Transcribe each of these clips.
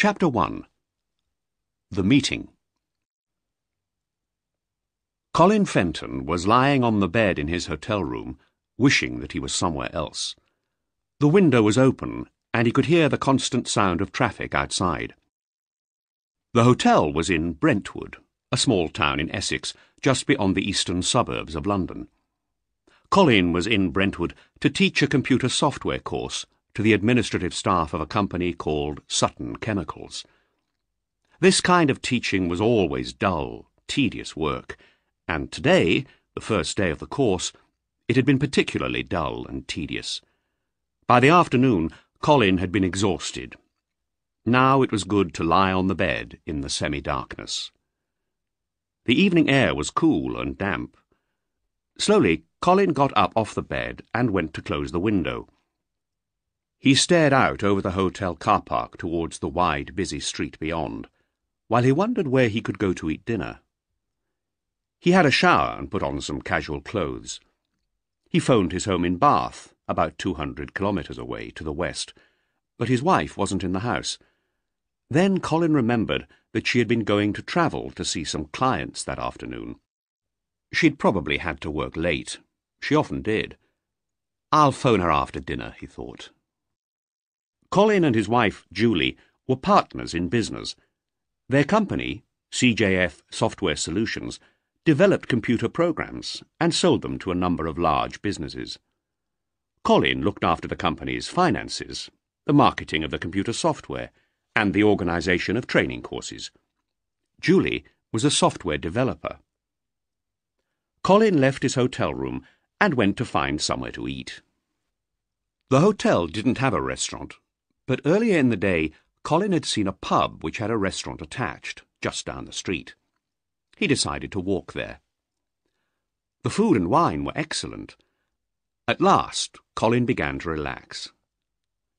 Chapter 1. The Meeting. Colin Fenton was lying on the bed in his hotel room, wishing that he was somewhere else. The window was open, and he could hear the constant sound of traffic outside. The hotel was in Brentwood, a small town in Essex, just beyond the eastern suburbs of London. Colin was in Brentwood to teach a computer software course to the administrative staff of a company called Sutton Chemicals. This kind of teaching was always dull, tedious work, and today, the first day of the course, it had been particularly dull and tedious. By the afternoon, Colin had been exhausted. Now it was good to lie on the bed in the semi-darkness. The evening air was cool and damp. Slowly, Colin got up off the bed and went to close the window. He stared out over the hotel car park towards the wide, busy street beyond, while he wondered where he could go to eat dinner. He had a shower and put on some casual clothes. He phoned his home in Bath, about 200 kilometres away to the west, but his wife wasn't in the house. Then Colin remembered that she had been going to travel to see some clients that afternoon. She'd probably had to work late. She often did. I'll phone her after dinner, he thought. Colin and his wife, Julie, were partners in business. Their company, CJF Software Solutions, developed computer programs and sold them to a number of large businesses. Colin looked after the company's finances, the marketing of the computer software, and the organisation of training courses. Julie was a software developer. Colin left his hotel room and went to find somewhere to eat. The hotel didn't have a restaurant, but earlier in the day Colin had seen a pub which had a restaurant attached, just down the street. He decided to walk there. The food and wine were excellent. At last, Colin began to relax.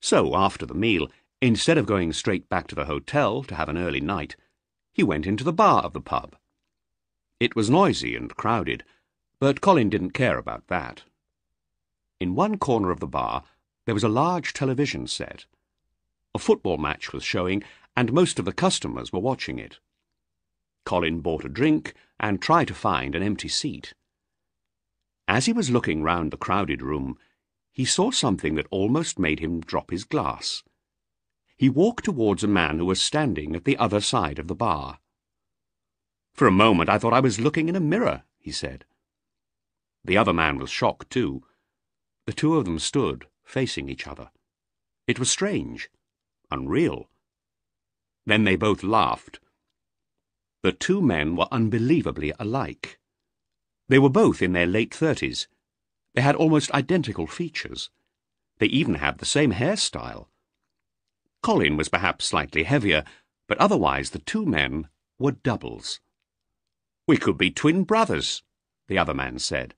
So, after the meal, instead of going straight back to the hotel to have an early night, he went into the bar of the pub. It was noisy and crowded, but Colin didn't care about that. In one corner of the bar, there was a large television set. A football match was showing, and most of the customers were watching it. Colin bought a drink and tried to find an empty seat. As he was looking round the crowded room, he saw something that almost made him drop his glass. He walked towards a man who was standing at the other side of the bar. "For a moment I thought I was looking in a mirror," he said. The other man was shocked too. The two of them stood, facing each other. It was strange, unreal. Then they both laughed. The two men were unbelievably alike. They were both in their late 30s. They had almost identical features. They even had the same hairstyle. Colin was perhaps slightly heavier, but otherwise the two men were doubles. "We could be twin brothers," the other man said.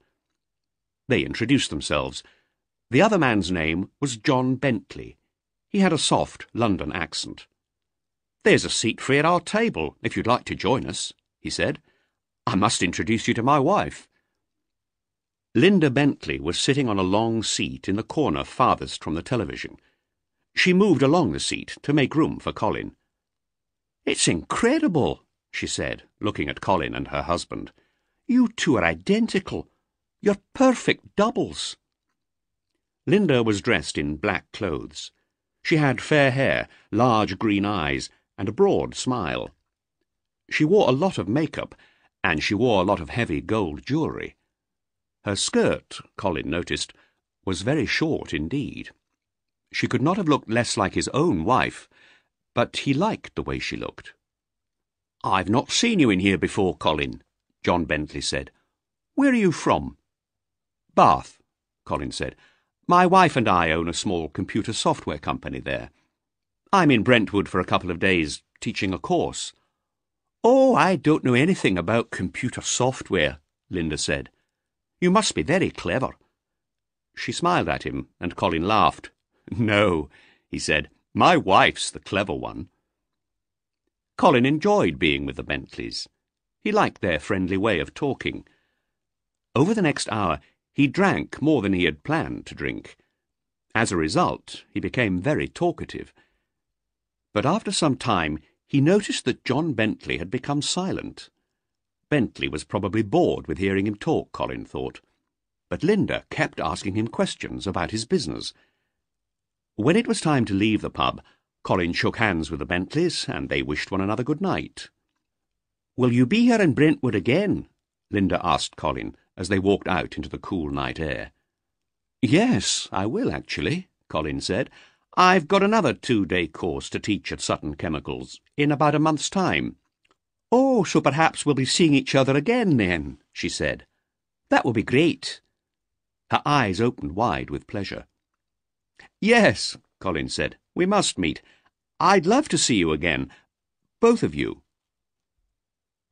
They introduced themselves. The other man's name was John Bentley. He had a soft London accent. "There's a seat free at our table, if you'd like to join us," he said. "I must introduce you to my wife." Linda Bentley was sitting on a long seat in the corner farthest from the television. She moved along the seat to make room for Colin. "It's incredible," she said, looking at Colin and her husband. "You two are identical. You're perfect doubles." Linda was dressed in black clothes. She had fair hair, large green eyes, and a broad smile. She wore a lot of makeup, and she wore a lot of heavy gold jewellery. Her skirt, Colin noticed, was very short indeed. She could not have looked less like his own wife, but he liked the way she looked. "I've not seen you in here before, Colin," John Bentley said. "Where are you from?" "Bath," Colin said. "My wife and I own a small computer software company there. I'm in Brentwood for a couple of days, teaching a course." "Oh, I don't know anything about computer software," Linda said. "You must be very clever." She smiled at him, and Colin laughed. "No," he said, "my wife's the clever one." Colin enjoyed being with the Bentleys. He liked their friendly way of talking. Over the next hour, he drank more than he had planned to drink. As a result, he became very talkative. But after some time he noticed that John Bentley had become silent. Bentley was probably bored with hearing him talk, Colin thought. But Linda kept asking him questions about his business. When it was time to leave the pub, Colin shook hands with the Bentleys, and they wished one another good night. "Will you be here in Brentwood again?" Linda asked Colin as they walked out into the cool night air. "Yes, I will, actually," Colin said. "I've got another 2-day course to teach at Sutton Chemicals in about a month's time." "Oh, so perhaps we'll be seeing each other again then," she said. "That will be great." Her eyes opened wide with pleasure. "Yes," Colin said, "we must meet. I'd love to see you again, both of you."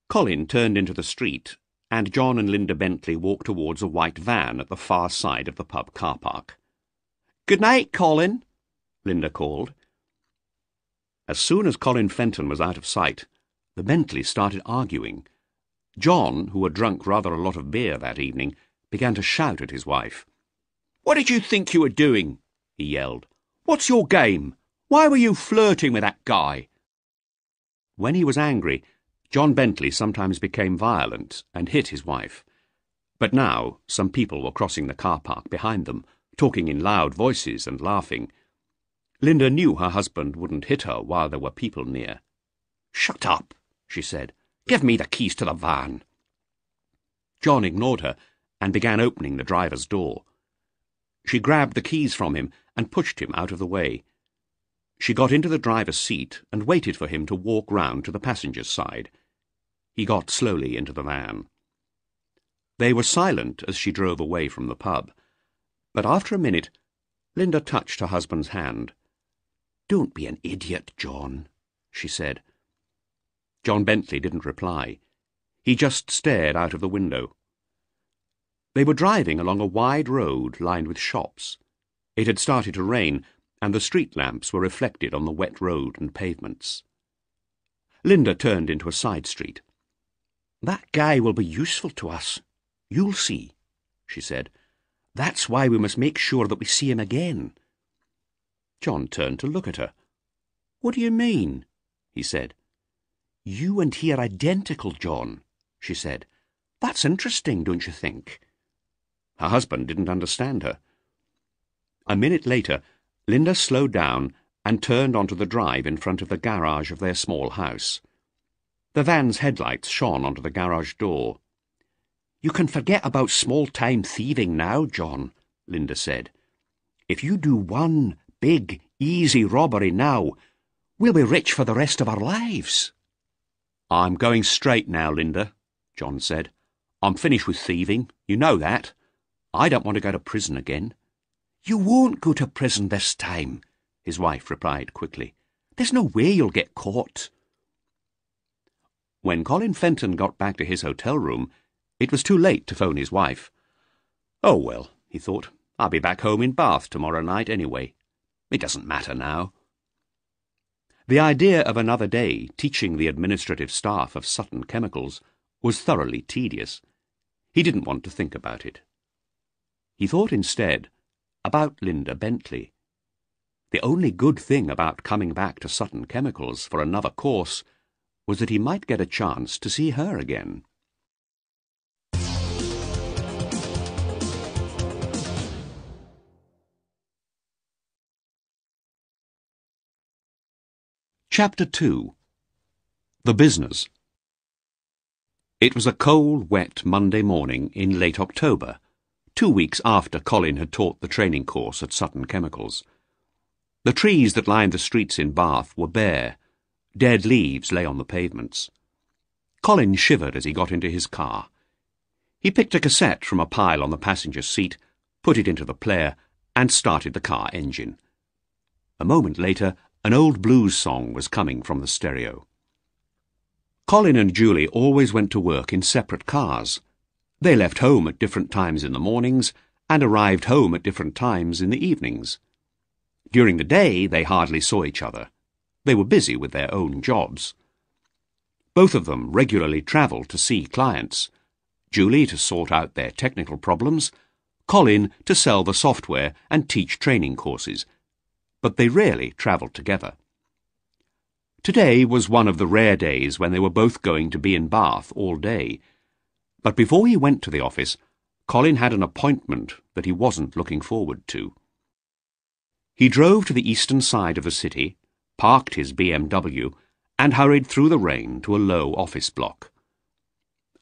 Colin turned into the street, and John and Linda Bentley walked towards a white van at the far side of the pub car park. "Good night, Colin," Linda called. As soon as Colin Fenton was out of sight, the Bentleys started arguing. John, who had drunk rather a lot of beer that evening, began to shout at his wife. "What did you think you were doing?" he yelled. "What's your game? Why were you flirting with that guy?" When he was angry, John Bentley sometimes became violent and hit his wife. But now some people were crossing the car park behind them, talking in loud voices and laughing. Linda knew her husband wouldn't hit her while there were people near. "Shut up," she said. "Give me the keys to the van." John ignored her and began opening the driver's door. She grabbed the keys from him and pushed him out of the way. She got into the driver's seat and waited for him to walk round to the passenger's side. He got slowly into the van. They were silent as she drove away from the pub, but after a minute Linda touched her husband's hand. "Don't be an idiot, John," she said. John Bentley didn't reply. He just stared out of the window. They were driving along a wide road lined with shops. It had started to rain, and the street lamps were reflected on the wet road and pavements. Linda turned into a side street. "That guy will be useful to us. You'll see," she said. "That's why we must make sure that we see him again." John turned to look at her. "What do you mean?" he said. "You and he are identical, John," she said. "That's interesting, don't you think?" Her husband didn't understand her. A minute later, Linda slowed down and turned onto the drive in front of the garage of their small house. The van's headlights shone onto the garage door. "You can forget about small-time thieving now, John," Linda said. "If you do one big, easy robbery now, we'll be rich for the rest of our lives." "I'm going straight now, Linda," John said. "I'm finished with thieving. You know that. I don't want to go to prison again." "You won't go to prison this time," his wife replied quickly. "There's no way you'll get caught." When Colin Fenton got back to his hotel room, it was too late to phone his wife. "Oh, well," he thought, "I'll be back home in Bath tomorrow night anyway. It doesn't matter now." The idea of another day teaching the administrative staff of Sutton Chemicals was thoroughly tedious. He didn't want to think about it. He thought instead about Linda Bentley. The only good thing about coming back to Sutton Chemicals for another course was that he might get a chance to see her again. Chapter 2. The Business. It was a cold, wet Monday morning in late October, 2 weeks after Colin had taught the training course at Sutton Chemicals. The trees that lined the streets in Bath were bare. Dead leaves lay on the pavements. Colin shivered as he got into his car. He picked a cassette from a pile on the passenger's seat, put it into the player, and started the car engine. A moment later, an old blues song was coming from the stereo. Colin and Julie always went to work in separate cars. They left home at different times in the mornings and arrived home at different times in the evenings. During the day, they hardly saw each other. They were busy with their own jobs. Both of them regularly travelled to see clients. Julie to sort out their technical problems, Colin to sell the software and teach training courses. But they rarely travelled together. Today was one of the rare days when they were both going to be in Bath all day. But before he went to the office, Colin had an appointment that he wasn't looking forward to. He drove to the eastern side of the city, parked his BMW, and hurried through the rain to a low office block.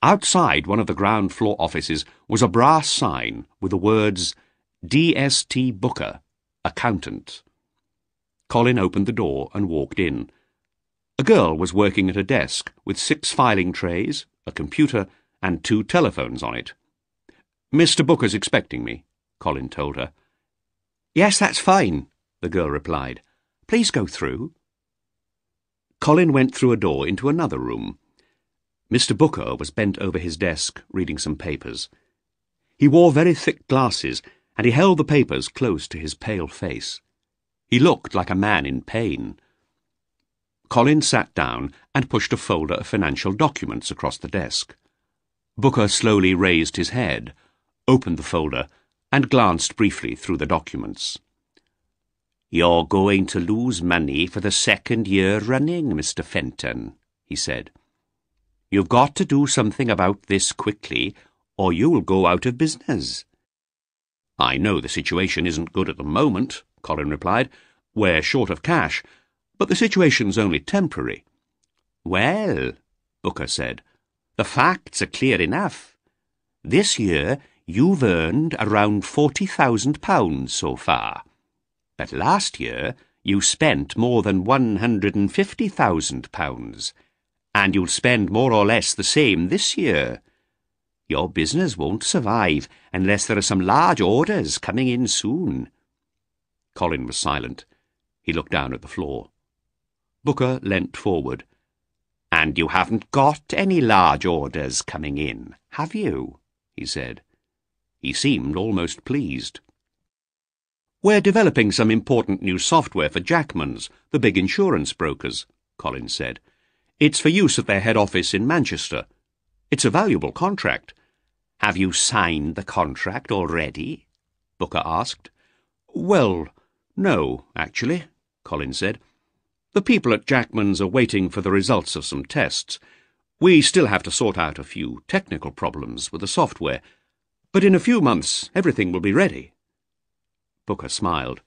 Outside one of the ground floor offices was a brass sign with the words, D.S.T. Booker, Accountant. Colin opened the door and walked in. A girl was working at a desk with 6 filing trays, a computer, and 2 telephones on it. "Mr. Booker's expecting me," Colin told her. "Yes, that's fine," the girl replied. "Please go through." Colin went through a door into another room. Mr. Booker was bent over his desk, reading some papers. He wore very thick glasses, and he held the papers close to his pale face. He looked like a man in pain. Colin sat down and pushed a folder of financial documents across the desk. Booker slowly raised his head, opened the folder, and glanced briefly through the documents. "You're going to lose money for the 2nd year running, Mr. Fenton," he said. "You've got to do something about this quickly, or you'll go out of business." "I know the situation isn't good at the moment," Colin replied. "We're short of cash, but the situation's only temporary." "Well," Booker said, "the facts are clear enough. This year you've earned around £40,000 so far. But last year you spent more than £150,000, and you'll spend more or less the same this year. Your business won't survive unless there are some large orders coming in soon." Colin was silent. He looked down at the floor. Booker leant forward. "And you haven't got any large orders coming in, have you?" he said. He seemed almost pleased. "We're developing some important new software for Jackman's, the big insurance brokers," Colin said. "It's for use at their head office in Manchester. It's a valuable contract." "Have you signed the contract already?" Booker asked. "Well, no, actually," Colin said. "The people at Jackman's are waiting for the results of some tests. We still have to sort out a few technical problems with the software, but in a few months everything will be ready." Booker smiled.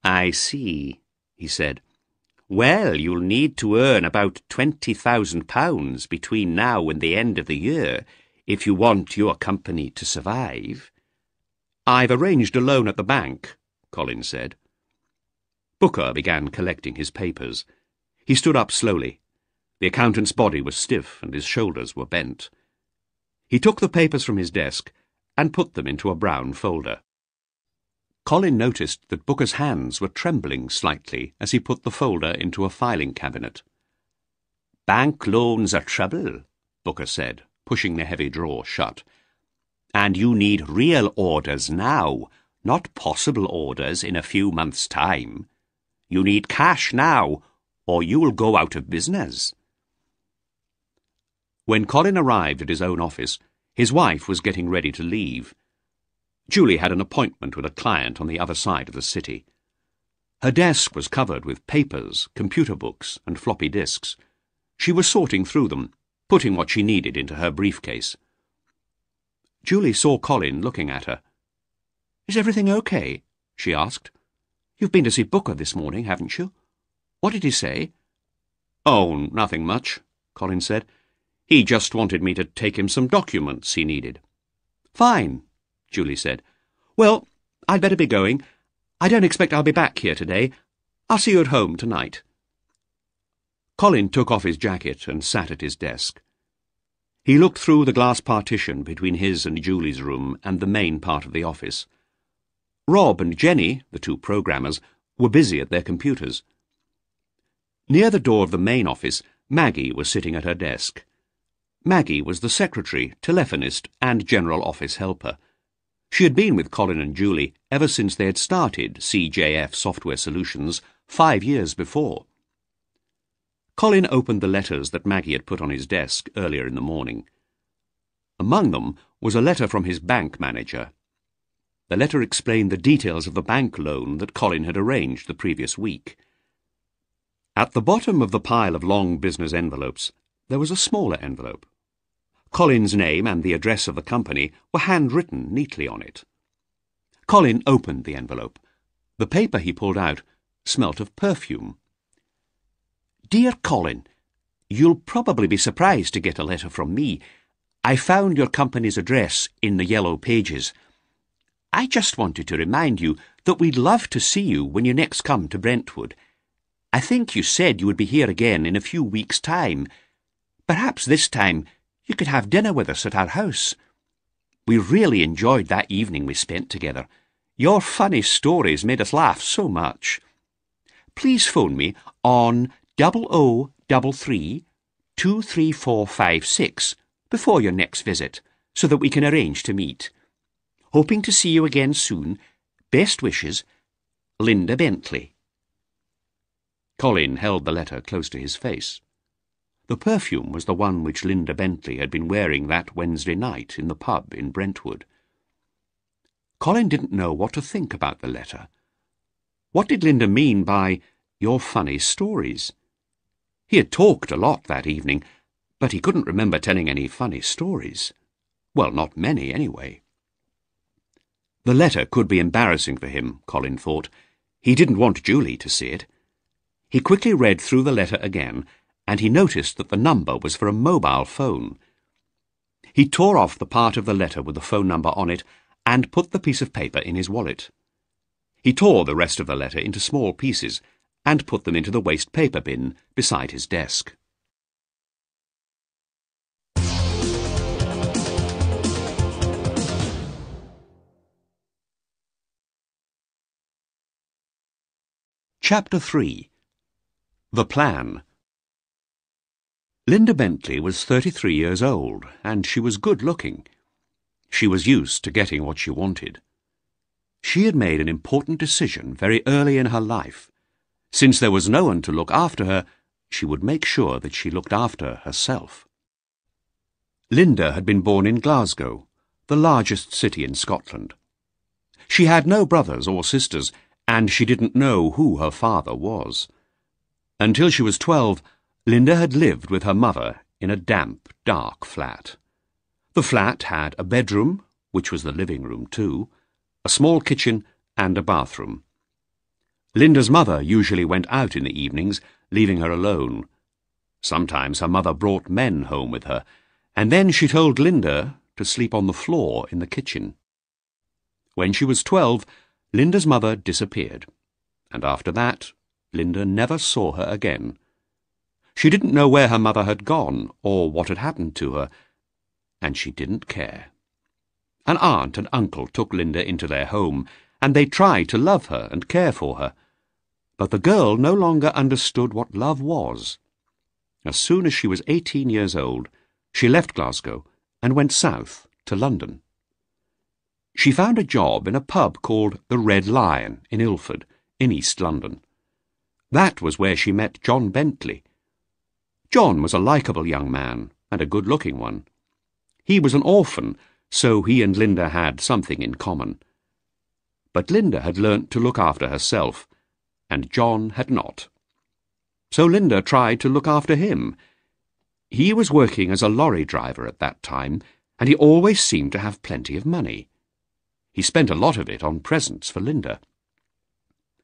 "I see," he said. "Well, you'll need to earn about £20,000 between now and the end of the year if you want your company to survive." "I've arranged a loan at the bank," Colin said. Booker began collecting his papers. He stood up slowly. The accountant's body was stiff and his shoulders were bent. He took the papers from his desk and put them into a brown folder. Colin noticed that Booker's hands were trembling slightly as he put the folder into a filing cabinet. "Bank loans are trouble," Booker said, pushing the heavy drawer shut. "And you need real orders now, not possible orders in a few months' time. You need cash now, or you will go out of business." When Colin arrived at his own office, his wife was getting ready to leave. Julie had an appointment with a client on the other side of the city. Her desk was covered with papers, computer books, and floppy disks. She was sorting through them, putting what she needed into her briefcase. Julie saw Colin looking at her. "Is everything okay?" she asked. "You've been to see Booker this morning, haven't you? What did he say?" "Oh, nothing much," Colin said. "He just wanted me to take him some documents he needed." "Fine," Julie said. "Well, I'd better be going. I don't expect I'll be back here today. I'll see you at home tonight." Colin took off his jacket and sat at his desk. He looked through the glass partition between his and Julie's room and the main part of the office. Rob and Jenny, the 2 programmers, were busy at their computers. Near the door of the main office, Maggie was sitting at her desk. Maggie was the secretary, telephonist, and general office helper. She had been with Colin and Julie ever since they had started CJF Software Solutions 5 years before. Colin opened the letters that Maggie had put on his desk earlier in the morning. Among them was a letter from his bank manager. The letter explained the details of the bank loan that Colin had arranged the previous week. At the bottom of the pile of long business envelopes, there was a smaller envelope. Colin's name and the address of the company were handwritten neatly on it. Colin opened the envelope. The paper he pulled out smelt of perfume. "Dear Colin, you'll probably be surprised to get a letter from me. I found your company's address in the Yellow Pages. I just wanted to remind you that we'd love to see you when you next come to Brentwood. I think you said you would be here again in a few weeks' time. Perhaps this time you could have dinner with us at our house. We really enjoyed that evening we spent together. Your funny stories made us laugh so much. Please phone me on 0033 23456 before your next visit, so that we can arrange to meet. Hoping to see you again soon. Best wishes, Linda Bentley." Colin held the letter close to his face. The perfume was the one which Linda Bentley had been wearing that Wednesday night in the pub in Brentwood. Colin didn't know what to think about the letter. What did Linda mean by "your funny stories"? He had talked a lot that evening, but he couldn't remember telling any funny stories. Well, not many, anyway. The letter could be embarrassing for him, Colin thought. He didn't want Julie to see it. He quickly read through the letter again, and he noticed that the number was for a mobile phone. He tore off the part of the letter with the phone number on it and put the piece of paper in his wallet. He tore the rest of the letter into small pieces and put them into the waste paper bin beside his desk. Chapter 3. The Plan. Linda Bentley was 33 years old, and she was good-looking. She was used to getting what she wanted. She had made an important decision very early in her life. Since there was no one to look after her, she would make sure that she looked after herself. Linda had been born in Glasgow, the largest city in Scotland. She had no brothers or sisters, and she didn't know who her father was. Until she was 12, Linda had lived with her mother in a damp, dark flat. The flat had a bedroom, which was the living room too, a small kitchen and a bathroom. Linda's mother usually went out in the evenings, leaving her alone. Sometimes her mother brought men home with her, and then she told Linda to sleep on the floor in the kitchen. When she was 12, Linda's mother disappeared, and after that, Linda never saw her again. She didn't know where her mother had gone or what had happened to her, and she didn't care. An aunt and uncle took Linda into their home, and they tried to love her and care for her. But the girl no longer understood what love was. As soon as she was 18 years old, she left Glasgow and went south to London. She found a job in a pub called the Red Lion in Ilford, in East London. That was where she met John Bentley. John was a likeable young man, and a good-looking one. He was an orphan, so he and Linda had something in common. But Linda had learnt to look after herself, and John had not. So Linda tried to look after him. He was working as a lorry driver at that time, and he always seemed to have plenty of money. He spent a lot of it on presents for Linda.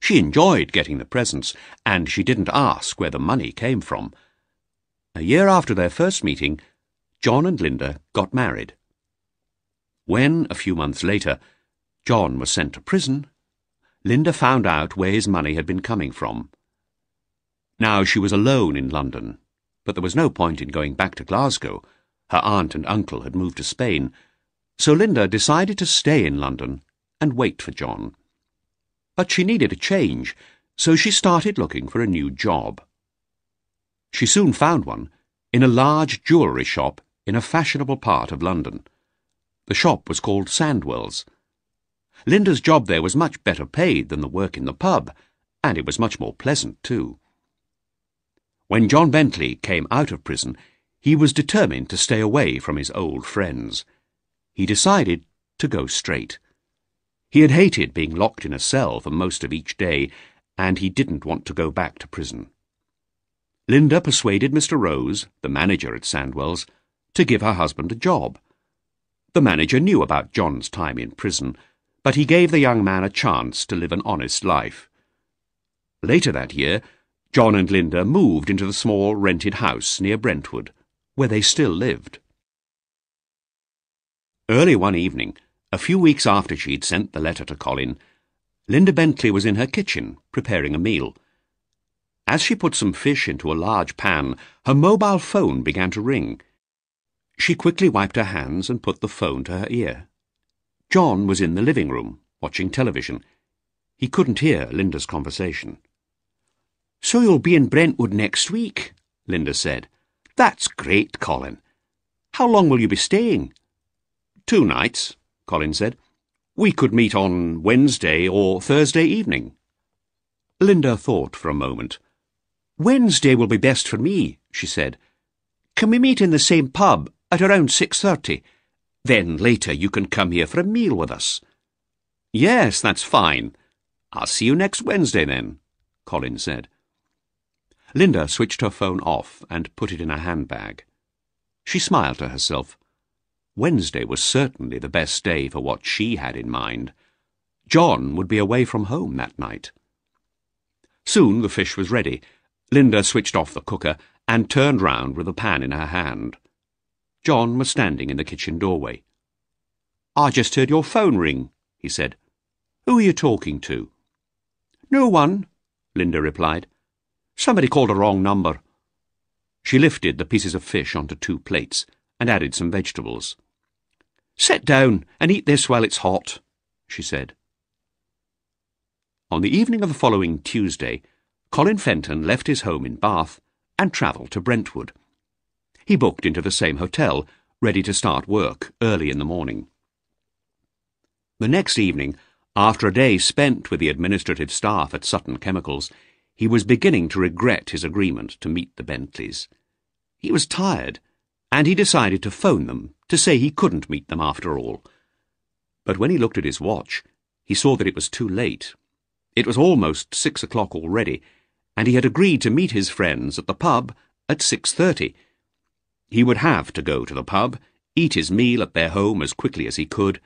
She enjoyed getting the presents, and she didn't ask where the money came from. A year after their first meeting, John and Linda got married. When, a few months later, John was sent to prison, Linda found out where his money had been coming from. Now she was alone in London, but there was no point in going back to Glasgow. Her aunt and uncle had moved to Spain, so Linda decided to stay in London and wait for John. But she needed a change, so she started looking for a new job. She soon found one in a large jewellery shop in a fashionable part of London. The shop was called Sandwell's. Linda's job there was much better paid than the work in the pub, and it was much more pleasant too. When John Bentley came out of prison, he was determined to stay away from his old friends. He decided to go straight. He had hated being locked in a cell for most of each day, and he didn't want to go back to prison. Linda persuaded Mr. Rose, the manager at Sandwell's, to give her husband a job. The manager knew about John's time in prison, but he gave the young man a chance to live an honest life. Later that year, John and Linda moved into the small rented house near Brentwood, where they still lived. Early one evening, a few weeks after she'd sent the letter to Colin, Linda Bentley was in her kitchen preparing a meal. As she put some fish into a large pan, her mobile phone began to ring. She quickly wiped her hands and put the phone to her ear. John was in the living room, watching television. He couldn't hear Linda's conversation. "So you'll be in Brentwood next week," Linda said. "That's great, Colin. How long will you be staying?" "2 nights," Colin said. "We could meet on Wednesday or Thursday evening." Linda thought for a moment. "Wednesday will be best for me," she said. "Can we meet in the same pub at around 6:30? Then later you can come here for a meal with us." "Yes, that's fine. I'll see you next Wednesday then," Colin said. Linda switched her phone off and put it in her handbag. She smiled to herself. Wednesday was certainly the best day for what she had in mind. John would be away from home that night. Soon the fish was ready. Linda switched off the cooker and turned round with the pan in her hand. John was standing in the kitchen doorway. "I just heard your phone ring," he said. "Who are you talking to?" "No one," Linda replied. "Somebody called a wrong number." She lifted the pieces of fish onto 2 plates and added some vegetables. "Sit down and eat this while it's hot," she said. On the evening of the following Tuesday, Colin Fenton left his home in Bath and travelled to Brentwood. He booked into the same hotel, ready to start work early in the morning. The next evening, after a day spent with the administrative staff at Sutton Chemicals, he was beginning to regret his agreement to meet the Bentleys. He was tired, and he decided to phone them to say he couldn't meet them after all. But when he looked at his watch, he saw that it was too late. It was almost 6 o'clock already, and he had agreed to meet his friends at the pub at 6:30. He would have to go to the pub, eat his meal at their home as quickly as he could,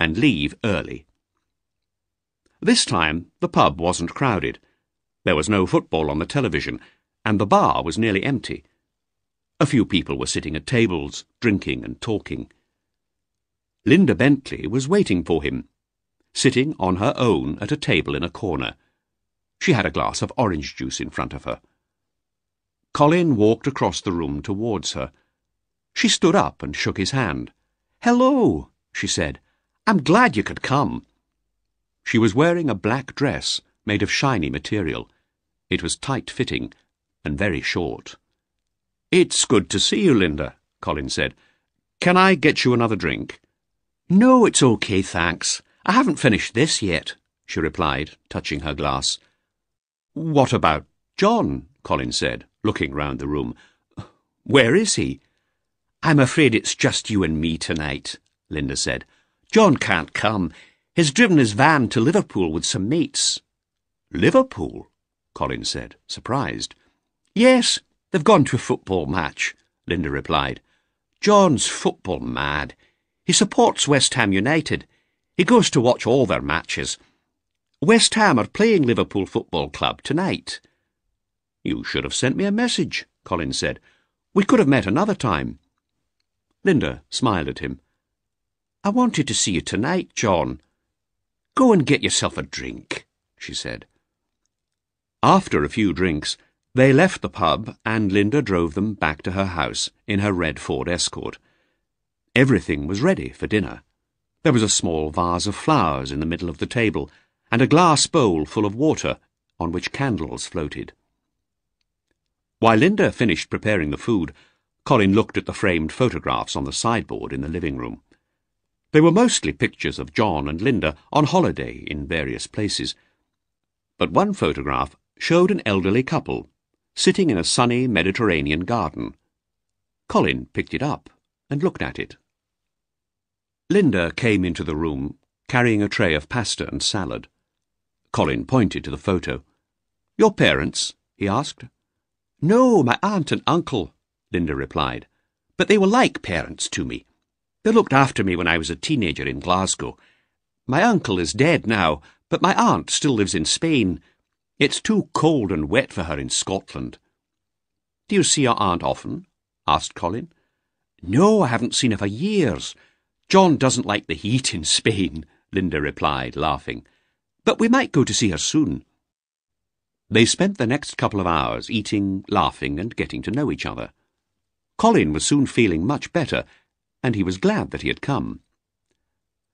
and leave early. This time the pub wasn't crowded. There was no football on the television, and the bar was nearly empty. A few people were sitting at tables, drinking and talking. Linda Bentley was waiting for him, sitting on her own at a table in a corner. She had a glass of orange juice in front of her. Colin walked across the room towards her. She stood up and shook his hand. "Hello," she said. "I'm glad you could come." She was wearing a black dress made of shiny material. It was tight-fitting and very short. "It's good to see you, Linda," Colin said. "Can I get you another drink?" "No, it's okay, thanks. I haven't finished this yet," she replied, touching her glass. "What about John?" Colin said, looking round the room. "Where is he?" "I'm afraid it's just you and me tonight," Linda said. "John can't come. He's driven his van to Liverpool with some mates." "Liverpool?" Colin said, surprised. "Yes, they've gone to a football match," Linda replied. "John's football mad. He supports West Ham United. He goes to watch all their matches. West Ham are playing Liverpool Football Club tonight." "You should have sent me a message," Colin said. "We could have met another time." Linda smiled at him. "I wanted to see you tonight, John. Go and get yourself a drink," she said. After a few drinks, they left the pub and Linda drove them back to her house in her red Ford Escort. Everything was ready for dinner. There was a small vase of flowers in the middle of the table and a glass bowl full of water on which candles floated. While Linda finished preparing the food, Colin looked at the framed photographs on the sideboard in the living room. They were mostly pictures of John and Linda on holiday in various places. But one photograph showed an elderly couple, sitting in a sunny Mediterranean garden. Colin picked it up and looked at it. Linda came into the room, carrying a tray of pasta and salad. Colin pointed to the photo. "Your parents?" he asked. No, my aunt and uncle, Linda replied. But they were like parents to me. They looked after me when I was a teenager in Glasgow. My uncle is dead now, but my aunt still lives in Spain. It's too cold and wet for her in Scotland. Do you see your aunt often? Asked Colin. No, I haven't seen her for years. John doesn't like the heat in Spain, Linda replied, laughing. But we might go to see her soon. They spent the next couple of hours eating, laughing, and getting to know each other. Colin was soon feeling much better, and he was glad that he had come.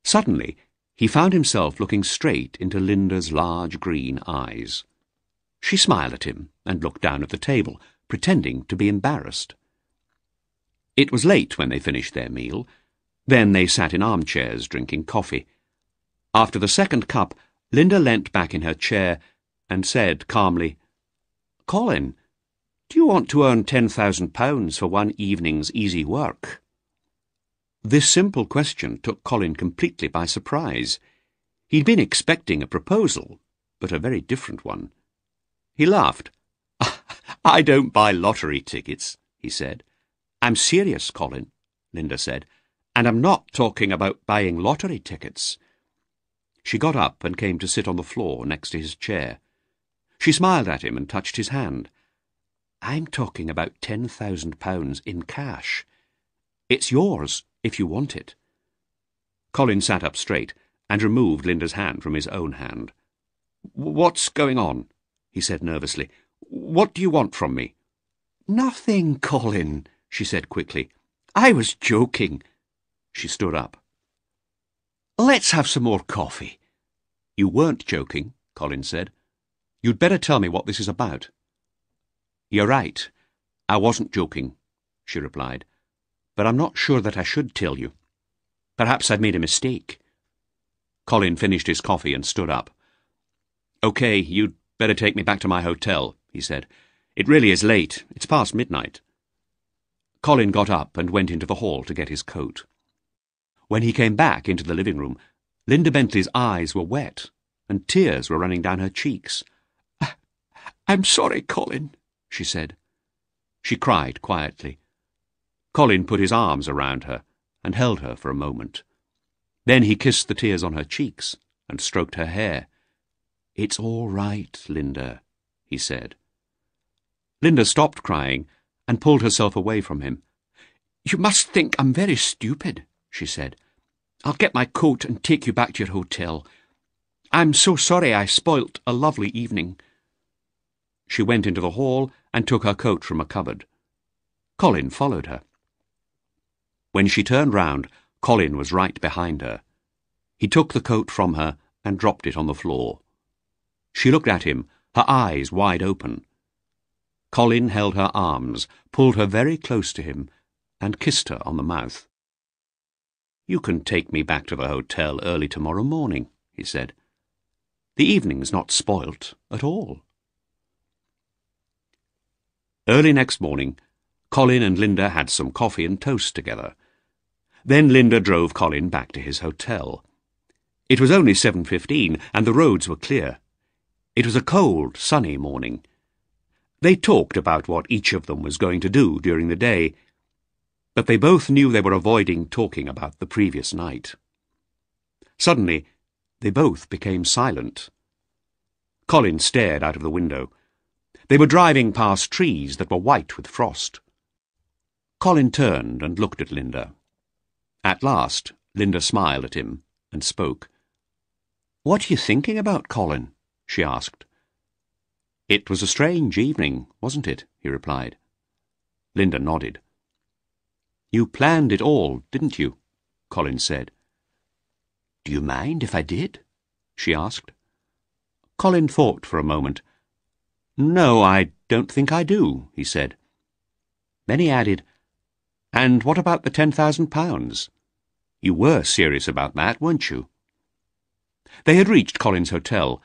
Suddenly, he found himself looking straight into Linda's large green eyes. She smiled at him and looked down at the table, pretending to be embarrassed. It was late when they finished their meal. Then they sat in armchairs drinking coffee. After the second cup, Linda leant back in her chair and said calmly, "Colin, do you want to earn £10,000 for one evening's easy work?" This simple question took Colin completely by surprise. He'd been expecting a proposal, but a very different one. He laughed. "I don't buy lottery tickets," he said. "I'm serious, Colin," Linda said, "and I'm not talking about buying lottery tickets." She got up and came to sit on the floor next to his chair. She smiled at him and touched his hand. "I'm talking about £10,000 in cash. It's yours if you want it." Colin sat up straight and removed Linda's hand from his own hand. "What's going on?" he said nervously. "What do you want from me?" "Nothing, Colin," she said quickly. "I was joking." She stood up. "Let's have some more coffee." "You weren't joking," Colin said. "You'd better tell me what this is about." "You're right. I wasn't joking," she replied. "But I'm not sure that I should tell you. Perhaps I've made a mistake." Colin finished his coffee and stood up. "OK, you'd better take me back to my hotel," he said. "It really is late. It's past midnight." Colin got up and went into the hall to get his coat. When he came back into the living room, Linda Bentley's eyes were wet, and tears were running down her cheeks. "I'm sorry, Colin," she said. She cried quietly. Colin put his arms around her and held her for a moment. Then he kissed the tears on her cheeks and stroked her hair. "It's all right, Linda," he said. Linda stopped crying and pulled herself away from him. "You must think I'm very stupid," she said. "I'll get my coat and take you back to your hotel. I'm so sorry I spoilt a lovely evening." She went into the hall and took her coat from a cupboard. Colin followed her. When she turned round, Colin was right behind her. He took the coat from her and dropped it on the floor. She looked at him, her eyes wide open. Colin held her arms, pulled her very close to him, and kissed her on the mouth. "You can take me back to the hotel early tomorrow morning," he said. "The evening's not spoilt at all." Early next morning, Colin and Linda had some coffee and toast together. Then Linda drove Colin back to his hotel. It was only 7:15, and the roads were clear. It was a cold, sunny morning. They talked about what each of them was going to do during the day, but they both knew they were avoiding talking about the previous night. Suddenly, they both became silent. Colin stared out of the window. They were driving past trees that were white with frost. Colin turned and looked at Linda. At last, Linda smiled at him and spoke. "What are you thinking about, Colin?" she asked. "It was a strange evening, wasn't it?" he replied. Linda nodded. "You planned it all, didn't you?" Colin said. "Do you mind if I did?" she asked. Colin thought for a moment. "No, I don't think I do," he said. Then he added, "And what about the £10,000? You were serious about that, weren't you?" They had reached Colin's hotel.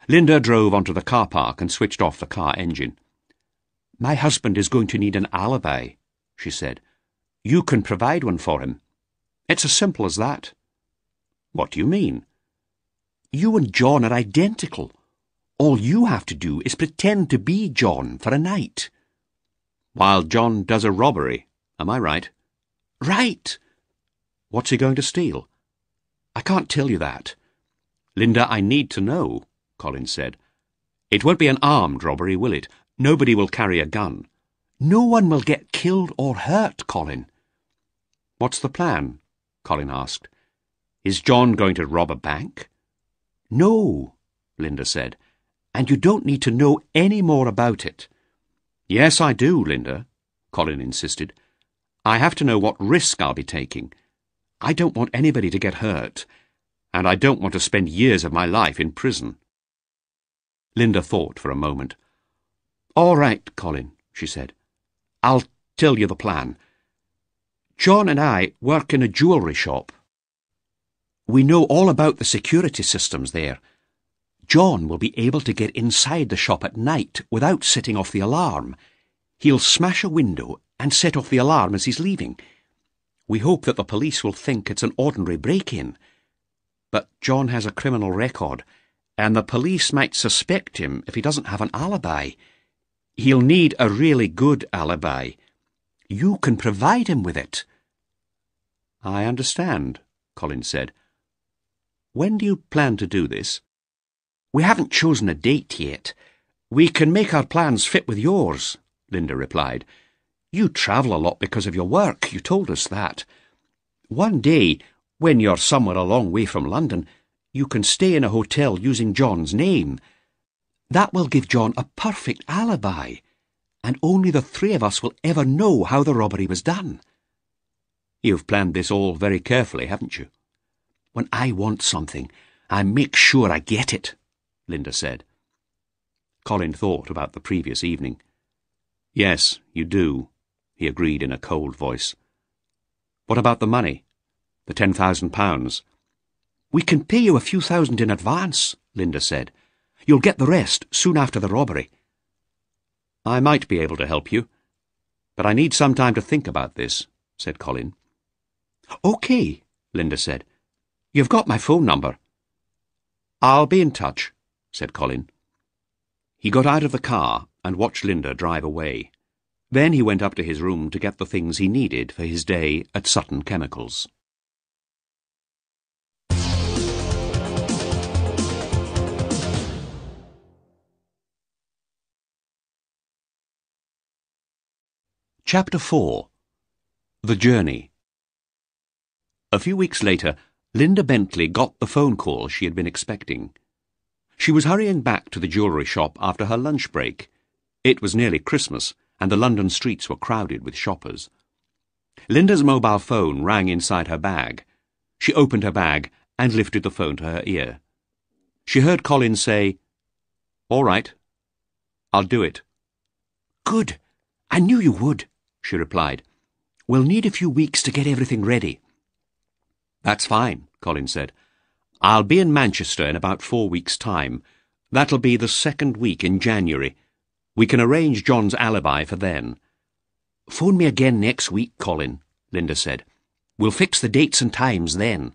Linda drove onto the car park and switched off the car engine. "My husband is going to need an alibi," she said. "You can provide one for him. It's as simple as that." "What do you mean?" "You and John are identical. All you have to do is pretend to be John for a night. While John does a robbery, am I right? Right! What's he going to steal? I can't tell you that. Linda, I need to know, Colin said. It won't be an armed robbery, will it? Nobody will carry a gun. No one will get killed or hurt, Colin. What's the plan? Colin asked. Is John going to rob a bank? No, Linda said, and you don't need to know any more about it. Yes, I do, Linda, Colin insisted. I have to know what risk I'll be taking. I don't want anybody to get hurt, and I don't want to spend years of my life in prison. Linda thought for a moment. All right, Colin, she said. I'll tell you the plan. John and I work in a jewellery shop. We know all about the security systems there. John will be able to get inside the shop at night without setting off the alarm. He'll smash a window and set off the alarm as he's leaving. We hope that the police will think it's an ordinary break-in. But John has a criminal record, and the police might suspect him if he doesn't have an alibi. He'll need a really good alibi. You can provide him with it. I understand, Colin said. When do you plan to do this? We haven't chosen a date yet. We can make our plans fit with yours, Linda replied. You travel a lot because of your work, you told us that. One day, when you're somewhere a long way from London, you can stay in a hotel using John's name. That will give John a perfect alibi, and only the three of us will ever know how the robbery was done. You've planned this all very carefully, haven't you? When I want something, I make sure I get it, Linda said. Colin thought about the previous evening. Yes, you do, he agreed in a cold voice. What about the money? The £10,000? We can pay you a few thousand in advance, Linda said. You'll get the rest soon after the robbery. I might be able to help you, but I need some time to think about this, said Colin. OK, Linda said. You've got my phone number. I'll be in touch, said Colin. He got out of the car and watched Linda drive away. Then he went up to his room to get the things he needed for his day at Sutton Chemicals. Chapter 4. The Journey. A few weeks later, Linda Bentley got the phone call she had been expecting. She was hurrying back to the jewellery shop after her lunch break. It was nearly Christmas, and the London streets were crowded with shoppers. Linda's mobile phone rang inside her bag. She opened her bag and lifted the phone to her ear. She heard Colin say, "All right, I'll do it." "Good. I knew you would," she replied. "We'll need a few weeks to get everything ready." "That's fine," Colin said. "I'll be in Manchester in about 4 weeks' time. That'll be the second week in January. We can arrange John's alibi for then." "Phone me again next week, Colin," Linda said. "We'll fix the dates and times then."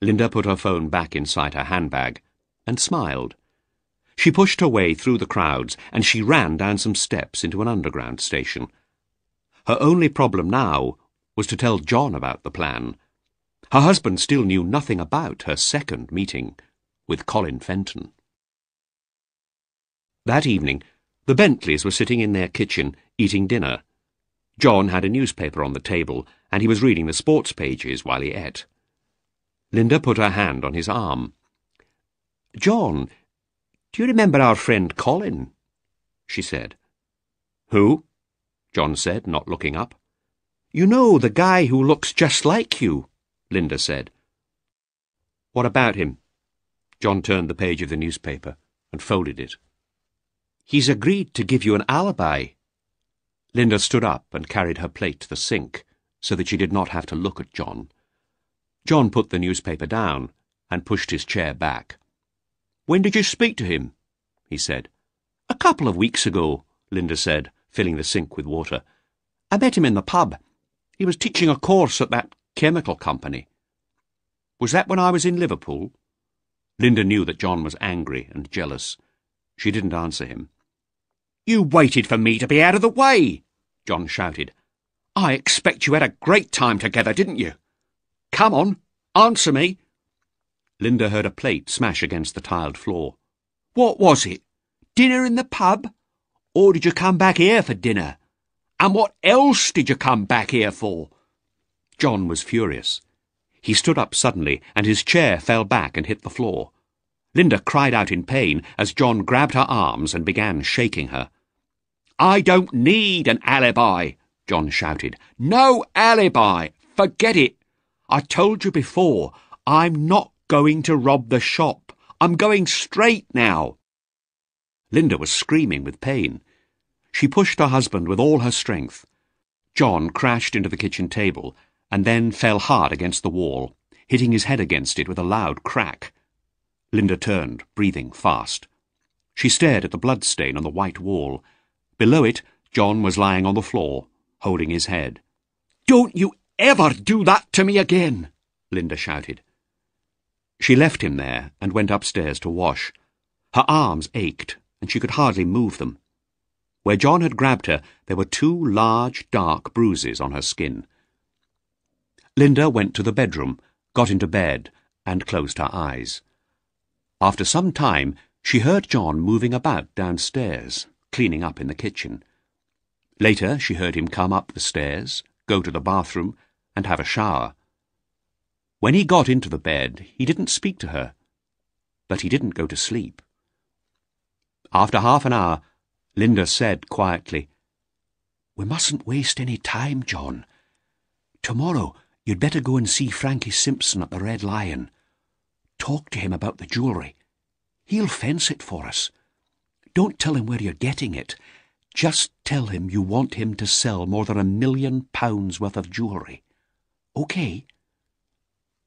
Linda put her phone back inside her handbag and smiled. She pushed her way through the crowds and she ran down some steps into an underground station. Her only problem now was to tell John about the plan. Her husband still knew nothing about her second meeting with Colin Fenton. That evening, the Bentleys were sitting in their kitchen eating dinner. John had a newspaper on the table and he was reading the sports pages while he ate. Linda put her hand on his arm. "John, do you remember our friend Colin?" she said. "Who?" John said, not looking up. "You know, the guy who looks just like you," Linda said. "What about him?" John turned the page of the newspaper and folded it. "He's agreed to give you an alibi." Linda stood up and carried her plate to the sink so that she did not have to look at John. John put the newspaper down and pushed his chair back. "When did you speak to him?" he said. "A couple of weeks ago," Linda said, filling the sink with water. "I met him in the pub. He was teaching a course at that chemical company." "Was that when I was in Liverpool?" Linda knew that John was angry and jealous. She didn't answer him. You waited for me to be out of the way, John shouted. I expect you had a great time together, didn't you? Come on, answer me. Linda heard a plate smash against the tiled floor. What was it? Dinner in the pub? Or did you come back here for dinner? And what else did you come back here for? John was furious. He stood up suddenly, and his chair fell back and hit the floor. Linda cried out in pain as John grabbed her arms and began shaking her. I don't need an alibi, John shouted. No alibi. Forget it. I told you before, I'm not going to rob the shop. I'm going straight now. Linda was screaming with pain. She pushed her husband with all her strength. John crashed into the kitchen table and then fell hard against the wall, hitting his head against it with a loud crack. Linda turned, breathing fast. She stared at the blood stain on the white wall. Below it, John was lying on the floor, holding his head. Don't you ever do that to me again, Linda shouted. She left him there and went upstairs to wash. Her arms ached, and she could hardly move them. Where John had grabbed her, there were 2 large, dark bruises on her skin. Linda went to the bedroom, got into bed, and closed her eyes. After some time, she heard John moving about downstairs, cleaning up in the kitchen. Later, she heard him come up the stairs, go to the bathroom, and have a shower. When he got into the bed, he didn't speak to her, but he didn't go to sleep. After half an hour, Linda said quietly, We mustn't waste any time, John. Tomorrow, you'd better go and see Frankie Simpson at the Red Lion. Talk to him about the jewellery. He'll fence it for us. Don't tell him where you're getting it. Just tell him you want him to sell more than £1 million worth of jewellery. OK?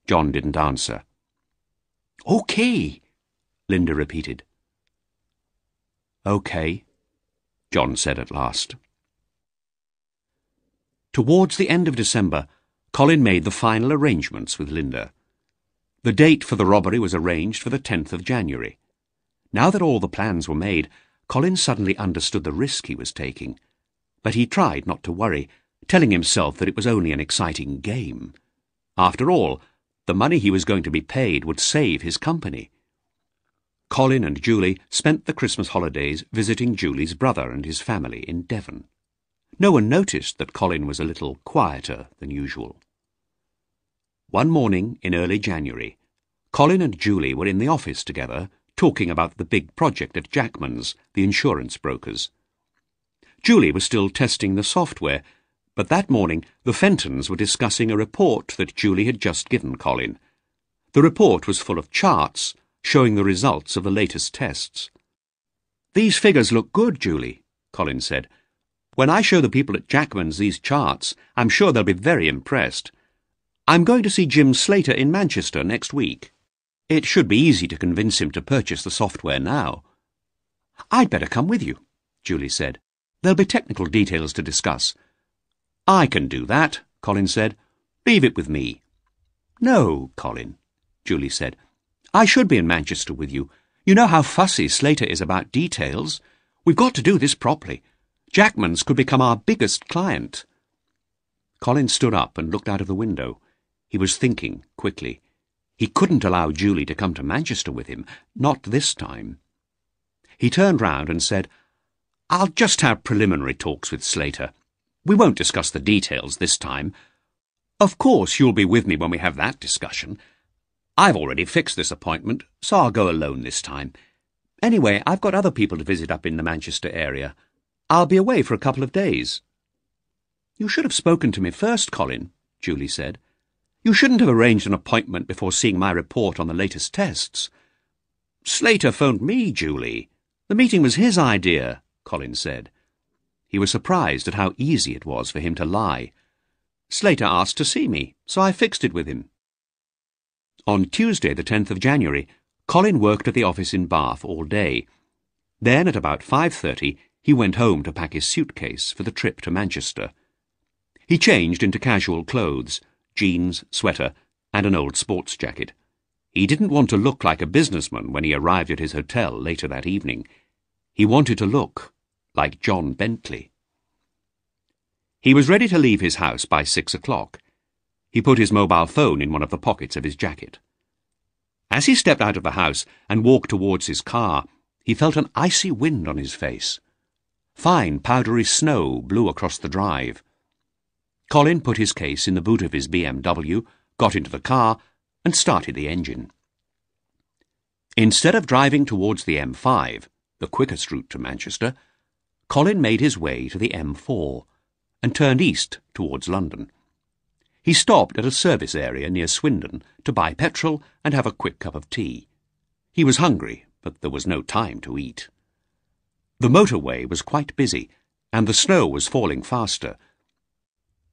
John didn't answer. OK, Linda repeated. OK, John said at last. Towards the end of December, Colin made the final arrangements with Linda. The date for the robbery was arranged for the 10th of January. Now that all the plans were made, Colin suddenly understood the risk he was taking. But he tried not to worry, telling himself that it was only an exciting game. After all, the money he was going to be paid would save his company. Colin and Julie spent the Christmas holidays visiting Julie's brother and his family in Devon. No one noticed that Colin was a little quieter than usual. One morning in early January, Colin and Julie were in the office together, talking about the big project at Jackman's, the insurance brokers. Julie was still testing the software, but that morning the Fentons were discussing a report that Julie had just given Colin. The report was full of charts, showing the results of the latest tests. "These figures look good, Julie," Colin said. "When I show the people at Jackman's these charts, I'm sure they'll be very impressed. I'm going to see Jim Slater in Manchester next week. It should be easy to convince him to purchase the software now." "I'd better come with you," Julie said. "There'll be technical details to discuss." "I can do that," Colin said. "Leave it with me." "No, Colin," Julie said. "I should be in Manchester with you. You know how fussy Slater is about details. We've got to do this properly. Jackman's could become our biggest client." Colin stood up and looked out of the window. He was thinking quickly. He couldn't allow Julie to come to Manchester with him, not this time. He turned round and said, "I'll just have preliminary talks with Slater. We won't discuss the details this time. Of course you'll be with me when we have that discussion. I've already fixed this appointment, so I'll go alone this time. Anyway, I've got other people to visit up in the Manchester area. I'll be away for a couple of days." "You should have spoken to me first, Colin," Julie said. "You shouldn't have arranged an appointment before seeing my report on the latest tests." "Slater phoned me, Julie. The meeting was his idea," Colin said. He was surprised at how easy it was for him to lie. "Slater asked to see me, so I fixed it with him." On Tuesday, the 10th of January, Colin worked at the office in Bath all day. Then, at about 5:30, he went home to pack his suitcase for the trip to Manchester. He changed into casual clothes, jeans, sweater, and an old sports jacket. He didn't want to look like a businessman when he arrived at his hotel later that evening. He wanted to look like John Bentley. He was ready to leave his house by 6 o'clock. He put his mobile phone in one of the pockets of his jacket. As he stepped out of the house and walked towards his car, he felt an icy wind on his face. Fine, powdery snow blew across the drive. Colin put his case in the boot of his BMW, got into the car, and started the engine. Instead of driving towards the M5, the quickest route to Manchester, Colin made his way to the M4 and turned east towards London. He stopped at a service area near Swindon to buy petrol and have a quick cup of tea. He was hungry, but there was no time to eat. The motorway was quite busy, and the snow was falling faster.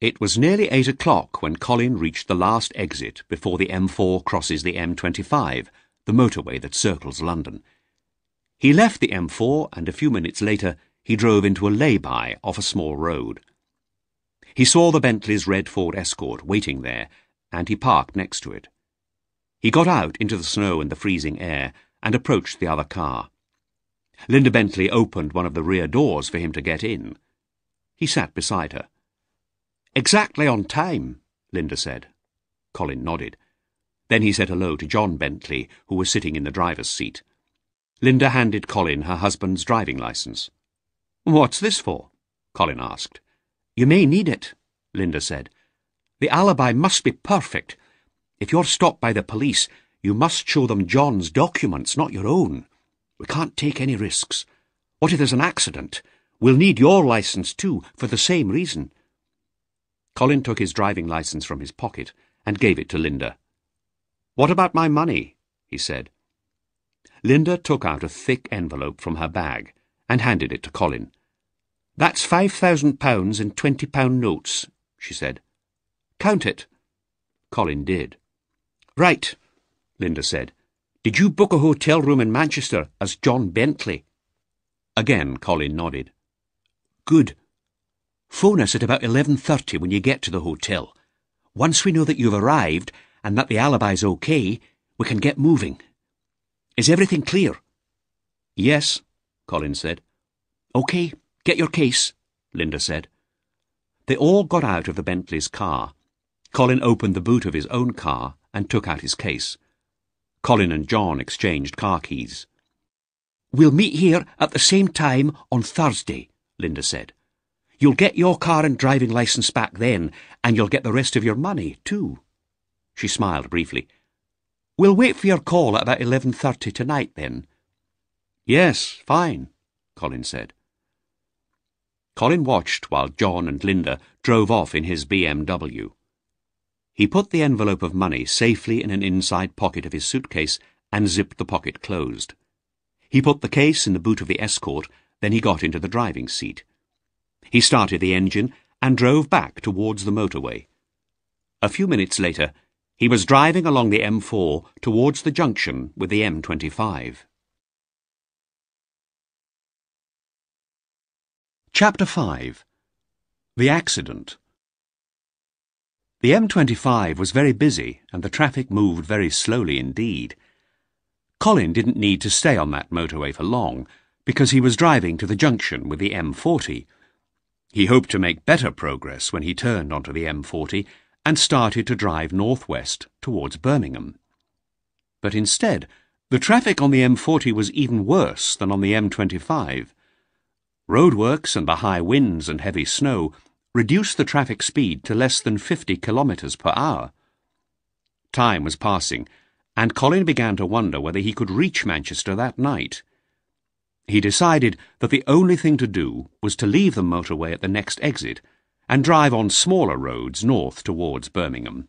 It was nearly 8 o'clock when Colin reached the last exit before the M4 crosses the M25, the motorway that circles London. He left the M4 and a few minutes later he drove into a lay-by off a small road. He saw the Bentley's red Ford Escort waiting there, and he parked next to it. He got out into the snow and the freezing air and approached the other car. Linda Bentley opened one of the rear doors for him to get in. He sat beside her. "Exactly on time," Linda said. Colin nodded. Then he said hello to John Bentley, who was sitting in the driver's seat. Linda handed Colin her husband's driving licence. "What's this for?" Colin asked. "You may need it," Linda said. "The alibi must be perfect. If you're stopped by the police, you must show them John's documents, not your own. We can't take any risks. What if there's an accident? We'll need your licence too, for the same reason." Colin took his driving licence from his pocket and gave it to Linda. "What about my money?" he said. Linda took out a thick envelope from her bag and handed it to Colin. "That's £5,000 in £20 notes," she said. "Count it." Colin did. "Right," Linda said. "Did you book a hotel room in Manchester as John Bentley?" Again Colin nodded. "Good. Phone us at about 11:30 when you get to the hotel. Once we know that you've arrived and that the alibi's okay, we can get moving. Is everything clear?" "Yes," Colin said. "OK, get your case," Linda said. They all got out of the Bentley's car. Colin opened the boot of his own car and took out his case. Colin and John exchanged car keys. "We'll meet here at the same time on Thursday," Linda said. "You'll get your car and driving licence back then, and you'll get the rest of your money, too." She smiled briefly. "We'll wait for your call at about 11:30 tonight, then." "Yes, fine," Colin said. Colin watched while John and Linda drove off in his BMW. He put the envelope of money safely in an inside pocket of his suitcase and zipped the pocket closed. He put the case in the boot of the Escort, then he got into the driving seat. He started the engine and drove back towards the motorway. A few minutes later, he was driving along the M4 towards the junction with the M25. Chapter 5. The Accident. The M25 was very busy and the traffic moved very slowly indeed. Colin didn't need to stay on that motorway for long because he was driving to the junction with the M40. He hoped to make better progress when he turned onto the M40 and started to drive northwest towards Birmingham. But instead, the traffic on the M40 was even worse than on the M25. Roadworks and the high winds and heavy snow reduced the traffic speed to less than 50 kilometres per hour. Time was passing, and Colin began to wonder whether he could reach Manchester that night. He decided that the only thing to do was to leave the motorway at the next exit and drive on smaller roads north towards Birmingham.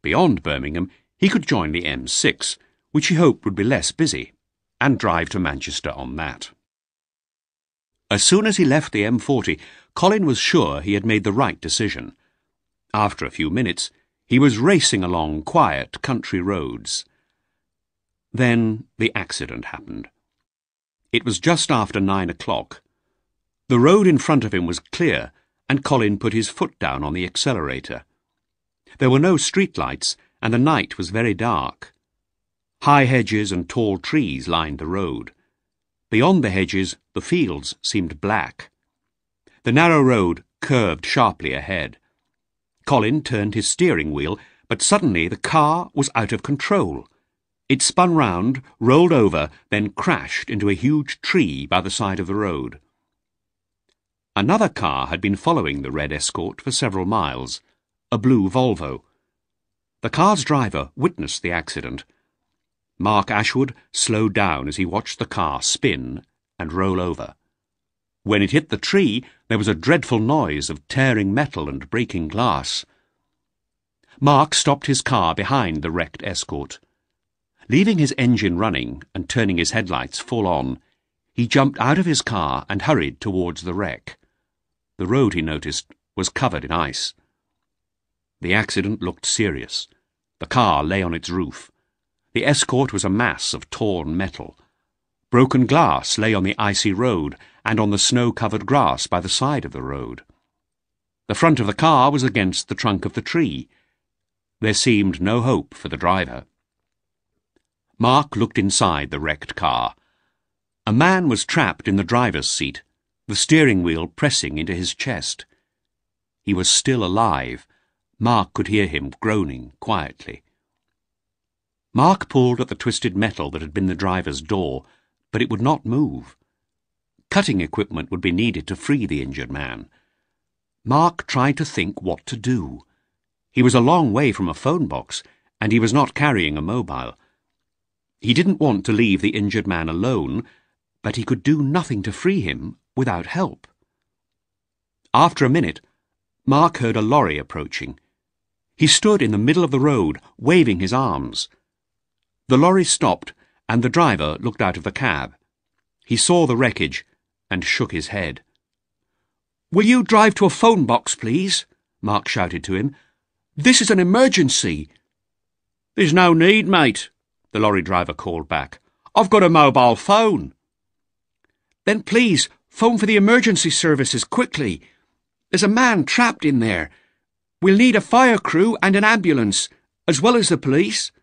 Beyond Birmingham, he could join the M6, which he hoped would be less busy, and drive to Manchester on that. As soon as he left the M40, Colin was sure he had made the right decision. After a few minutes, he was racing along quiet country roads. Then the accident happened. It was just after 9 o'clock. The road in front of him was clear, and Colin put his foot down on the accelerator. There were no streetlights, and the night was very dark. High hedges and tall trees lined the road. Beyond the hedges, the fields seemed black. The narrow road curved sharply ahead. Colin turned his steering wheel, but suddenly the car was out of control. It spun round, rolled over, then crashed into a huge tree by the side of the road. Another car had been following the red Escort for several miles, a blue Volvo. The car's driver witnessed the accident. Mark Ashwood slowed down as he watched the car spin and roll over. When it hit the tree, there was a dreadful noise of tearing metal and breaking glass. Mark stopped his car behind the wrecked Escort. Leaving his engine running and turning his headlights full on, he jumped out of his car and hurried towards the wreck. The road, he noticed, was covered in ice. The accident looked serious. The car lay on its roof. The Escort was a mass of torn metal. Broken glass lay on the icy road and on the snow-covered grass by the side of the road. The front of the car was against the trunk of the tree. There seemed no hope for the driver. Mark looked inside the wrecked car. A man was trapped in the driver's seat, the steering wheel pressing into his chest. He was still alive. Mark could hear him groaning quietly. Mark pulled at the twisted metal that had been the driver's door, but it would not move. Cutting equipment would be needed to free the injured man. Mark tried to think what to do. He was a long way from a phone box, and he was not carrying a mobile. He didn't want to leave the injured man alone, but he could do nothing to free him without help. After a minute, Mark heard a lorry approaching. He stood in the middle of the road, waving his arms. The lorry stopped, and the driver looked out of the cab. He saw the wreckage and shook his head. "Will you drive to a phone box, please?" Mark shouted to him. "This is an emergency." "There's no need, mate," the lorry driver called back. "I've got a mobile phone." "Then please, phone for the emergency services quickly. There's a man trapped in there. We'll need a fire crew and an ambulance, as well as the police."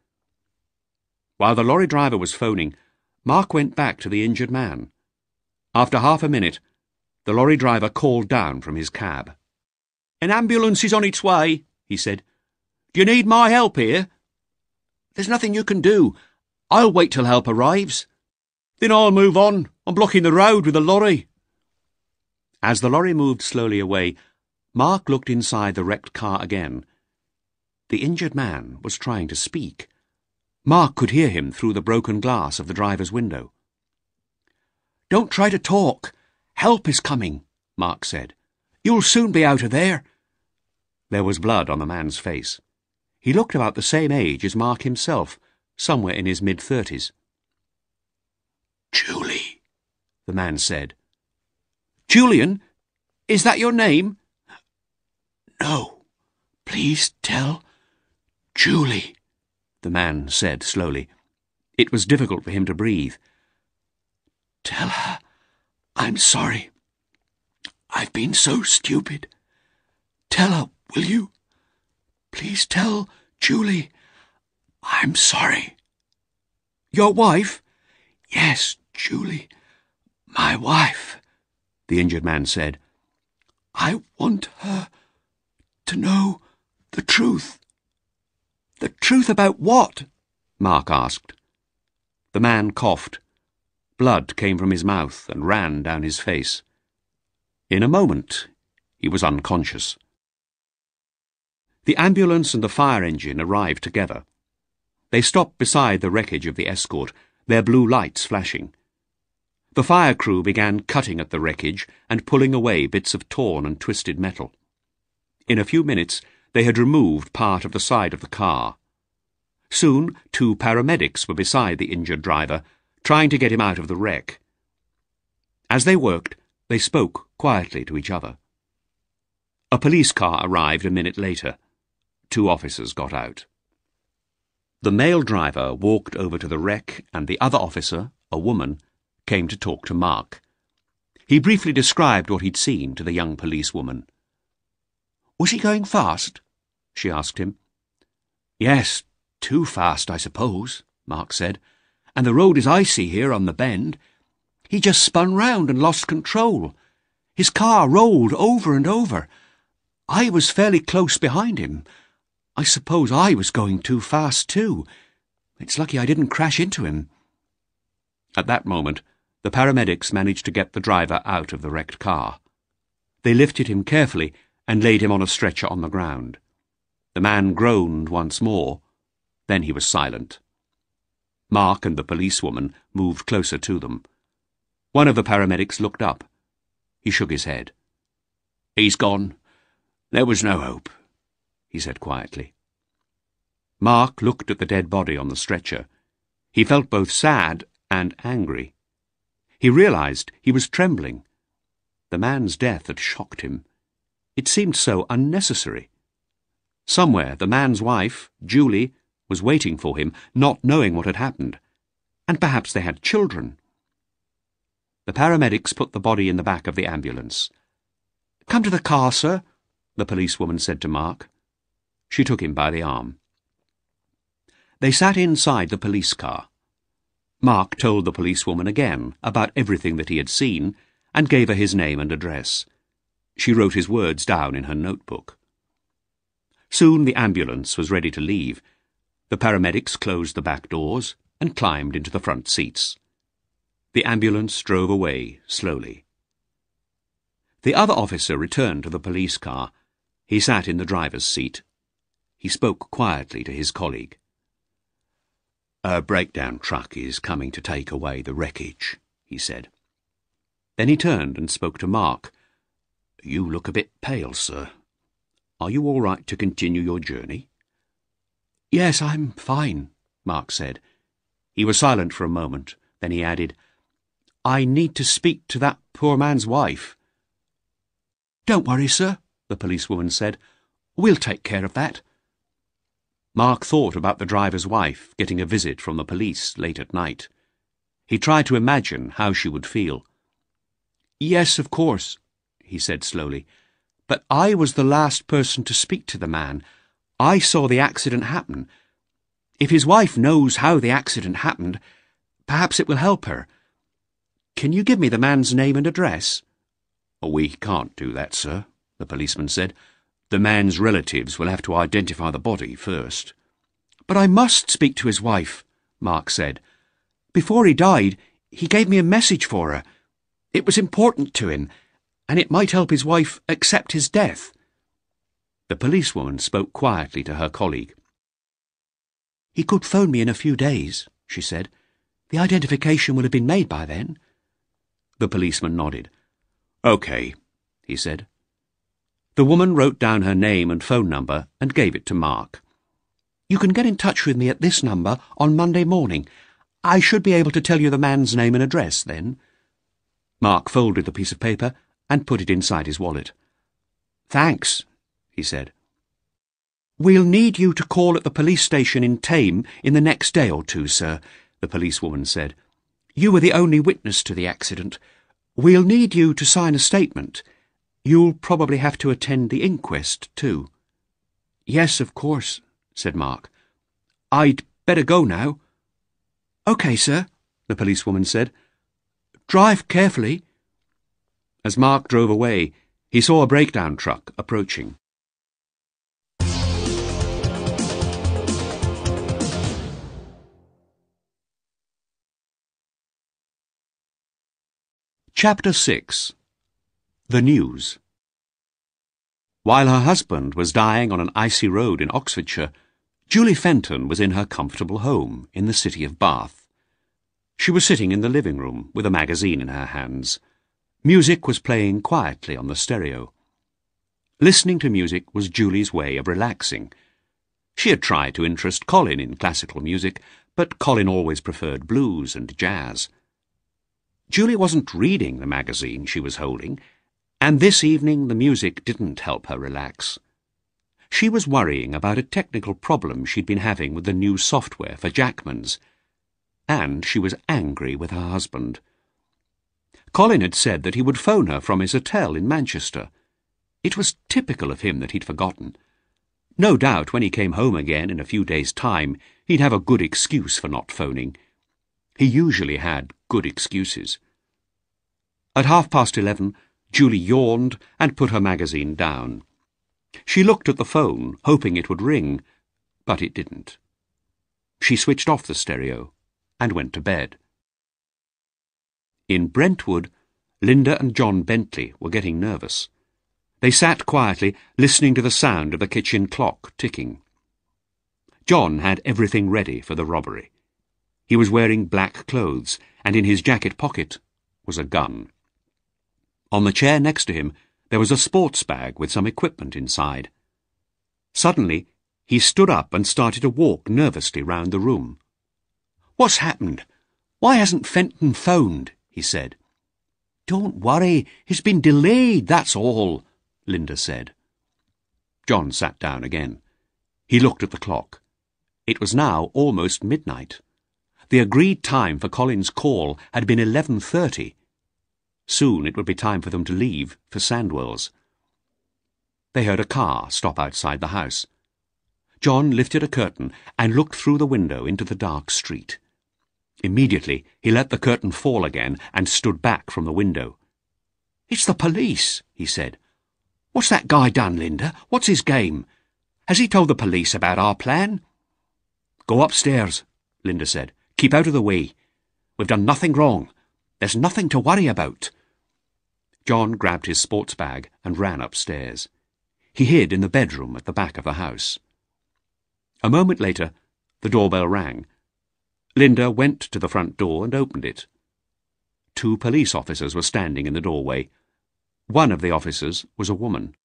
While the lorry driver was phoning, Mark went back to the injured man. After half a minute, the lorry driver called down from his cab. "An ambulance is on its way," he said. "Do you need my help here?" "There's nothing you can do. I'll wait till help arrives." "Then I'll move on. I'm blocking the road with the lorry." As the lorry moved slowly away, Mark looked inside the wrecked car again. The injured man was trying to speak. Mark could hear him through the broken glass of the driver's window. "Don't try to talk. Help is coming," Mark said. "You'll soon be out of there." There was blood on the man's face. He looked about the same age as Mark himself, somewhere in his mid-30s. "Julie," the man said. "Julian? Is that your name?" "No. Please tell Julie," the man said slowly. It was difficult for him to breathe. "Tell her I'm sorry. I've been so stupid. Tell her, will you? Please tell Julie I'm sorry." "Your wife?" "Yes, Julie. My wife," the injured man said. "I want her to know the truth." "The truth about what?" Mark asked. The man coughed. Blood came from his mouth and ran down his face. In a moment, he was unconscious. The ambulance and the fire engine arrived together. They stopped beside the wreckage of the Escort, their blue lights flashing. The fire crew began cutting at the wreckage and pulling away bits of torn and twisted metal. In a few minutes, they had removed part of the side of the car. Soon, 2 paramedics were beside the injured driver, trying to get him out of the wreck. As they worked, they spoke quietly to each other. A police car arrived a minute later. 2 officers got out. The male driver walked over to the wreck, and the other officer, a woman, came to talk to Mark. He briefly described what he'd seen to the young policewoman. "Was he going fast?" she asked him. "Yes, too fast, I suppose," Mark said. "And the road is icy here on the bend. He just spun round and lost control. His car rolled over and over. I was fairly close behind him. I suppose I was going too fast too. It's lucky I didn't crash into him." At that moment, the paramedics managed to get the driver out of the wrecked car. They lifted him carefully and laid him on a stretcher on the ground. The man groaned once more. Then he was silent. Mark and the policewoman moved closer to them. One of the paramedics looked up. He shook his head. "He's gone. There was no hope," he said quietly. Mark looked at the dead body on the stretcher. He felt both sad and angry. He realized he was trembling. The man's death had shocked him. It seemed so unnecessary. Somewhere the man's wife, Julie, was waiting for him, not knowing what had happened. And perhaps they had children. The paramedics put the body in the back of the ambulance. "Come to the car, sir," the policewoman said to Mark. She took him by the arm. They sat inside the police car. Mark told the policewoman again about everything that he had seen and gave her his name and address. She wrote his words down in her notebook. Soon the ambulance was ready to leave. The paramedics closed the back doors and climbed into the front seats. The ambulance drove away slowly. The other officer returned to the police car. He sat in the driver's seat. He spoke quietly to his colleague. "A breakdown truck is coming to take away the wreckage," he said. Then he turned and spoke to Mark. "You look a bit pale, sir. Are you all right to continue your journey?" "Yes, I'm fine," Mark said. He was silent for a moment. Then he added, "I need to speak to that poor man's wife." "Don't worry, sir," the policewoman said. "We'll take care of that." Mark thought about the driver's wife getting a visit from the police late at night. He tried to imagine how she would feel. "Yes, of course," he said slowly. "But I was the last person to speak to the man. I saw the accident happen. If his wife knows how the accident happened, perhaps it will help her. Can you give me the man's name and address?" "We can't do that, sir," the policeman said. "The man's relatives will have to identify the body first." "But I must speak to his wife," Mark said. "Before he died, he gave me a message for her. It was important to him, and it might help his wife accept his death." The policewoman spoke quietly to her colleague. "He could phone me in a few days," she said. "The identification will have been made by then." The policeman nodded. "Okay," he said. The woman wrote down her name and phone number and gave it to Mark. "You can get in touch with me at this number on Monday morning. I should be able to tell you the man's name and address then." Mark folded the piece of paper and put it inside his wallet. "Thanks," he said. "We'll need you to call at the police station in Thame in the next day or two, sir," the policewoman said. "You were the only witness to the accident. We'll need you to sign a statement. You'll probably have to attend the inquest, too." "Yes, of course," said Mark. "I'd better go now." "OK, sir," the policewoman said. "Drive carefully." As Mark drove away, he saw a breakdown truck approaching. Chapter 6. The News. While her husband was dying on an icy road in Oxfordshire, Julie Fenton was in her comfortable home in the city of Bath. She was sitting in the living room with a magazine in her hands. Music was playing quietly on the stereo. Listening to music was Julie's way of relaxing. She had tried to interest Colin in classical music, but Colin always preferred blues and jazz. Julie wasn't reading the magazine she was holding, and this evening the music didn't help her relax. She was worrying about a technical problem she'd been having with the new software for Jackman's, and she was angry with her husband. Colin had said that he would phone her from his hotel in Manchester. It was typical of him that he'd forgotten. No doubt when he came home again in a few days' time, he'd have a good excuse for not phoning. He usually had good excuses. At 11:30, Julie yawned and put her magazine down. She looked at the phone, hoping it would ring, but it didn't. She switched off the stereo and went to bed. In Brentwood, Linda and John Bentley were getting nervous. They sat quietly, listening to the sound of the kitchen clock ticking. John had everything ready for the robbery. He was wearing black clothes, and in his jacket pocket was a gun. On the chair next to him, there was a sports bag with some equipment inside. Suddenly, he stood up and started to walk nervously round the room. "What's happened? Why hasn't Fenton phoned?" he said. "Don't worry, he's been delayed, that's all," Linda said. John sat down again. He looked at the clock. It was now almost midnight. The agreed time for Colin's call had been 11:30. Soon it would be time for them to leave for Sandwell's. They heard a car stop outside the house. John lifted a curtain and looked through the window into the dark street. Immediately he let the curtain fall again and stood back from the window. "It's the police," he said. "What's that guy done, Linda? What's his game? Has he told the police about our plan?" "Go upstairs," Linda said. "Keep out of the way. We've done nothing wrong. There's nothing to worry about." John grabbed his sports bag and ran upstairs. He hid in the bedroom at the back of the house. A moment later, the doorbell rang. Linda went to the front door and opened it. 2 police officers were standing in the doorway. One of the officers was a woman.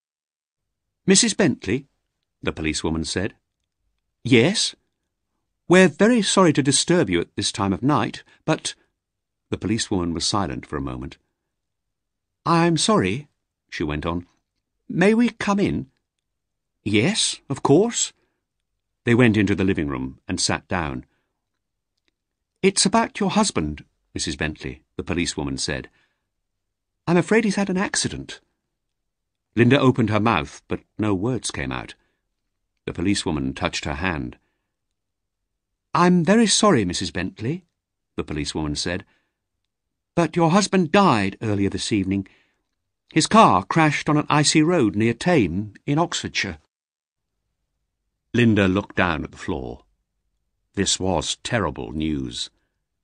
"Mrs. Bentley?" the policewoman said. "Yes. We're very sorry to disturb you at this time of night, but—" The policewoman was silent for a moment. "I'm sorry," she went on. "May we come in?" "Yes, of course." They went into the living room and sat down. "It's about your husband, Mrs. Bentley," the policewoman said. "I'm afraid he's had an accident." Linda opened her mouth, but no words came out. The policewoman touched her hand. "I'm very sorry, Mrs. Bentley," the policewoman said, "but your husband died earlier this evening. His car crashed on an icy road near Thame in Oxfordshire." Linda looked down at the floor. This was terrible news.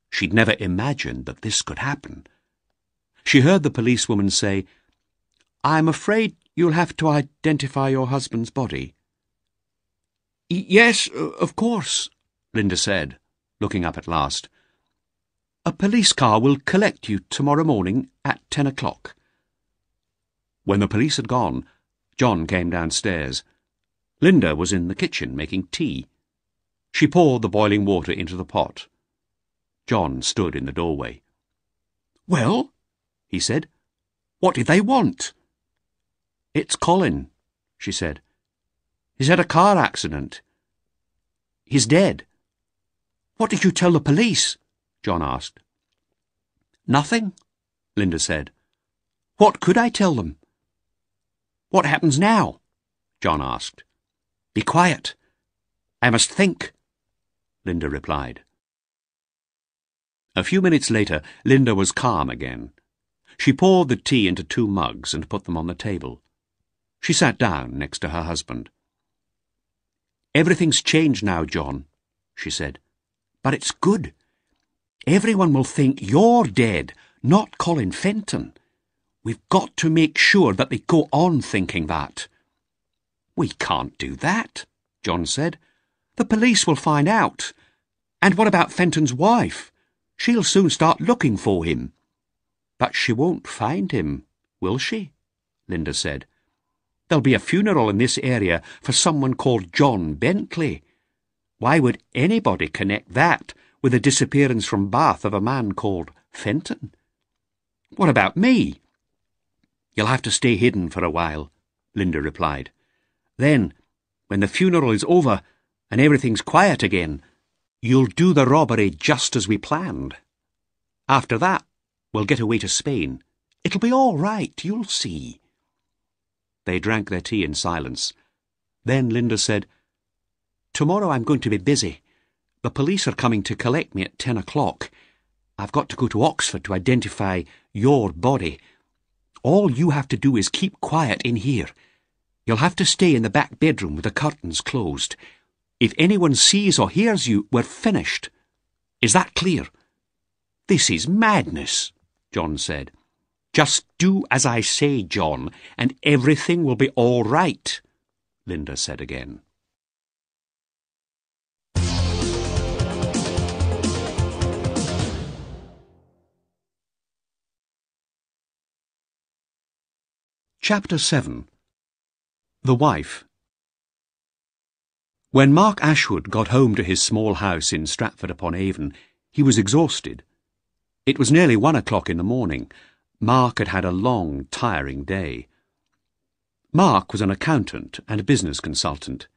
She'd never imagined that this could happen. She heard the policewoman say, "I'm afraid you'll have to identify your husband's body." "Yes, of course," Linda said, looking up at last. "A police car will collect you tomorrow morning at 10 o'clock. When the police had gone, John came downstairs. Linda was in the kitchen making tea. She poured the boiling water into the pot. John stood in the doorway. "Well?" he said. "What did they want?" "It's Colin," she said. "He's had a car accident. He's dead." "What did you tell the police?" John asked. "Nothing," Linda said. "What could I tell them?" "What happens now?" John asked. "Be quiet. I must think," Linda replied. A few minutes later, Linda was calm again. She poured the tea into 2 mugs and put them on the table. She sat down next to her husband. "Everything's changed now, John," she said. "But it's good. Everyone will think you're dead, not Colin Fenton. We've got to make sure that they go on thinking that." "We can't do that," John said. "The police will find out. And what about Fenton's wife? She'll soon start looking for him." "But she won't find him, will she?" Linda said. "There'll be a funeral in this area for someone called John Bentley. Why would anybody connect that with the disappearance from Bath of a man called Fenton? What about me?" "You'll have to stay hidden for a while," Linda replied. "Then, when the funeral is over and everything's quiet again, you'll do the robbery just as we planned. After that, we'll get away to Spain. It'll be all right, you'll see." They drank their tea in silence. Then Linda said, "Tomorrow I'm going to be busy. The police are coming to collect me at 10 o'clock. I've got to go to Oxford to identify your body. All you have to do is keep quiet in here. You'll have to stay in the back bedroom with the curtains closed. If anyone sees or hears you, we're finished. Is that clear?" "This is madness," John said. "Just do as I say, John, and everything will be all right," Linda said again. Chapter 7. The Wife. When Mark Ashwood got home to his small house in Stratford-upon-Avon, he was exhausted. It was nearly 1 o'clock in the morning. Mark had had a long, tiring day. Mark was an accountant and business consultant.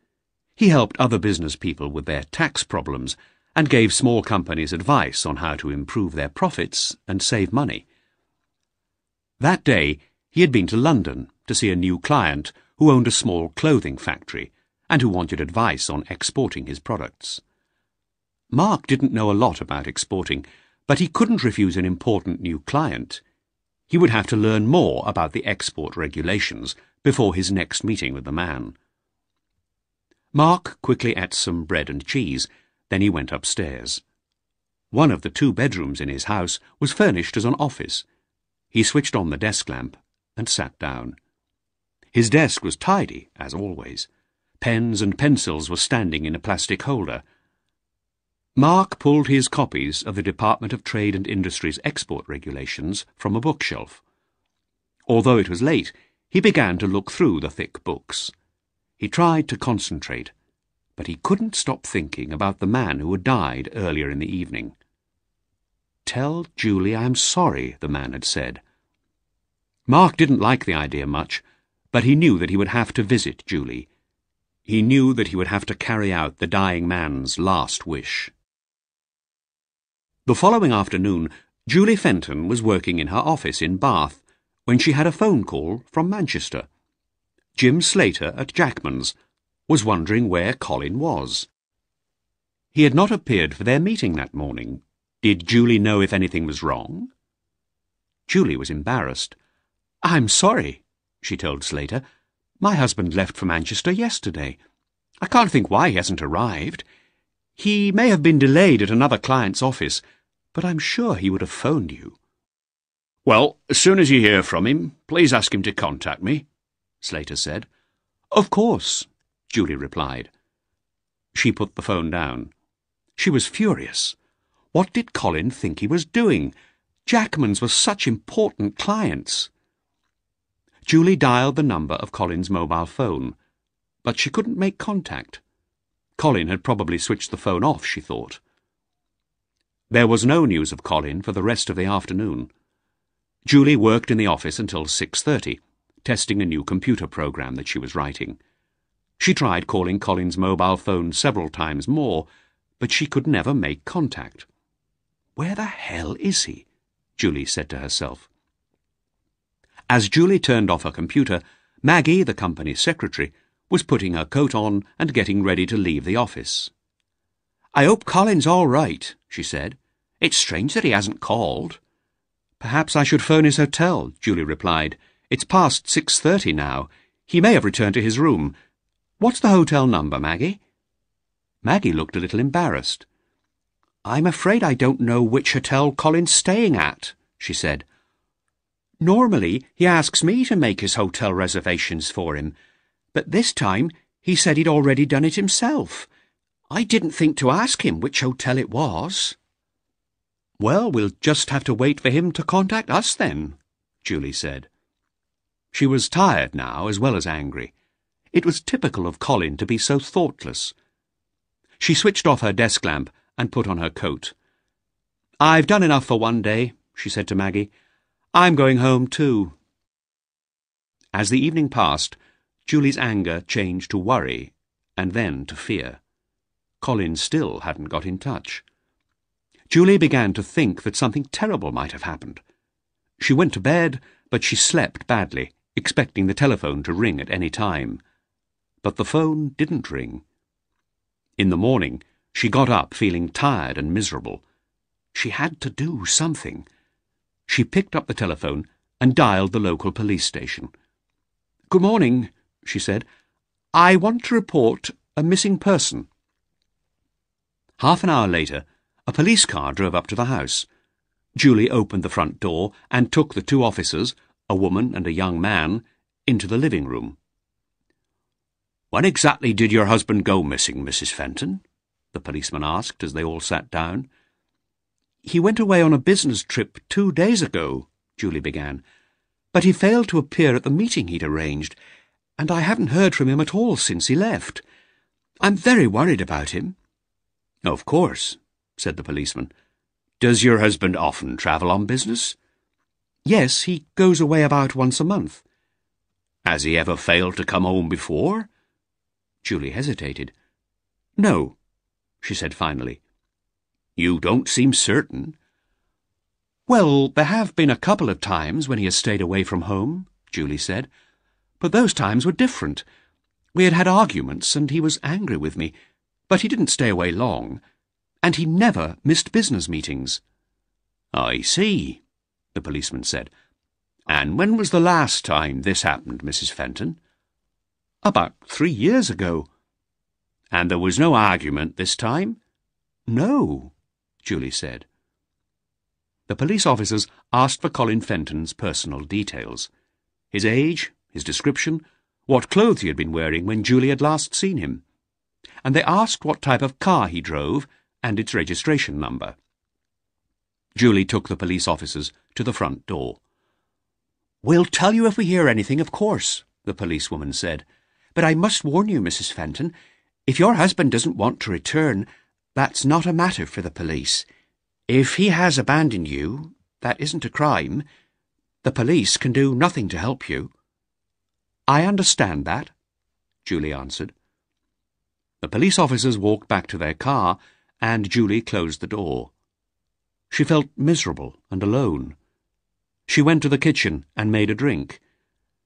He helped other business people with their tax problems and gave small companies advice on how to improve their profits and save money. That day, he had been to London to see a new client who owned a small clothing factory and who wanted advice on exporting his products. Mark didn't know a lot about exporting, but he couldn't refuse an important new client. He would have to learn more about the export regulations before his next meeting with the man. Mark quickly ate some bread and cheese, then he went upstairs. One of the 2 bedrooms in his house was furnished as an office. He switched on the desk lamp and sat down. His desk was tidy, as always. Pens and pencils were standing in a plastic holder. Mark pulled his copies of the Department of Trade and Industry's export regulations from a bookshelf. Although it was late, he began to look through the thick books. He tried to concentrate, but he couldn't stop thinking about the man who had died earlier in the evening. "Tell Julie I'm sorry," the man had said. Mark didn't like the idea much, but he knew that he would have to visit Julie. He knew that he would have to carry out the dying man's last wish. The following afternoon, Julie Fenton was working in her office in Bath when she had a phone call from Manchester. Jim Slater at Jackman's was wondering where Colin was. He had not appeared for their meeting that morning. Did Julie know if anything was wrong? Julie was embarrassed. "I'm sorry," she told Slater. "My husband left for Manchester yesterday. I can't think why he hasn't arrived. He may have been delayed at another client's office, but I'm sure he would have phoned you." "Well, as soon as you hear from him, please ask him to contact me," Slater said. "Of course," Julie replied. She put the phone down. She was furious. What did Colin think he was doing? Jackman's were such important clients. Julie dialed the number of Colin's mobile phone, but she couldn't make contact. Colin had probably switched the phone off, she thought. There was no news of Colin for the rest of the afternoon. Julie worked in the office until 6:30, testing a new computer program that she was writing. She tried calling Colin's mobile phone several times more, but she could never make contact. "Where the hell is he?" Julie said to herself. As Julie turned off her computer, Maggie, the company's secretary, was putting her coat on and getting ready to leave the office. "I hope Colin's all right," she said. "It's strange that he hasn't called." "Perhaps I should phone his hotel," Julie replied. "It's past 6:30 now. He may have returned to his room. What's the hotel number, Maggie?" Maggie looked a little embarrassed. "I'm afraid I don't know which hotel Colin's staying at," she said. "Normally he asks me to make his hotel reservations for him, but this time he said he'd already done it himself. I didn't think to ask him which hotel it was." "Well, we'll just have to wait for him to contact us then," Julie said. She was tired now as well as angry. It was typical of Colin to be so thoughtless. She switched off her desk lamp and put on her coat. "I've done enough for one day," she said to Maggie. "I'm going home too." As the evening passed, Julie's anger changed to worry and then to fear. Colin still hadn't got in touch. Julie began to think that something terrible might have happened. She went to bed, but she slept badly, expecting the telephone to ring at any time. But the phone didn't ring. In the morning, she got up feeling tired and miserable. She had to do something. She picked up the telephone and dialed the local police station. "Good morning," she said. "I want to report a missing person." Half an hour later, a police car drove up to the house. Julie opened the front door and took the two officers, a woman and a young man, into the living room. "When exactly did your husband go missing, Mrs. Fenton?" the policeman asked as they all sat down. "He went away on a business trip 2 days ago," Julie began, "but he failed to appear at the meeting he'd arranged, and I haven't heard from him at all since he left. I'm very worried about him." "Of course," said the policeman. "Does your husband often travel on business?" "Yes, he goes away about once a month." "Has he ever failed to come home before?" Julie hesitated. "No," she said finally. "You don't seem certain." "Well, there have been a couple of times when he has stayed away from home," Julie said. "But those times were different. We had had arguments and he was angry with me, but he didn't stay away long, and he never missed business meetings." "I see," the policeman said. "And when was the last time this happened, Mrs. Fenton?" "About 3 years ago." "And there was no argument this time?" "No," Julie said. The police officers asked for Colin Fenton's personal details: his age, his description, what clothes he had been wearing when Julie had last seen him, and they asked what type of car he drove and its registration number. Julie took the police officers to the front door. "We'll tell you if we hear anything, of course," the policewoman said. "But I must warn you, Mrs. Fenton, if your husband doesn't want to return, that's not a matter for the police. If he has abandoned you, that isn't a crime. The police can do nothing to help you." "I understand that," Julie answered. The police officers walked back to their car, and Julie closed the door. She felt miserable and alone. She went to the kitchen and made a drink.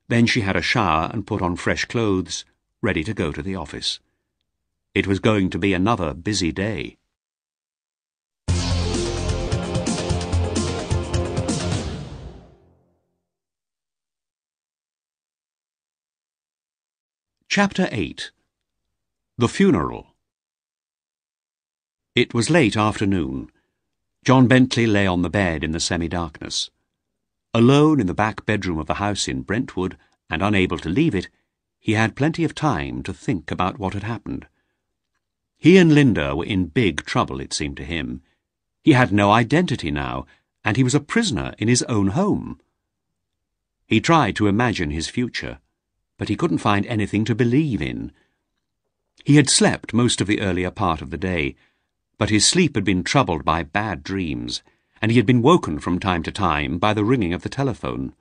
Then she had a shower and put on fresh clothes, ready to go to the office. It was going to be another busy day. Chapter 8. The Funeral. It was late afternoon. John Bentley lay on the bed in the semi-darkness. Alone in the back bedroom of the house in Brentwood, and unable to leave it, he had plenty of time to think about what had happened. He and Linda were in big trouble, it seemed to him. He had no identity now, and he was a prisoner in his own home. He tried to imagine his future, but he couldn't find anything to believe in. He had slept most of the earlier part of the day, but his sleep had been troubled by bad dreams, and he had been woken from time to time by the ringing of the telephone.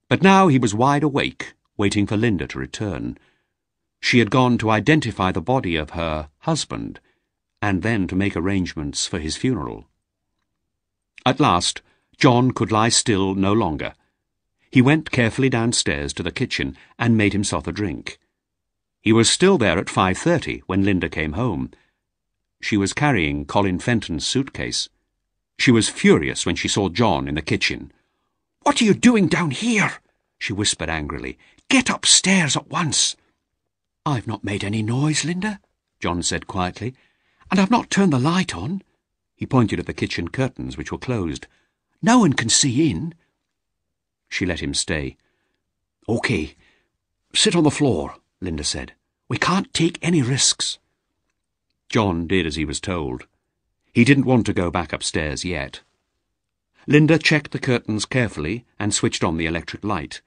But now he was wide awake, waiting for Linda to return. She had gone to identify the body of her husband, and then to make arrangements for his funeral. At last, John could lie still no longer. He went carefully downstairs to the kitchen and made himself a drink. He was still there at 5:30 when Linda came home. She was carrying Colin Fenton's suitcase. She was furious when she saw John in the kitchen. "What are you doing down here?" she whispered angrily. "Get upstairs at once." "I've not made any noise, Linda," John said quietly, "and I've not turned the light on." He pointed at the kitchen curtains, which were closed. "No one can see in." She let him stay. "OK, sit on the floor," Linda said. "We can't take any risks." John did as he was told. He didn't want to go back upstairs yet. Linda checked the curtains carefully and switched on the electric light.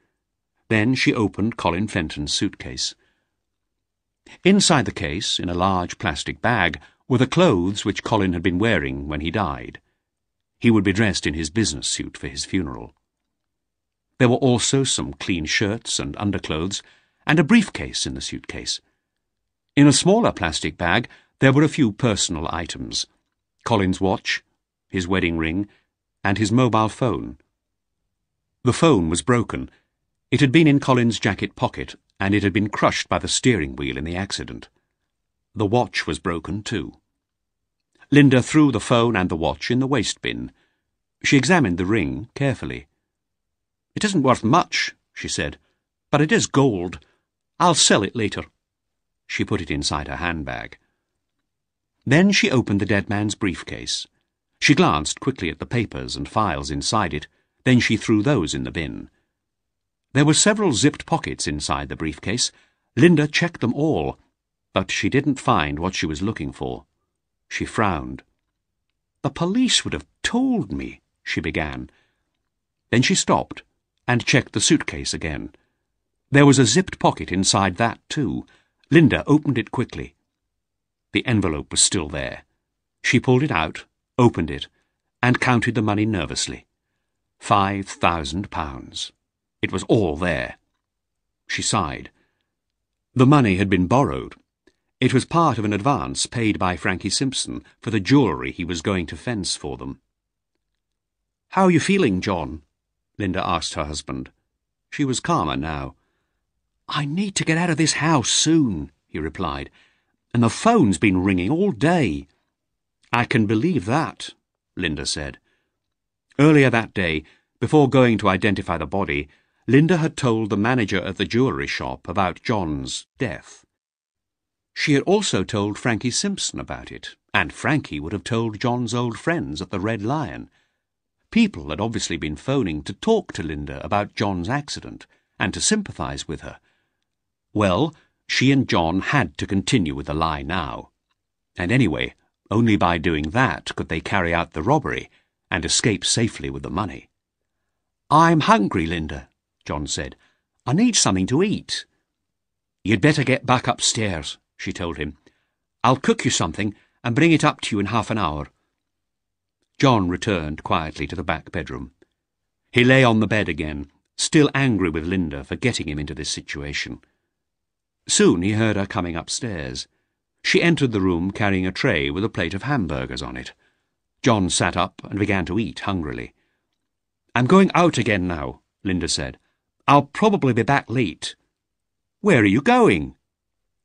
Then she opened Colin Fenton's suitcase. Inside the case, in a large plastic bag, were the clothes which Colin had been wearing when he died. He would be dressed in his business suit for his funeral. There were also some clean shirts and underclothes, and a briefcase in the suitcase. In a smaller plastic bag there were a few personal items: Colin's watch, his wedding ring, and his mobile phone. The phone was broken. It had been in Colin's jacket pocket, and it had been crushed by the steering wheel in the accident. The watch was broken too. Linda threw the phone and the watch in the waste bin. She examined the ring carefully. "It isn't worth much," she said, "but it is gold. I'll sell it later." She put it inside her handbag. Then she opened the dead man's briefcase. She glanced quickly at the papers and files inside it, then she threw those in the bin. There were several zipped pockets inside the briefcase. Linda checked them all, but she didn't find what she was looking for. She frowned. "The police would have told me," she began. Then she stopped and checked the suitcase again. There was a zipped pocket inside that too. Linda opened it quickly. The envelope was still there. She pulled it out, opened it, and counted the money nervously. £5,000. It was all there. She sighed. The money had been borrowed. It was part of an advance paid by Frankie Simpson for the jewellery he was going to fence for them. "How are you feeling, John?" Linda asked her husband. She was calmer now. "I need to get out of this house soon," he replied, "and the phone's been ringing all day." "I can believe that," Linda said. Earlier that day, before going to identify the body, Linda had told the manager at the jewellery shop about John's death. She had also told Frankie Simpson about it, and Frankie would have told John's old friends at the Red Lion. People had obviously been phoning to talk to Linda about John's accident and to sympathise with her. Well, she and John had to continue with the lie now. And anyway, only by doing that could they carry out the robbery and escape safely with the money. "I'm hungry, Linda," John said. "I need something to eat." "You'd better get back upstairs," she told him. "I'll cook you something and bring it up to you in half an hour." John returned quietly to the back bedroom. He lay on the bed again, still angry with Linda for getting him into this situation. Soon he heard her coming upstairs. She entered the room carrying a tray with a plate of hamburgers on it. John sat up and began to eat hungrily. "I'm going out again now," Linda said. "I'll probably be back late." "Where are you going?"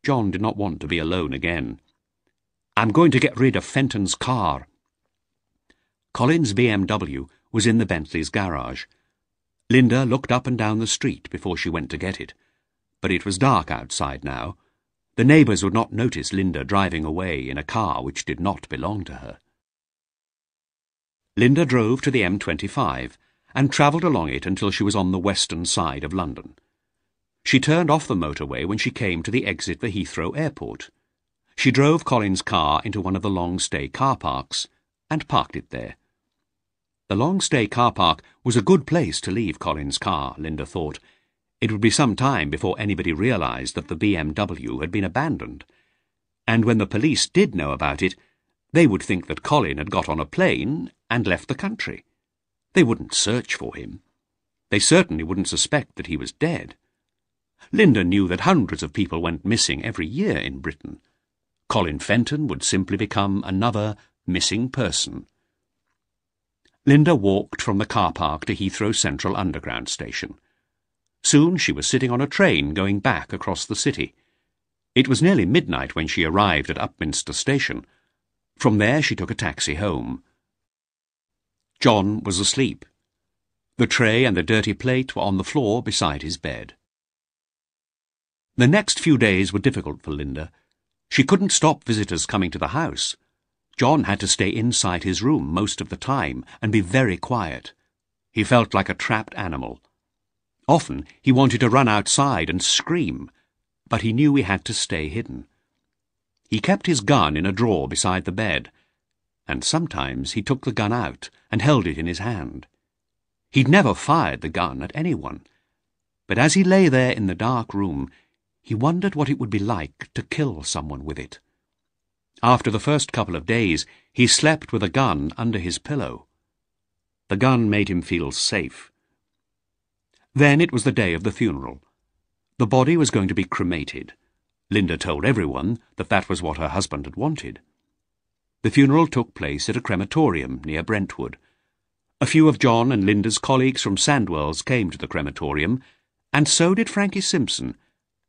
John did not want to be alone again. "I'm going to get rid of Fenton's car." Colin's BMW was in the Bentley's garage. Linda looked up and down the street before she went to get it, but it was dark outside now. The neighbours would not notice Linda driving away in a car which did not belong to her. Linda drove to the M25 and travelled along it until she was on the western side of London. She turned off the motorway when she came to the exit for Heathrow Airport. She drove Colin's car into one of the long-stay car parks and parked it there. The long-stay car park was a good place to leave Colin's car, Linda thought. It would be some time before anybody realised that the BMW had been abandoned. And when the police did know about it, they would think that Colin had got on a plane and left the country. They wouldn't search for him. They certainly wouldn't suspect that he was dead. Linda knew that hundreds of people went missing every year in Britain. Colin Fenton would simply become another missing person. Linda walked from the car park to Heathrow Central Underground station. Soon she was sitting on a train going back across the city. It was nearly midnight when she arrived at Upminster Station. From there she took a taxi home. John was asleep. The tray and the dirty plate were on the floor beside his bed. The next few days were difficult for Linda. She couldn't stop visitors coming to the house. John had to stay inside his room most of the time and be very quiet. He felt like a trapped animal. Often he wanted to run outside and scream, but he knew he had to stay hidden. He kept his gun in a drawer beside the bed, and sometimes he took the gun out and held it in his hand. He'd never fired the gun at anyone, but as he lay there in the dark room, he wondered what it would be like to kill someone with it. After the first couple of days, he slept with a gun under his pillow. The gun made him feel safe. Then it was the day of the funeral. The body was going to be cremated. Linda told everyone that that was what her husband had wanted. The funeral took place at a crematorium near Brentwood. A few of John and Linda's colleagues from Sandwell's came to the crematorium, and so did Frankie Simpson,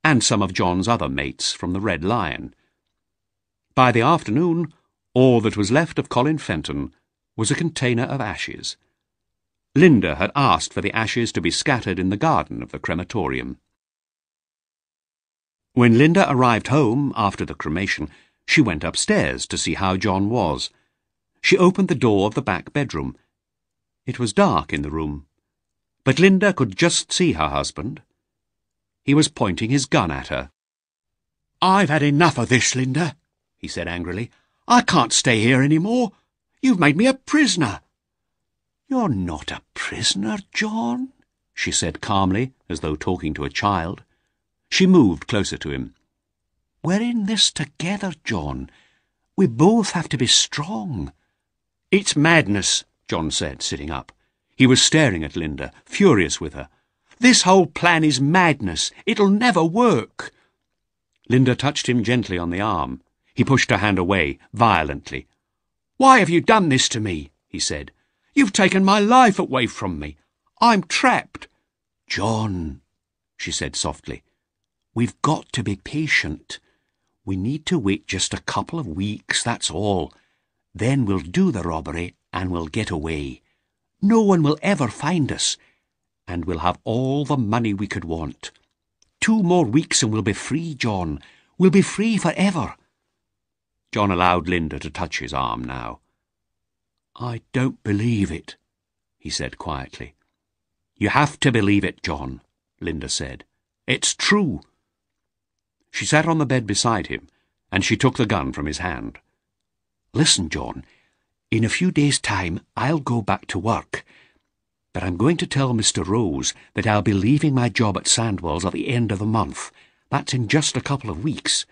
and some of John's other mates from the Red Lion. By the afternoon, All that was left of Colin Fenton was a container of ashes. Linda had asked for the ashes to be scattered in the garden of the crematorium. When Linda arrived home after the cremation, she went upstairs to see how John was. She opened the door of the back bedroom. It was dark in the room, but Linda could just see her husband. He was pointing his gun at her. "I've had enough of this, Linda," he said angrily. "I can't stay here any more. You've made me a prisoner." "You're not a prisoner, John," she said calmly, as though talking to a child. She moved closer to him. "We're in this together, John. We both have to be strong." "It's madness," John said, sitting up. He was staring at Linda, furious with her. "This whole plan is madness. It'll never work." Linda touched him gently on the arm. He pushed her hand away, violently. "Why have you done this to me?" he said. "You've taken my life away from me. I'm trapped." "John," she said softly, "we've got to be patient. We need to wait just a couple of weeks, that's all. Then we'll do the robbery and we'll get away. No one will ever find us, and we'll have all the money we could want. 2 more weeks and we'll be free, John. We'll be free forever." John allowed Linda to touch his arm now. "I don't believe it," he said quietly. "You have to believe it, John," Linda said. "It's true." She sat on the bed beside him, and she took the gun from his hand. "Listen, John, in a few days' time I'll go back to work. But I'm going to tell Mr. Rose that I'll be leaving my job at Sandwell's at the end of the month. That's in just a couple of weeks.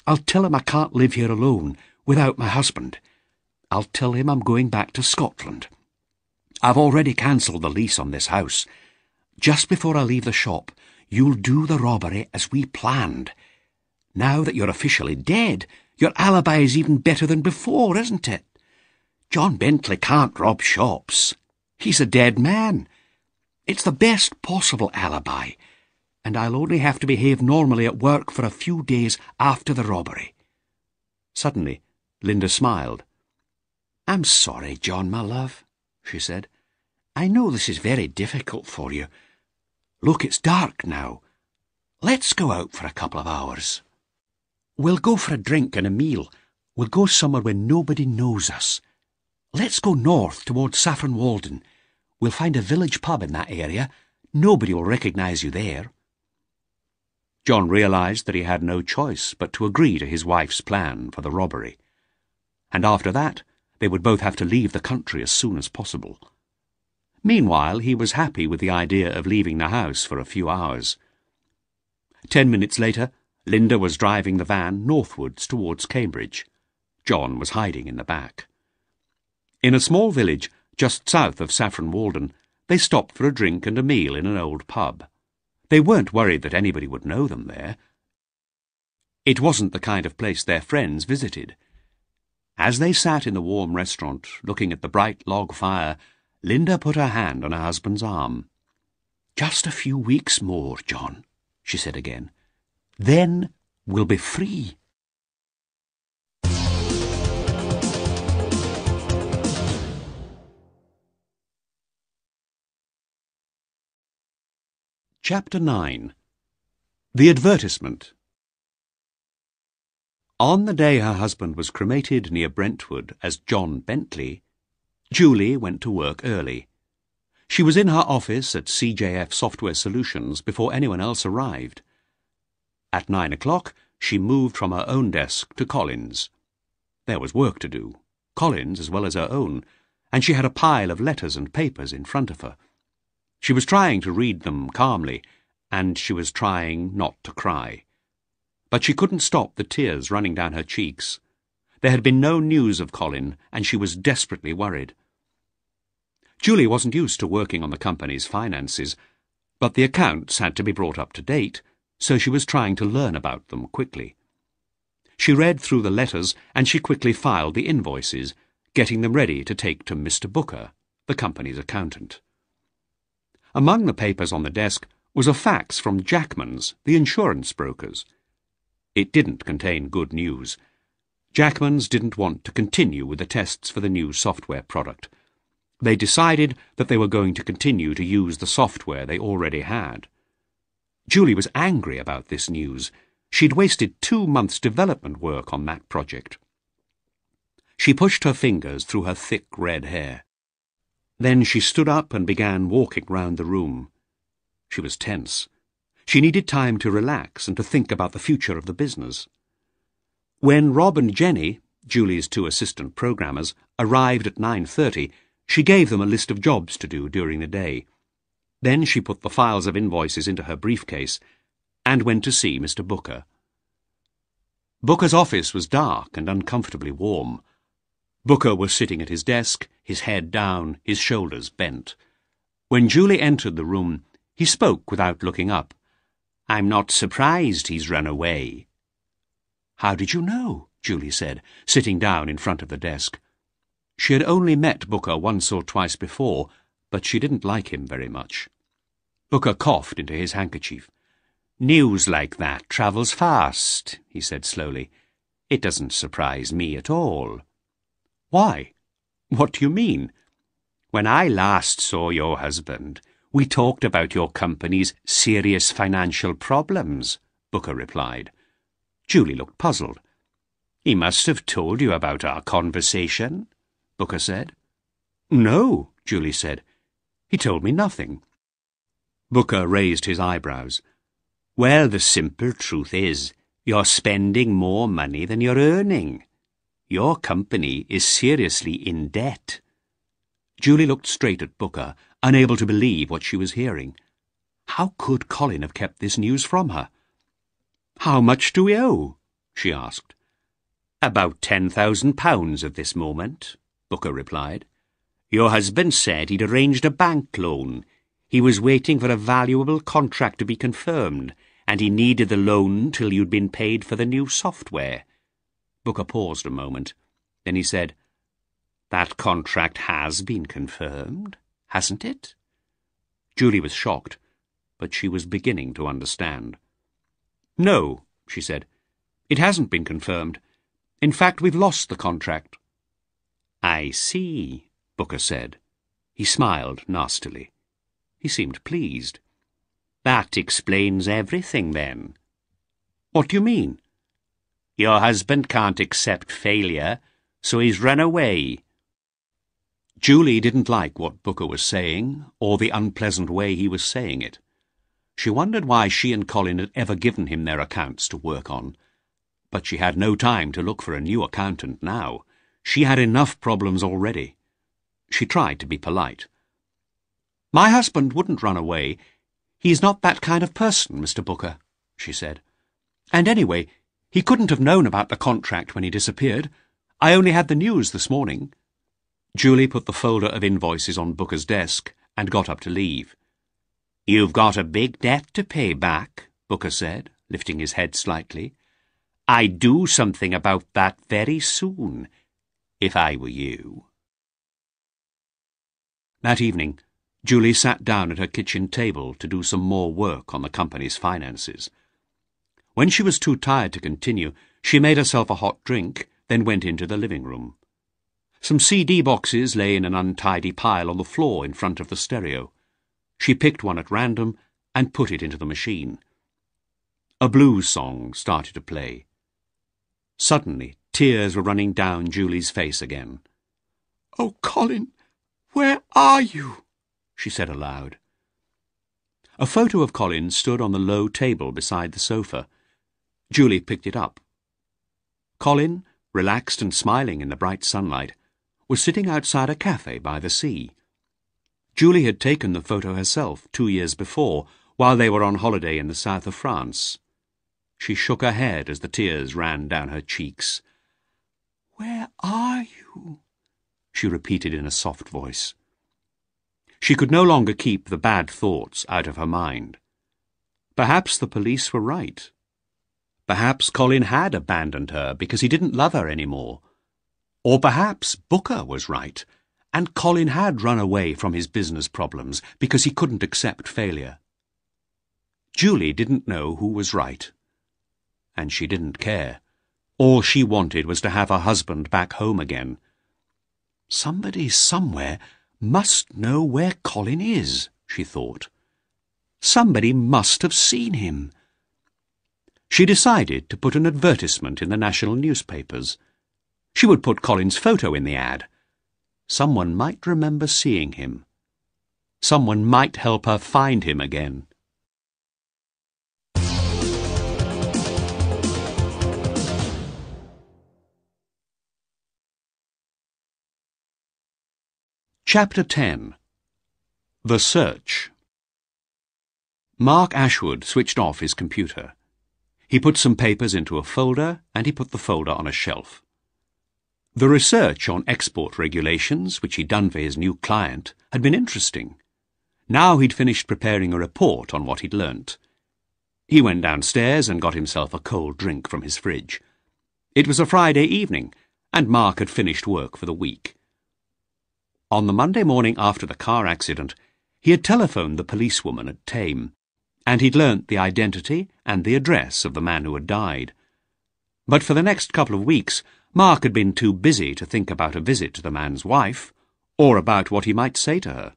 I'll tell him I can't live here alone, without my husband. I'll tell him I'm going back to Scotland. I've already cancelled the lease on this house. Just before I leave the shop, you'll do the robbery as we planned. Now that you're officially dead, your alibi is even better than before, isn't it? John Bentley can't rob shops. He's a dead man. It's the best possible alibi, and I'll only have to behave normally at work for a few days after the robbery." Suddenly, Linda smiled. "I'm sorry, John, my love," she said. "I know this is very difficult for you. Look, it's dark now. Let's go out for a couple of hours. We'll go for a drink and a meal. We'll go somewhere where nobody knows us. Let's go north towards Saffron Walden. We'll find a village pub in that area. Nobody will recognise you there." John realised that he had no choice but to agree to his wife's plan for the robbery. And after that, they would both have to leave the country as soon as possible. Meanwhile, he was happy with the idea of leaving the house for a few hours. 10 minutes later, Linda was driving the van northwards towards Cambridge. John was hiding in the back. In a small village just south of Saffron Walden, they stopped for a drink and a meal in an old pub. They weren't worried that anybody would know them there. It wasn't the kind of place their friends visited. As they sat in the warm restaurant, looking at the bright log fire, Linda put her hand on her husband's arm. "Just a few weeks more, John," she said again. "Then we'll be free." Chapter 9. The Advertisement. On the day her husband was cremated near Brentwood as John Bentley, Julie went to work early. She was in her office at CJF Software Solutions before anyone else arrived. At 9 o'clock, she moved from her own desk to Colin's. There was work to do, Colin's as well as her own, and she had a pile of letters and papers in front of her. She was trying to read them calmly, and she was trying not to cry. But she couldn't stop the tears running down her cheeks. There had been no news of Colin, and she was desperately worried. Julie wasn't used to working on the company's finances, but the accounts had to be brought up to date, so she was trying to learn about them quickly. She read through the letters, and she quickly filed the invoices, getting them ready to take to Mr. Booker, the company's accountant. Among the papers on the desk was a fax from Jackman's, the insurance brokers. It didn't contain good news. Jackmans didn't want to continue with the tests for the new software product. They decided that they were going to continue to use the software they already had. Julie was angry about this news. She'd wasted 2 months' development work on that project. She pushed her fingers through her thick red hair. Then she stood up and began walking round the room. She was tense. She needed time to relax and to think about the future of the business. When Rob and Jenny, Julie's 2 assistant programmers, arrived at 9:30, she gave them a list of jobs to do during the day. Then she put the files of invoices into her briefcase and went to see Mr. Booker. Booker's office was dark and uncomfortably warm. Booker was sitting at his desk, his head down, his shoulders bent. When Julie entered the room, he spoke without looking up. "I'm not surprised he's run away." "How did you know?" Julie said, sitting down in front of the desk. She had only met Booker once or twice before, but she didn't like him very much. Booker coughed into his handkerchief. "News like that travels fast," he said slowly. "It doesn't surprise me at all." "Why? What do you mean?" "When I last saw your husband, we talked about your company's serious financial problems," Booker replied. Julie looked puzzled. "He must have told you about our conversation," Booker said. "No," Julie said. "He told me nothing." Booker raised his eyebrows. "Well, the simple truth is, you're spending more money than you're earning. Your company is seriously in debt." Julie looked straight at Booker, unable to believe what she was hearing. How could Colin have kept this news from her? "How much do we owe?" she asked. "About £10,000 at this moment," Booker replied. "Your husband said he'd arranged a bank loan. He was waiting for a valuable contract to be confirmed, and he needed the loan till you'd been paid for the new software." Booker paused a moment. Then he said, "That contract has been confirmed, hasn't it?" Julie was shocked, but she was beginning to understand. "No," she said. "It hasn't been confirmed. In fact, we've lost the contract." "I see," Booker said. He smiled nastily. He seemed pleased. "That explains everything, then." "What do you mean?" "Your husband can't accept failure, so he's run away." Julie didn't like what Booker was saying, or the unpleasant way he was saying it. She wondered why she and Colin had ever given him their accounts to work on. But she had no time to look for a new accountant now. She had enough problems already. She tried to be polite. "My husband wouldn't run away. He's not that kind of person, Mr. Booker," she said. "And anyway, he couldn't have known about the contract when he disappeared. I only had the news this morning." Julie put the folder of invoices on Booker's desk and got up to leave. "You've got a big debt to pay back," Booker said, lifting his head slightly. "I'd do something about that very soon, if I were you." That evening, Julie sat down at her kitchen table to do some more work on the company's finances. When she was too tired to continue, she made herself a hot drink, then went into the living room. Some CD boxes lay in an untidy pile on the floor in front of the stereo. She picked one at random and put it into the machine. A blues song started to play. Suddenly, tears were running down Julie's face again. "Oh, Colin, where are you?" she said aloud. A photo of Colin stood on the low table beside the sofa. Julie picked it up. Colin, relaxed and smiling in the bright sunlight, was sitting outside a cafe by the sea. Julie had taken the photo herself 2 years before, while they were on holiday in the south of France. She shook her head as the tears ran down her cheeks. "Where are you?" she repeated in a soft voice. She could no longer keep the bad thoughts out of her mind. Perhaps the police were right. Perhaps Colin had abandoned her because he didn't love her anymore. Or perhaps Booker was right, and Colin had run away from his business problems because he couldn't accept failure. Julie didn't know who was right, and she didn't care. All she wanted was to have her husband back home again. Somebody somewhere must know where Colin is, she thought. Somebody must have seen him. She decided to put an advertisement in the national newspapers. She would put Colin's photo in the ad. Someone might remember seeing him. Someone might help her find him again. Chapter 10. The Search. Mark Ashwood switched off his computer. He put some papers into a folder, and he put the folder on a shelf. The research on export regulations, which he'd done for his new client, had been interesting. Now he'd finished preparing a report on what he'd learnt. He went downstairs and got himself a cold drink from his fridge. It was a Friday evening, and Mark had finished work for the week. On the Monday morning after the car accident, he had telephoned the policewoman at Thame, and he'd learnt the identity and the address of the man who had died. But for the next couple of weeks, Mark had been too busy to think about a visit to the man's wife, or about what he might say to her.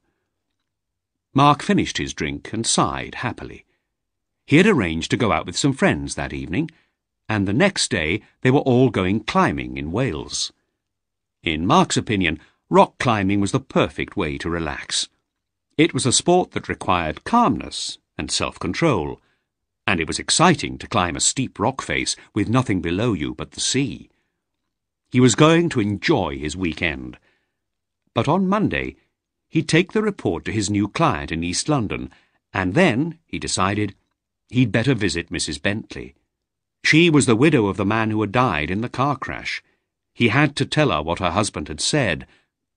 Mark finished his drink and sighed happily. He had arranged to go out with some friends that evening, and the next day they were all going climbing in Wales. In Mark's opinion, rock climbing was the perfect way to relax. It was a sport that required calmness and self-control, and it was exciting to climb a steep rock face with nothing below you but the sea. He was going to enjoy his weekend. But on Monday, he'd take the report to his new client in East London, and then, he decided, he'd better visit Mrs. Bentley. She was the widow of the man who had died in the car crash. He had to tell her what her husband had said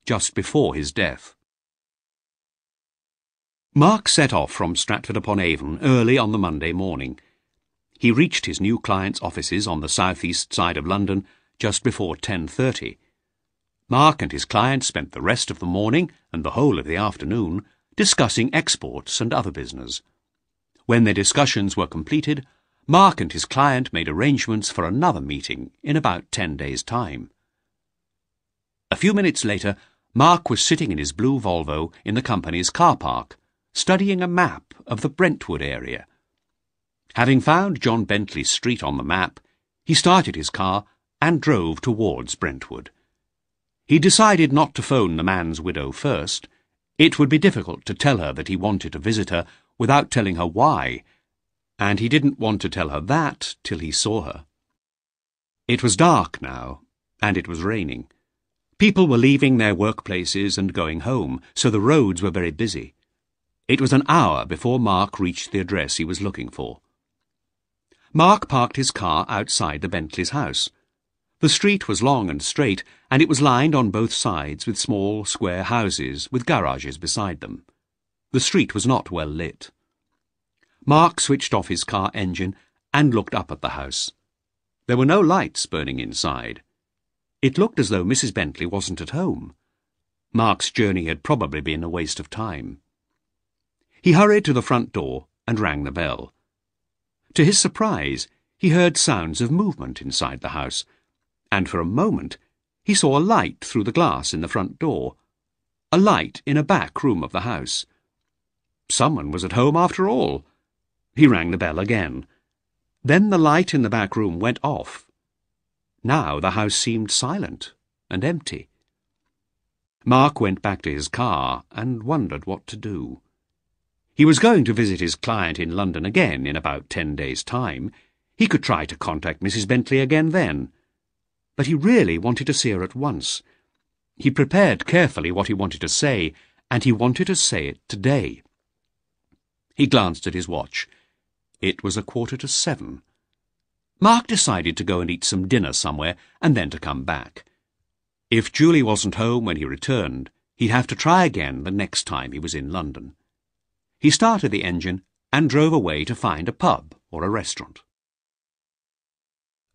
just before his death. Mark set off from Stratford-upon-Avon early on the Monday morning. He reached his new client's offices on the south-east side of London just before 10:30. Mark and his client spent the rest of the morning and the whole of the afternoon discussing exports and other business. When their discussions were completed, Mark and his client made arrangements for another meeting in about 10 days' time. A few minutes later, Mark was sitting in his blue Volvo in the company's car park, studying a map of the Brentwood area. Having found John Bentley's street on the map, he started his car and drove towards Brentwood. He decided not to phone the man's widow first. It would be difficult to tell her that he wanted to visit her without telling her why, and he didn't want to tell her that till he saw her. It was dark now, and it was raining. People were leaving their workplaces and going home, so the roads were very busy. It was an hour before Mark reached the address he was looking for. Mark parked his car outside the Bentley's house. The street was long and straight, and it was lined on both sides with small, square houses with garages beside them. The street was not well lit. Mark switched off his car engine and looked up at the house. There were no lights burning inside. It looked as though Mrs. Bentley wasn't at home. Mark's journey had probably been a waste of time. He hurried to the front door and rang the bell. To his surprise, he heard sounds of movement inside the house, and for a moment he saw a light through the glass in the front door, a light in a back room of the house. Someone was at home after all. He rang the bell again. Then the light in the back room went off. Now the house seemed silent and empty. Mark went back to his car and wondered what to do. He was going to visit his client in London again in about 10 days' time. He could try to contact Mrs. Bentley again then. But he really wanted to see her at once. He prepared carefully what he wanted to say, and he wanted to say it today. He glanced at his watch. It was 7:15. Mark decided to go and eat some dinner somewhere and then to come back. If Julie wasn't home when he returned, he'd have to try again the next time he was in London. He started the engine and drove away to find a pub or a restaurant.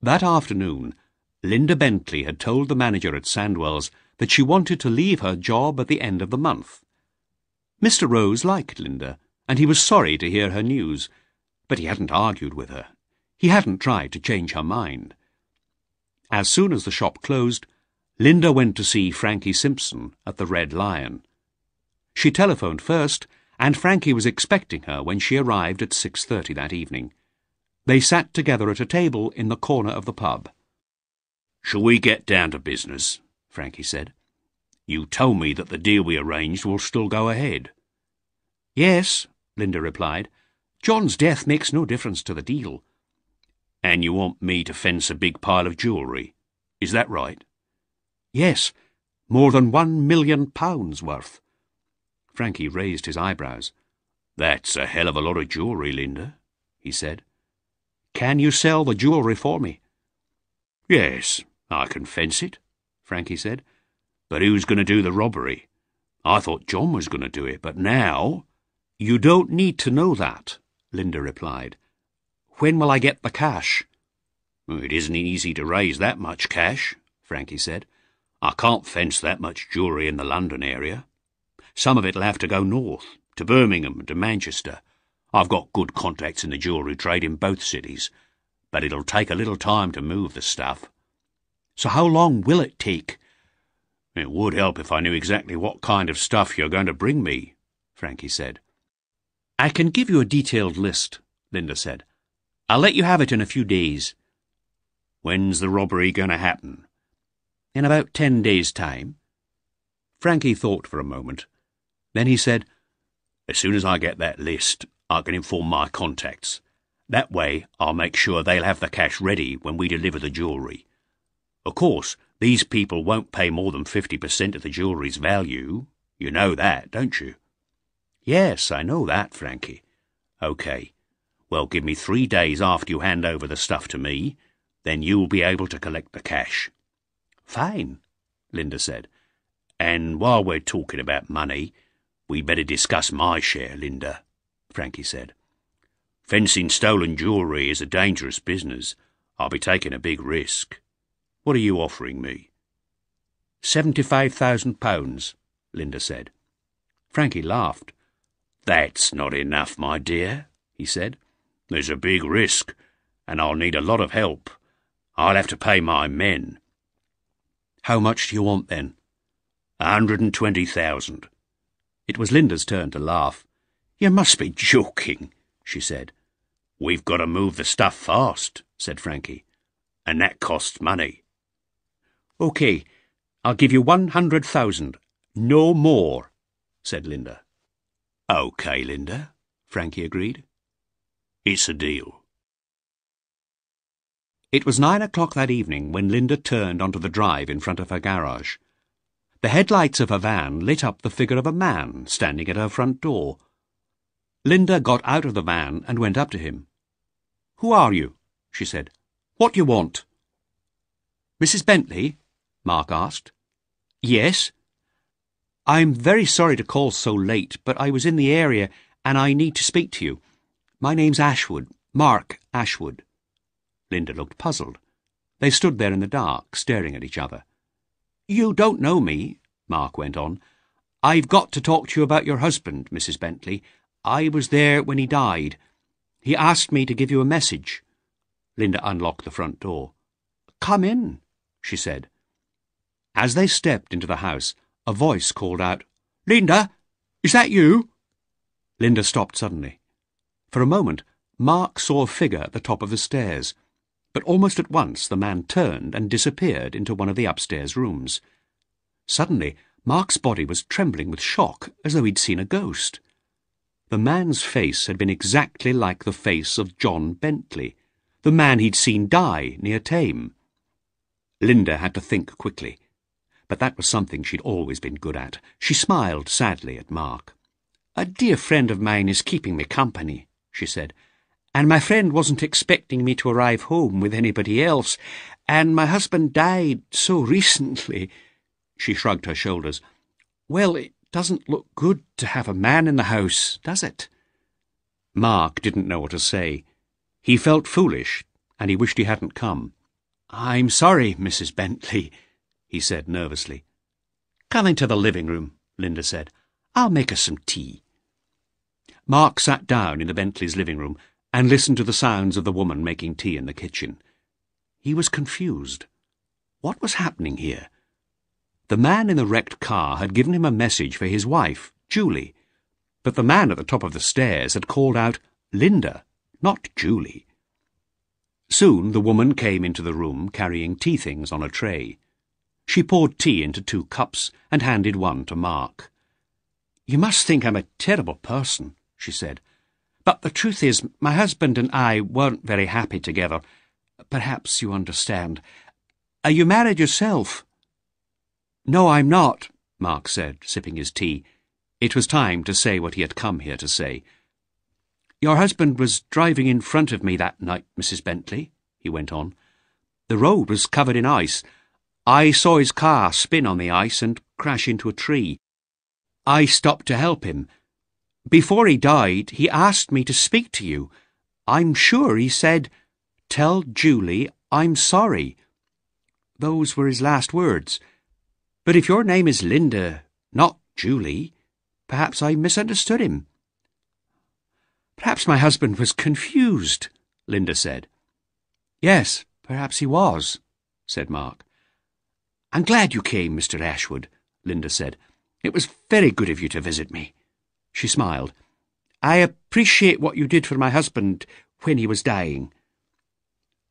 That afternoon, Linda Bentley had told the manager at Sandwell's that she wanted to leave her job at the end of the month. Mr. Rose liked Linda, and he was sorry to hear her news, but he hadn't argued with her. He hadn't tried to change her mind. As soon as the shop closed, Linda went to see Frankie Simpson at the Red Lion. She telephoned first, and Frankie was expecting her when she arrived at 6:30 that evening. They sat together at a table in the corner of the pub. "Shall we get down to business?" Frankie said. "You told me that the deal we arranged will still go ahead." "Yes," Linda replied. "John's death makes no difference to the deal." "And you want me to fence a big pile of jewellery. Is that right?" "Yes, more than £1 million worth." Frankie raised his eyebrows. "That's a hell of a lot of jewellery, Linda," he said. "Can you sell the jewellery for me?" "Yes, I can fence it," Frankie said. "But who's going to do the robbery? I thought John was going to do it, but now—" "You don't need to know that," Linda replied. "When will I get the cash?" "It isn't easy to raise that much cash," Frankie said. "I can't fence that much jewellery in the London area. Some of it'll have to go north, to Birmingham and to Manchester. I've got good contacts in the jewellery trade in both cities, but it'll take a little time to move the stuff." "So how long will it take?" "It would help if I knew exactly what kind of stuff you're going to bring me," Frankie said. "I can give you a detailed list," Linda said. "I'll let you have it in a few days." "When's the robbery going to happen?" "In about 10 days' time." Frankie thought for a moment. Then he said, "As soon as I get that list, I can inform my contacts. That way I'll make sure they'll have the cash ready when we deliver the jewellery. Of course, these people won't pay more than 50% of the jewellery's value. You know that, don't you?" "Yes, I know that, Frankie." "OK. Well, give me 3 days after you hand over the stuff to me. Then you'll be able to collect the cash." "Fine," Linda said. "And while we're talking about money, we'd better discuss my share, Linda," Frankie said. "Fencing stolen jewellery is a dangerous business. I'll be taking a big risk. What are you offering me?" £75,000, Linda said. Frankie laughed. "That's not enough, my dear," he said. "There's a big risk, and I'll need a lot of help. I'll have to pay my men." "How much do you want, then?" 120,000. It was Linda's turn to laugh. "You must be joking," she said. "We've got to move the stuff fast," said Frankie, "and that costs money." "OK, I'll give you 100,000. No more," said Linda. "OK, Linda," Frankie agreed. "It's a deal." It was 9 o'clock that evening when Linda turned onto the drive in front of her garage. The headlights of her van lit up the figure of a man standing at her front door. Linda got out of the van and went up to him. "Who are you?" she said. "What do you want?" "Mrs. Bentley?" Mark asked. "Yes." "I'm very sorry to call so late, but I was in the area and I need to speak to you. My name's Ashwood, Mark Ashwood." Linda looked puzzled. They stood there in the dark, staring at each other. "You don't know me," Mark went on. "I've got to talk to you about your husband, Mrs. Bentley. I was there when he died. He asked me to give you a message." Linda unlocked the front door. "Come in," she said. As they stepped into the house, a voice called out, "Linda, is that you?" Linda stopped suddenly. For a moment, Mark saw a figure at the top of the stairs, but almost at once the man turned and disappeared into one of the upstairs rooms. Suddenly, Mark's body was trembling with shock, as though he'd seen a ghost. The man's face had been exactly like the face of John Bentley, the man he'd seen die near Thame. Linda had to think quickly, but that was something she'd always been good at. She smiled sadly at Mark. "A dear friend of mine is keeping me company," she said, "and my friend wasn't expecting me to arrive home with anybody else, and my husband died so recently." She shrugged her shoulders. "Well, it doesn't look good to have a man in the house, does it?" Mark didn't know what to say. He felt foolish, and he wished he hadn't come. "I'm sorry, Mrs. Bentley," he said nervously. "Come into the living room," Linda said. "I'll make us some tea." Mark sat down in the Bentleys' living room and listened to the sounds of the woman making tea in the kitchen. He was confused. What was happening here? The man in the wrecked car had given him a message for his wife, Julie, but the man at the top of the stairs had called out, Linda, not Julie. Soon the woman came into the room carrying tea things on a tray. She poured tea into 2 cups and handed one to Mark. "You must think I'm a terrible person," she said. "But the truth is, my husband and I weren't very happy together. Perhaps you understand. Are you married yourself?" "No, I'm not," Mark said, sipping his tea. It was time to say what he had come here to say. "Your husband was driving in front of me that night, Mrs. Bentley," he went on. "The road was covered in ice. I saw his car spin on the ice and crash into a tree. I stopped to help him. Before he died, he asked me to speak to you. I'm sure he said, 'Tell Julie I'm sorry.' Those were his last words. But if your name is Linda, not Julie, perhaps I misunderstood him." "Perhaps my husband was confused," Linda said. "Yes, perhaps he was," said Mark. "I'm glad you came, Mr. Ashwood," Linda said. "It was very good of you to visit me." She smiled. "I appreciate what you did for my husband when he was dying."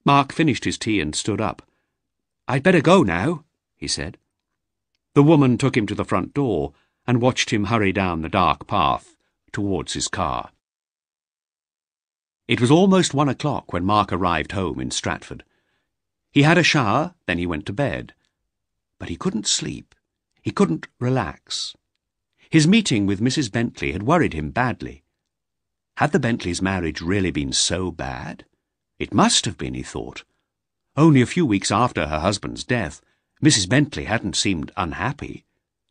Mark finished his tea and stood up. "I'd better go now," he said. The woman took him to the front door and watched him hurry down the dark path towards his car. It was almost 1 o'clock when Mark arrived home in Stratford. He had a shower, then he went to bed. But he couldn't sleep. He couldn't relax. His meeting with Mrs. Bentley had worried him badly. Had the Bentleys' marriage really been so bad? It must have been, he thought. Only a few weeks after her husband's death, Mrs. Bentley hadn't seemed unhappy,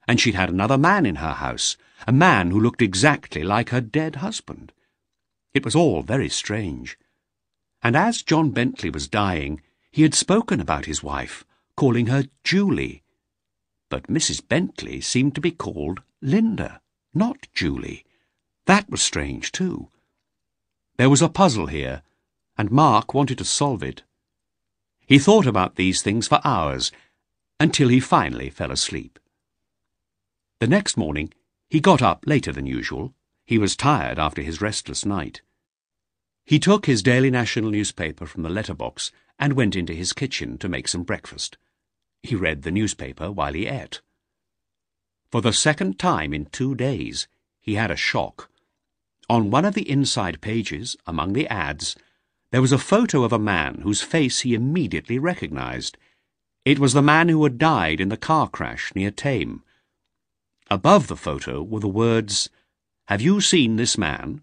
and she'd had another man in her house, a man who looked exactly like her dead husband. It was all very strange. And as John Bentley was dying, he had spoken about his wife, calling her Julie. But Mrs. Bentley seemed to be called Linda, not Julie. That was strange, too. There was a puzzle here, and Mark wanted to solve it. He thought about these things for hours, until he finally fell asleep. The next morning, he got up later than usual. He was tired after his restless night. He took his Daily National newspaper from the letterbox and went into his kitchen to make some breakfast. He read the newspaper while he ate. For the second time in 2 days, he had a shock. On one of the inside pages, among the ads, there was a photo of a man whose face he immediately recognized. It was the man who had died in the car crash near Thame. Above the photo were the words, "Have you seen this man?"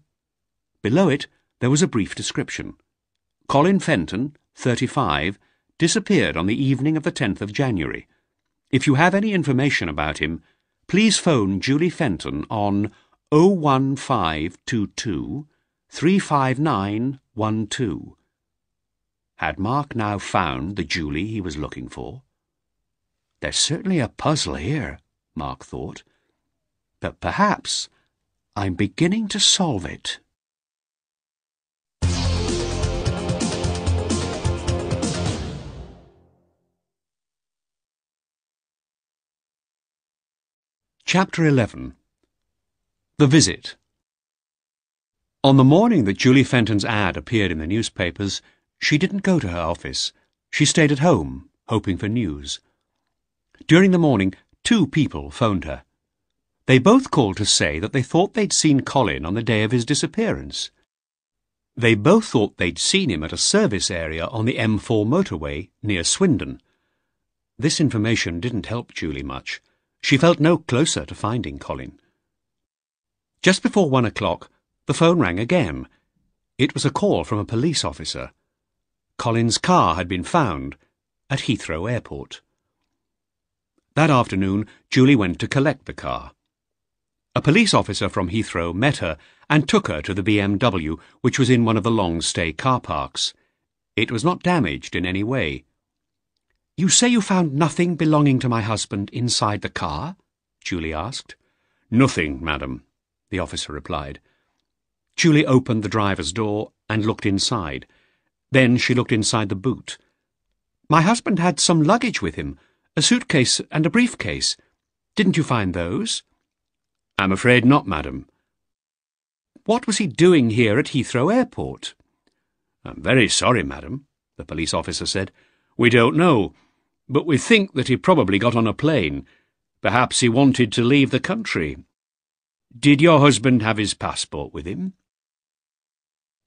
Below it, there was a brief description. Colin Fenton, 35, disappeared on the evening of the 10th of January. If you have any information about him, please phone Julie Fenton on 01522 35912. Had Mark now found the Julie he was looking for? There's certainly a puzzle here, Mark thought. But perhaps I'm beginning to solve it. Chapter 11. The Visit. On the morning that Julie Fenton's ad appeared in the newspapers, she didn't go to her office. She stayed at home, hoping for news. During the morning, 2 people phoned her. They both called to say that they thought they'd seen Colin on the day of his disappearance. They both thought they'd seen him at a service area on the M4 motorway near Swindon. This information didn't help Julie much. She felt no closer to finding Colin. Just before 1 o'clock, the phone rang again. It was a call from a police officer. Colin's car had been found at Heathrow Airport. That afternoon, Julie went to collect the car. A police officer from Heathrow met her and took her to the BMW, which was in one of the long-stay car parks. It was not damaged in any way. "You say you found nothing belonging to my husband inside the car?" Julie asked. "Nothing, madam," the officer replied. Julie opened the driver's door and looked inside. Then she looked inside the boot. My husband had some luggage with him, a suitcase and a briefcase. Didn't you find those? I'm afraid not, madam. What was he doing here at Heathrow Airport? I'm very sorry, madam, the police officer said. We don't know, but we think that he probably got on a plane. Perhaps he wanted to leave the country. Did your husband have his passport with him?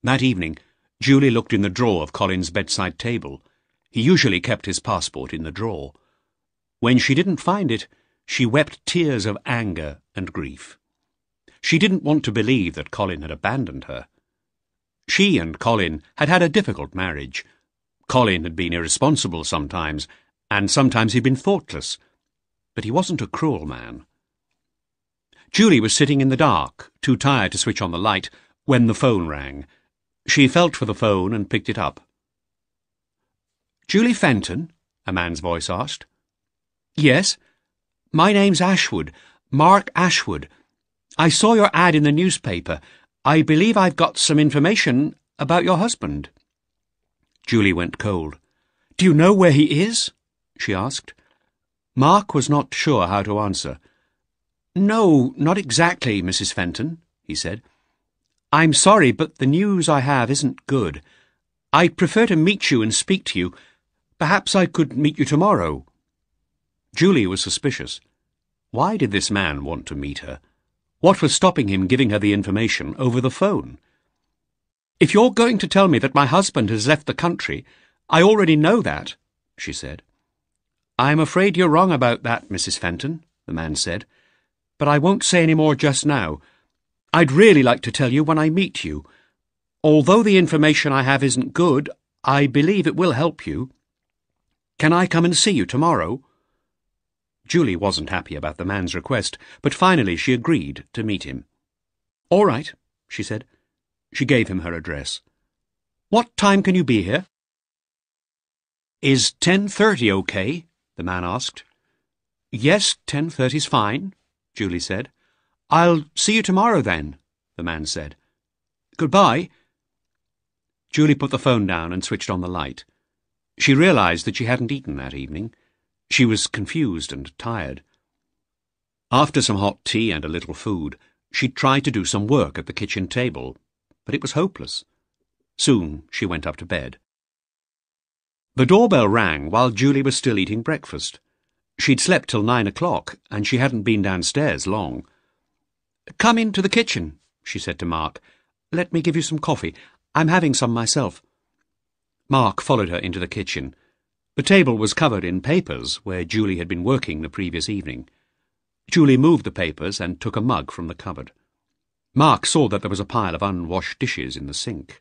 That evening, Julie looked in the drawer of Colin's bedside table. He usually kept his passport in the drawer. When she didn't find it, she wept tears of anger and grief. She didn't want to believe that Colin had abandoned her. She and Colin had had a difficult marriage. Colin had been irresponsible sometimes, and sometimes he'd been thoughtless. But he wasn't a cruel man. Julie was sitting in the dark, too tired to switch on the light, when the phone rang. She felt for the phone and picked it up. "Julie Fenton?" a man's voice asked. "Yes. My name's Ashwood, Mark Ashwood. I saw your ad in the newspaper. I believe I've got some information about your husband." Julie went cold. "Do you know where he is?" she asked. Mark was not sure how to answer. "No, not exactly, Mrs. Fenton," he said. "I'm sorry, but the news I have isn't good. I'd prefer to meet you and speak to you. Perhaps I could meet you tomorrow." Julie was suspicious. Why did this man want to meet her? What was stopping him giving her the information over the phone? "If you're going to tell me that my husband has left the country, I already know that," she said. "I'm afraid you're wrong about that, Mrs. Fenton," the man said. "But I won't say any more just now. I'd really like to tell you when I meet you. Although the information I have isn't good, I believe it will help you. Can I come and see you tomorrow?" Julie wasn't happy about the man's request, but finally she agreed to meet him. "All right," she said. She gave him her address. "What time can you be here?" "Is 10:30 okay?" the man asked. "Yes, 10:30's fine," Julie said. "I'll see you tomorrow then," the man said. "Goodbye." Julie put the phone down and switched on the light. She realized that she hadn't eaten that evening. She was confused and tired. After some hot tea and a little food, she tried to do some work at the kitchen table, but it was hopeless. Soon she went up to bed. The doorbell rang while Julie was still eating breakfast. She'd slept till 9 o'clock, and she hadn't been downstairs long. "Come into the kitchen," she said to Mark. "Let me give you some coffee. I'm having some myself." Mark followed her into the kitchen. The table was covered in papers where Julie had been working the previous evening. Julie moved the papers and took a mug from the cupboard. Mark saw that there was a pile of unwashed dishes in the sink.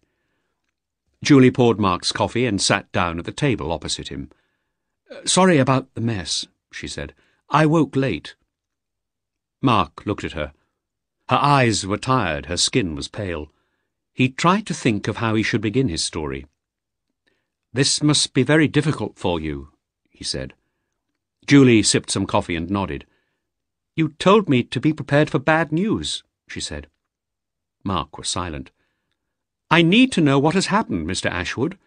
Julie poured Mark's coffee and sat down at the table opposite him. "Sorry about the mess," she said. "I woke late." Mark looked at her. Her eyes were tired, her skin was pale. He tried to think of how he should begin his story. "This must be very difficult for you," he said. Julie sipped some coffee and nodded. "You told me to be prepared for bad news," she said. Mark was silent. "I need to know what has happened, Mr. Ashwood."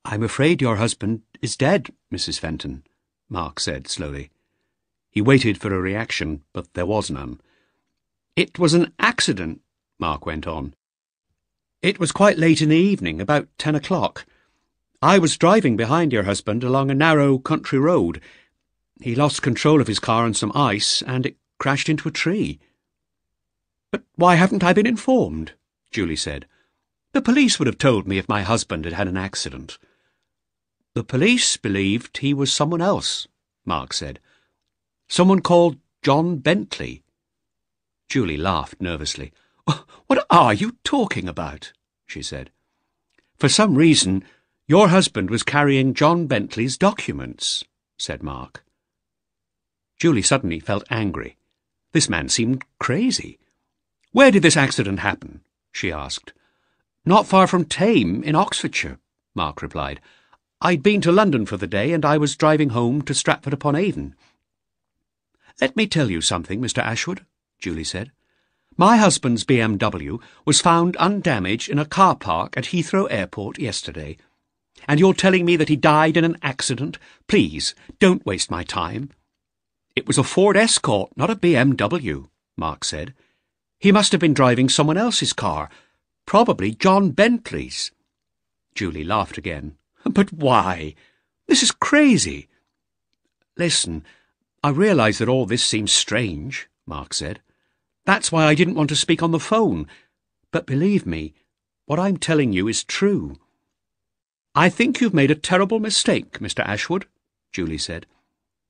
"I'm afraid your husband is dead, Mrs. Fenton," Mark said slowly. He waited for a reaction, but there was none. "It was an accident," Mark went on. "It was quite late in the evening, about 10 o'clock. I was driving behind your husband along a narrow country road. He lost control of his car on some ice, and it crashed into a tree." "But why haven't I been informed?" Julie said. "The police would have told me if my husband had had an accident." "The police believed he was someone else," Mark said. "Someone called John Bentley." Julie laughed nervously. "What are you talking about?" she said. "For some reason, your husband was carrying John Bentley's documents," said Mark. Julie suddenly felt angry. This man seemed crazy. "Where did this accident happen?" she asked. "Not far from Thame, in Oxfordshire," Mark replied. "I'd been to London for the day, and I was driving home to Stratford-upon-Avon." "Let me tell you something, Mr. Ashwood," Julie said. "My husband's BMW was found undamaged in a car park at Heathrow Airport yesterday. And you're telling me that he died in an accident? Please, don't waste my time. It was a Ford Escort, not a BMW, Mark said. He must have been driving someone else's car, probably John Bentley's. Julie laughed again. But why? This is crazy. Listen, I realise that all this seems strange, Mark said. That's why I didn't want to speak on the phone. But believe me, what I'm telling you is true. I think you've made a terrible mistake, Mr. Ashwood, Julie said.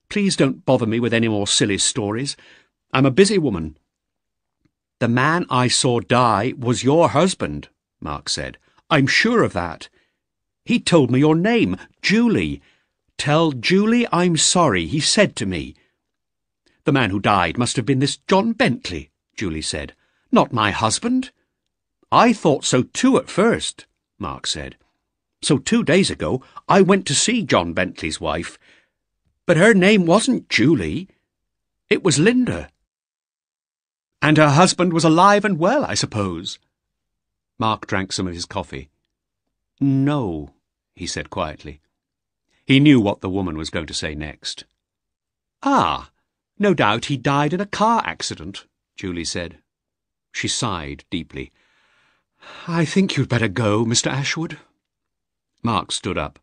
Please don't bother me with any more silly stories. I'm a busy woman. The man I saw die was your husband, Mark said. I'm sure of that. He told me your name, Julie. Tell Julie I'm sorry, he said to me. The man who died must have been this John Bentley, Julie said. Not my husband. I thought so too at first, Mark said. So 2 days ago I went to see John Bentley's wife. But her name wasn't Julie. It was Linda. And her husband was alive and well, I suppose. Mark drank some of his coffee. No, he said quietly. He knew what the woman was going to say next. Ah, no doubt he died in a car accident, Julie said. She sighed deeply. I think you'd better go, Mr. Ashwood. Mark stood up.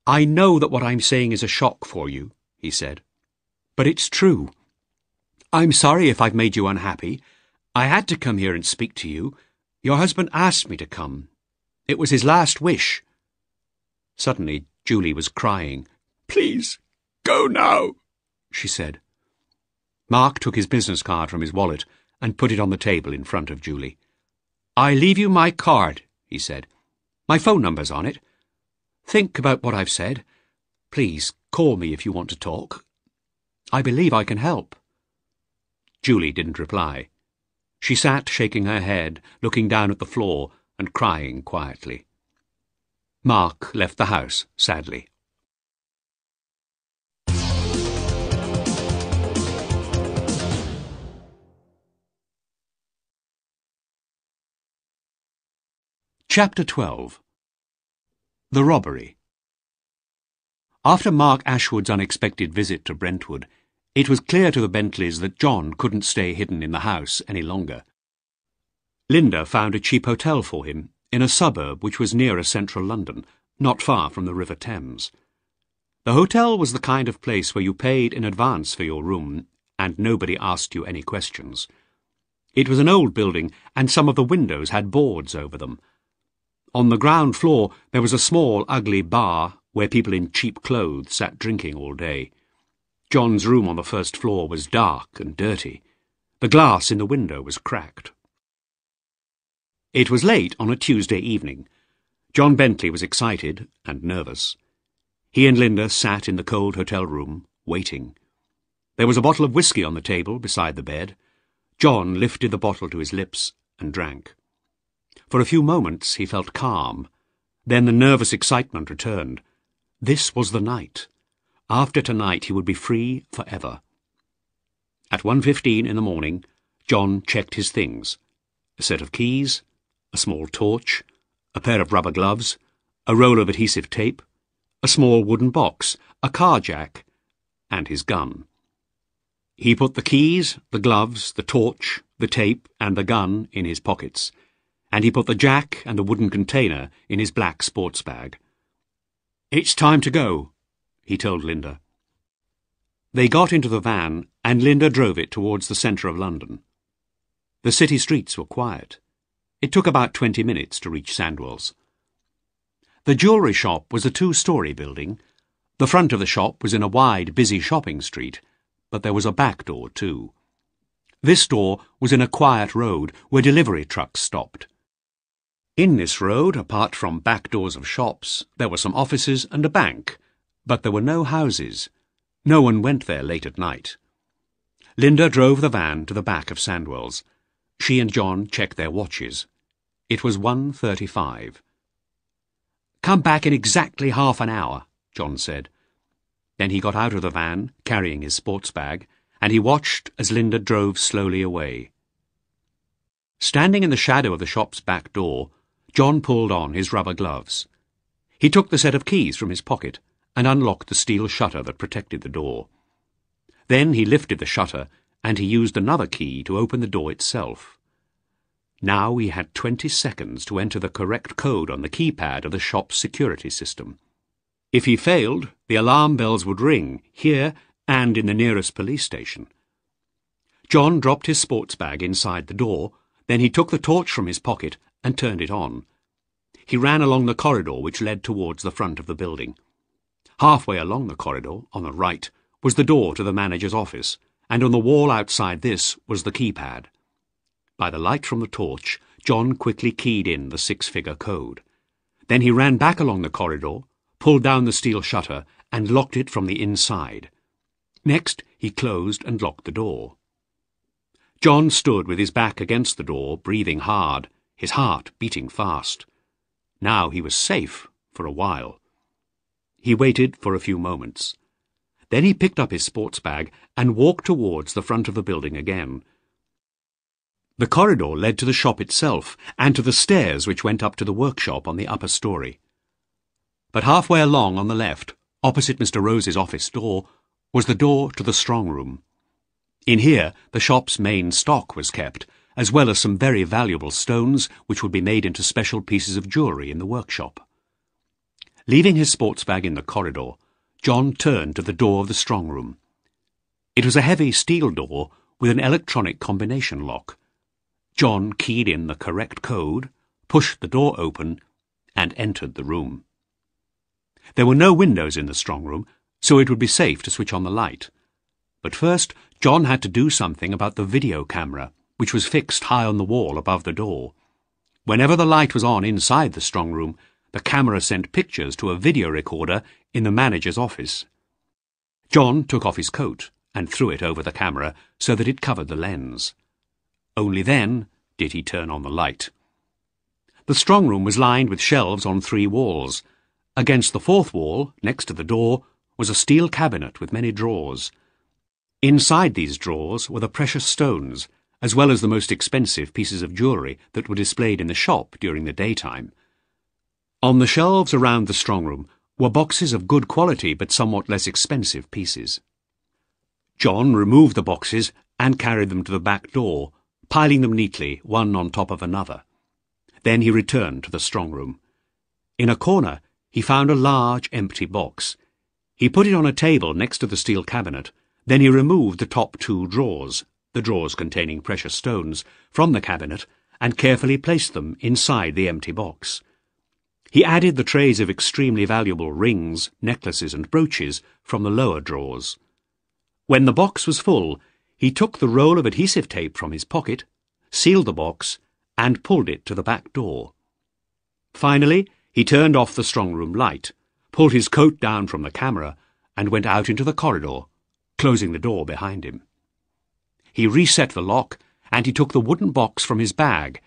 I know that what I'm saying is a shock for you, he said. But it's true. I'm sorry if I've made you unhappy. I had to come here and speak to you. Your husband asked me to come. It was his last wish. Suddenly, Julie was crying. Please, go now, she said. Mark took his business card from his wallet and put it on the table in front of Julie. I leave you my card, he said. My phone number's on it. Think about what I've said. Please, call me if you want to talk. I believe I can help. Julie didn't reply. She sat shaking her head, looking down at the floor and crying quietly. Mark left the house sadly. Chapter 12. The Robbery. After Mark Ashwood's unexpected visit to Brentwood, it was clear to the Bentleys that John couldn't stay hidden in the house any longer. Linda found a cheap hotel for him in a suburb which was nearer central London, not far from the River Thames. The hotel was the kind of place where you paid in advance for your room and nobody asked you any questions. It was an old building and some of the windows had boards over them. On the ground floor there was a small, ugly bar where people in cheap clothes sat drinking all day. John's room on the first floor was dark and dirty. The glass in the window was cracked. It was late on a Tuesday evening. John Bentley was excited and nervous. He and Linda sat in the cold hotel room, waiting. There was a bottle of whiskey on the table beside the bed. John lifted the bottle to his lips and drank. For a few moments he felt calm. Then the nervous excitement returned. This was the night. After tonight he would be free forever. At 1:15 in the morning, John checked his things. A set of keys, a small torch, a pair of rubber gloves, a roll of adhesive tape, a small wooden box, a car jack, and his gun. He put the keys, the gloves, the torch, the tape, and the gun in his pockets, and he put the jack and the wooden container in his black sports bag. It's time to go, he told Linda. They got into the van, and Linda drove it towards the centre of London. The city streets were quiet. It took about 20 minutes to reach Sandwell's. The jewellery shop was a 2-storey building. The front of the shop was in a wide, busy shopping street, but there was a back door too. This door was in a quiet road where delivery trucks stopped. In this road, apart from back doors of shops, there were some offices and a bank, but there were no houses. No one went there late at night. Linda drove the van to the back of Sandwell's. She and John checked their watches. It was 1:35. Come back in exactly half an hour, John said. Then he got out of the van, carrying his sports bag, and he watched as Linda drove slowly away. Standing in the shadow of the shop's back door, John pulled on his rubber gloves. He took the set of keys from his pocket and unlocked the steel shutter that protected the door. Then he lifted the shutter and he used another key to open the door itself. Now he had 20 seconds to enter the correct code on the keypad of the shop's security system. If he failed, the alarm bells would ring, here and in the nearest police station. John dropped his sports bag inside the door, then he took the torch from his pocket and turned it on. He ran along the corridor which led towards the front of the building. Halfway along the corridor, on the right, was the door to the manager's office, and on the wall outside this was the keypad. By the light from the torch, John quickly keyed in the 6-figure code. Then he ran back along the corridor, pulled down the steel shutter, and locked it from the inside. Next, he closed and locked the door. John stood with his back against the door, breathing hard, his heart beating fast. Now he was safe for a while. He waited for a few moments. Then he picked up his sports bag and walked towards the front of the building again. The corridor led to the shop itself and to the stairs which went up to the workshop on the upper story. But halfway along on the left, opposite Mr. Rose's office door, was the door to the strong room. In here the shop's main stock was kept, as well as some very valuable stones which would be made into special pieces of jewellery in the workshop. Leaving his sports bag in the corridor, John turned to the door of the strong room. It was a heavy steel door with an electronic combination lock. John keyed in the correct code, pushed the door open, and entered the room. There were no windows in the strong room, so it would be safe to switch on the light. But first, John had to do something about the video camera, which was fixed high on the wall above the door. Whenever the light was on inside the strong room, the camera sent pictures to a video recorder in the manager's office. John took off his coat and threw it over the camera so that it covered the lens. Only then did he turn on the light. The strong room was lined with shelves on 3 walls. Against the 4th wall, next to the door, was a steel cabinet with many drawers. Inside these drawers were the precious stones, as well as the most expensive pieces of jewellery that were displayed in the shop during the daytime. On the shelves around the strong room were boxes of good quality but somewhat less expensive pieces. John removed the boxes and carried them to the back door, piling them neatly, one on top of another. Then he returned to the strong room. In a corner, he found a large, empty box. He put it on a table next to the steel cabinet. Then he removed the top 2 drawers, the drawers containing precious stones, from the cabinet and carefully placed them inside the empty box. He added the trays of extremely valuable rings, necklaces and brooches from the lower drawers. When the box was full, he took the roll of adhesive tape from his pocket, sealed the box, and pulled it to the back door. Finally, he turned off the strong room light, pulled his coat down from the camera, and went out into the corridor, closing the door behind him. He reset the lock, and he took the wooden box from his bag.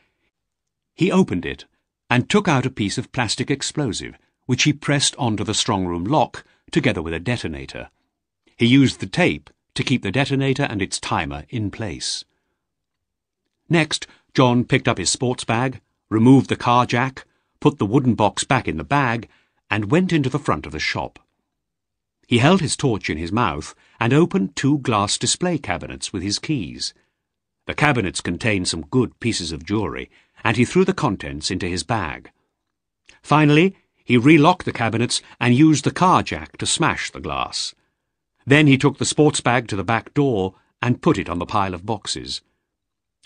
He opened it, and took out a piece of plastic explosive, which he pressed onto the strong room lock, together with a detonator. He used the tape to keep the detonator and its timer in place. Next, John picked up his sports bag, removed the car jack, put the wooden box back in the bag, and went into the front of the shop. He held his torch in his mouth and opened 2 glass display cabinets with his keys. The cabinets contained some good pieces of jewellery, and he threw the contents into his bag. Finally, he relocked the cabinets and used the car jack to smash the glass. Then he took the sports bag to the back door and put it on the pile of boxes.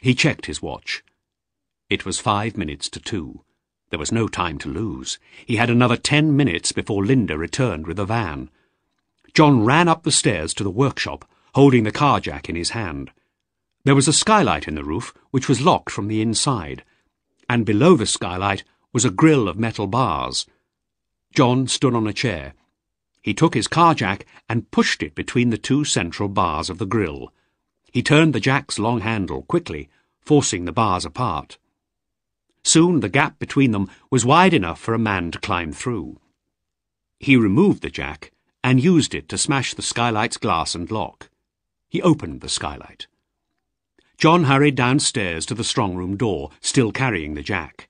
He checked his watch. It was 5 minutes to 2. There was no time to lose. He had another 10 minutes before Linda returned with the van. John ran up the stairs to the workshop, holding the car jack in his hand. There was a skylight in the roof, which was locked from the inside, and below the skylight was a grill of metal bars. John stood on a chair. He took his car jack and pushed it between the 2 central bars of the grill. He turned the jack's long handle quickly, forcing the bars apart. Soon the gap between them was wide enough for a man to climb through. He removed the jack and used it to smash the skylight's glass and lock. He opened the skylight. John hurried downstairs to the strong room door, still carrying the jack.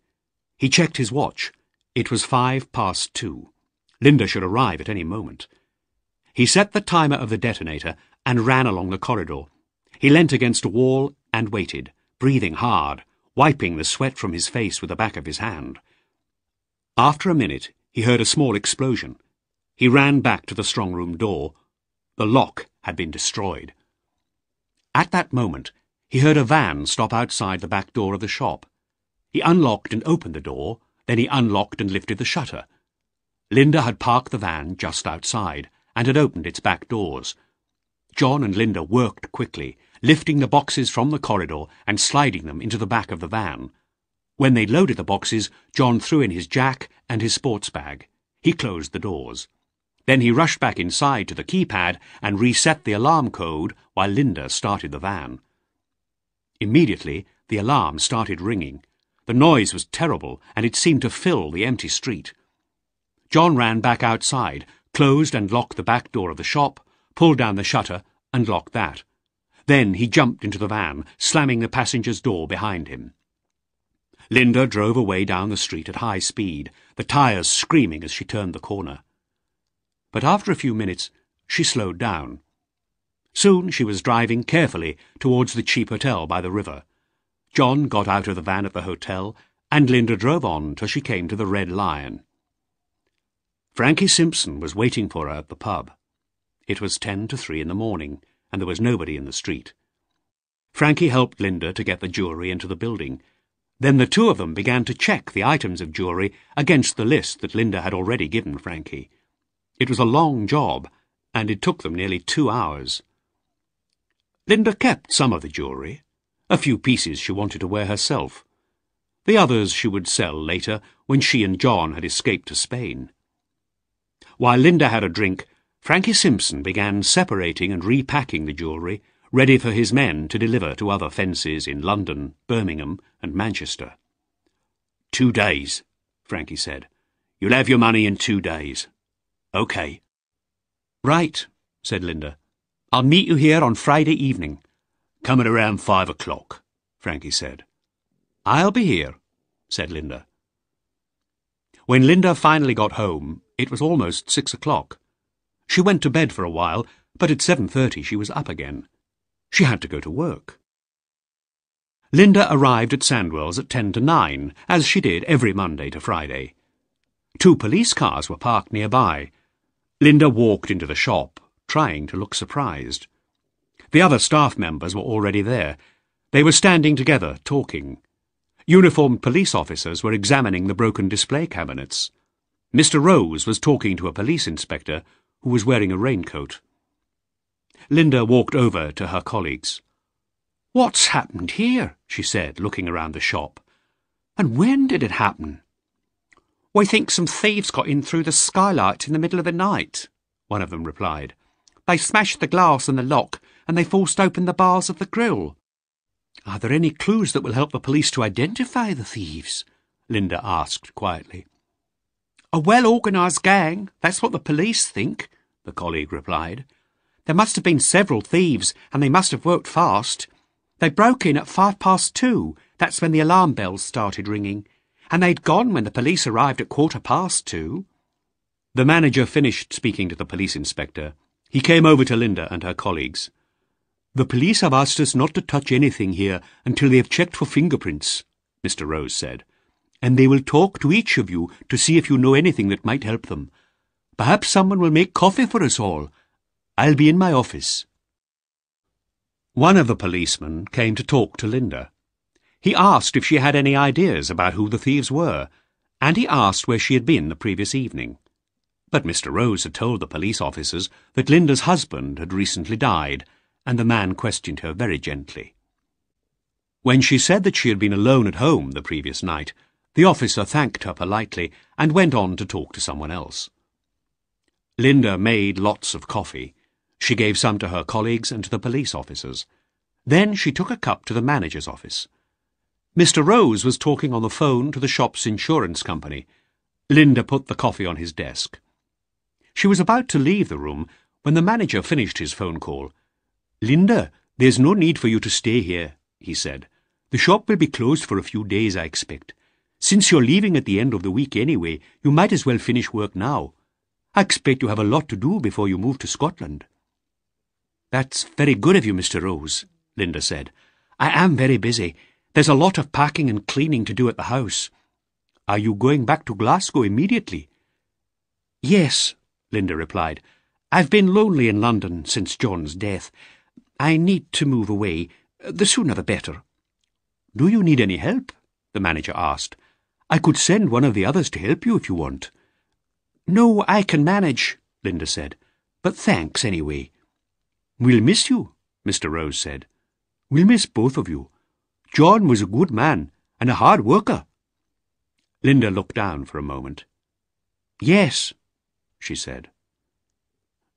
He checked his watch. It was 2:05. Linda should arrive at any moment. He set the timer of the detonator and ran along the corridor. He leant against a wall and waited, breathing hard, wiping the sweat from his face with the back of his hand. After a minute, he heard a small explosion. He ran back to the strong-room door. The lock had been destroyed. At that moment, he heard a van stop outside the back door of the shop. He unlocked and opened the door, then he unlocked and lifted the shutter. Linda had parked the van just outside and had opened its back doors. John and Linda worked quickly, lifting the boxes from the corridor and sliding them into the back of the van. When they'd loaded the boxes, John threw in his jack and his sports bag. He closed the doors. Then he rushed back inside to the keypad and reset the alarm code while Linda started the van. Immediately, the alarm started ringing. The noise was terrible, and it seemed to fill the empty street. John ran back outside, closed and locked the back door of the shop, pulled down the shutter and locked that. Then he jumped into the van, slamming the passenger's door behind him. Linda drove away down the street at high speed, the tyres screaming as she turned the corner. But after a few minutes, she slowed down. Soon she was driving carefully towards the cheap hotel by the river. John got out of the van at the hotel, and Linda drove on till she came to the Red Lion. Frankie Simpson was waiting for her at the pub. It was 2:50 in the morning, and there was nobody in the street. Frankie helped Linda to get the jewellery into the building. Then the two of them began to check the items of jewellery against the list that Linda had already given Frankie. It was a long job, and it took them nearly 2 hours. Linda kept some of the jewellery. A few pieces she wanted to wear herself. The others she would sell later when she and John had escaped to Spain. While Linda had a drink, Frankie Simpson began separating and repacking the jewellery, ready for his men to deliver to other fences in London, Birmingham and Manchester. 2 days, Frankie said. You'll have your money in 2 days. OK. Right, said Linda. I'll meet you here on Friday evening. Come at around 5 o'clock, Frankie said. I'll be here, said Linda. When Linda finally got home, it was almost 6 o'clock. She went to bed for a while, but at 7:30 she was up again. She had to go to work. Linda arrived at Sandwell's at 10 to 9, as she did every Monday to Friday. 2 police cars were parked nearby. Linda walked into the shop, trying to look surprised. The other staff members were already there. They were standing together, talking. Uniformed police officers were examining the broken display cabinets. Mr. Rose was talking to a police inspector who was wearing a raincoat. Linda walked over to her colleagues. "What's happened here?" she said, looking around the shop. "And when did it happen?" "We think some thieves got in through the skylight in the middle of the night," one of them replied. "They smashed the glass and the lock, and they forced open the bars of the grille." "Are there any clues that will help the police to identify the thieves?" Linda asked quietly. "A well-organised gang, that's what the police think," the colleague replied. "There must have been several thieves, and they must have worked fast. They broke in at 2:05, that's when the alarm bells started ringing, and they'd gone when the police arrived at 2:15. The manager finished speaking to the police inspector. He came over to Linda and her colleagues. "The police have asked us not to touch anything here until they have checked for fingerprints," Mr. Rose said, "and they will talk to each of you to see if you know anything that might help them. Perhaps someone will make coffee for us all. I'll be in my office." One of the policemen came to talk to Linda. He asked if she had any ideas about who the thieves were, and he asked where she had been the previous evening. But Mr. Rose had told the police officers that Linda's husband had recently died, and the man questioned her very gently. When she said that she had been alone at home the previous night, the officer thanked her politely and went on to talk to someone else. Linda made lots of coffee. She gave some to her colleagues and to the police officers. Then she took a cup to the manager's office. Mr. Rose was talking on the phone to the shop's insurance company. Linda put the coffee on his desk. She was about to leave the room when the manager finished his phone call. "Linda, there's no need for you to stay here," he said. "The shop will be closed for a few days, I expect. Since you're leaving at the end of the week anyway, you might as well finish work now. I expect you have a lot to do before you move to Scotland." "That's very good of you, Mr. Rose," Linda said. "I am very busy. There's a lot of packing and cleaning to do at the house." "Are you going back to Glasgow immediately?" "Yes," Linda replied. "I've been lonely in London since John's death. I need to move away. The sooner the better." "Do you need any help?" the manager asked. "I could send one of the others to help you if you want." "No, I can manage," Linda said. "But thanks anyway." "We'll miss you," Mr. Rose said. "We'll miss both of you. John was a good man and a hard worker." Linda looked down for a moment. "Yes," she said.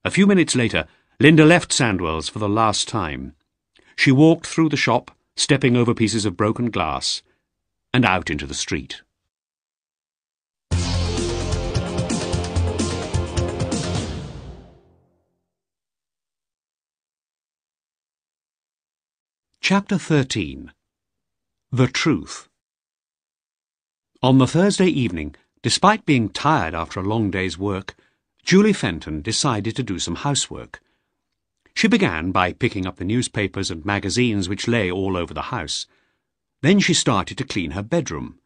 A few minutes later, Linda left Sandwell's for the last time. She walked through the shop, stepping over pieces of broken glass, and out into the street. Chapter 13. The Truth. On the Thursday evening, despite being tired after a long day's work, Julie Fenton decided to do some housework. She began by picking up the newspapers and magazines which lay all over the house. Then she started to clean her bedroom.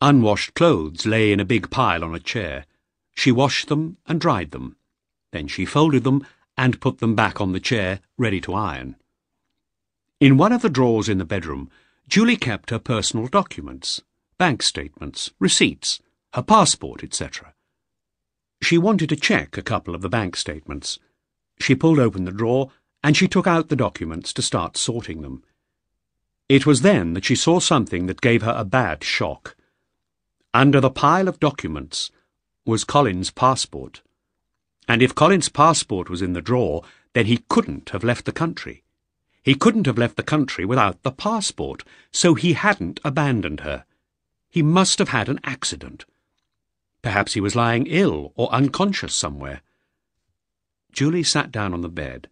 Unwashed clothes lay in a big pile on a chair. She washed them and dried them. Then she folded them and put them back on the chair, ready to iron. In one of the drawers in the bedroom, Julie kept her personal documents, bank statements, receipts, her passport, etc. She wanted to check a couple of the bank statements. She pulled open the drawer and she took out the documents to start sorting them. It was then that she saw something that gave her a bad shock. Under the pile of documents was Colin's passport. And if Colin's passport was in the drawer, then he couldn't have left the country. He couldn't have left the country without the passport, so he hadn't abandoned her. He must have had an accident. Perhaps he was lying ill or unconscious somewhere. Julie sat down on the bed.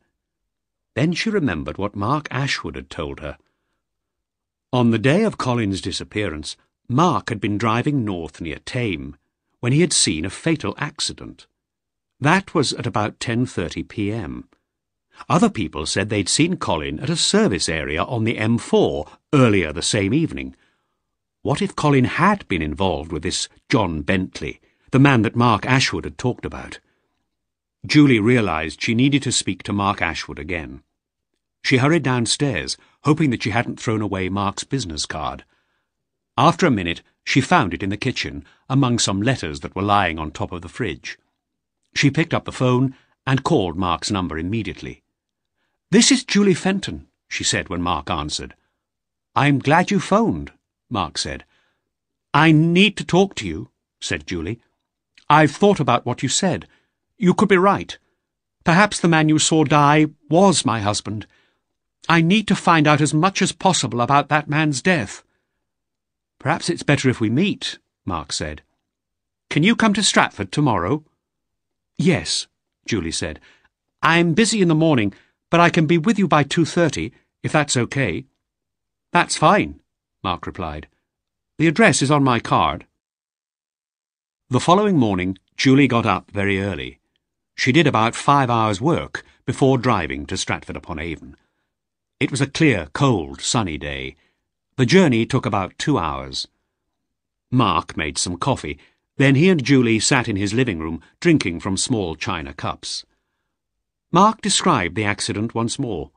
Then she remembered what Mark Ashwood had told her. On the day of Colin's disappearance, Mark had been driving north near Thame, when he had seen a fatal accident. That was at about 10:30 p.m. Other people said they'd seen Colin at a service area on the M4 earlier the same evening. What if Colin had been involved with this John Bentley, the man that Mark Ashwood had talked about? Julie realised she needed to speak to Mark Ashwood again. She hurried downstairs, hoping that she hadn't thrown away Mark's business card. After a minute, she found it in the kitchen, among some letters that were lying on top of the fridge. She picked up the phone and called Mark's number immediately. "This is Julie Fenton," she said when Mark answered. "I'm glad you phoned," Mark said. "I need to talk to you," said Julie. "I've thought about what you said. You could be right. Perhaps the man you saw die was my husband. I need to find out as much as possible about that man's death." "Perhaps it's better if we meet," Mark said. "Can you come to Stratford tomorrow?" "Yes," Julie said. "I'm busy in the morning, but I can be with you by 2:30, if that's okay." "That's fine," Mark replied. "The address is on my card." The following morning, Julie got up very early. She did about 5 hours' work before driving to Stratford-upon-Avon. It was a clear, cold, sunny day. The journey took about 2 hours. Mark made some coffee. Then he and Julie sat in his living room, drinking from small china cups. Mark described the accident once more.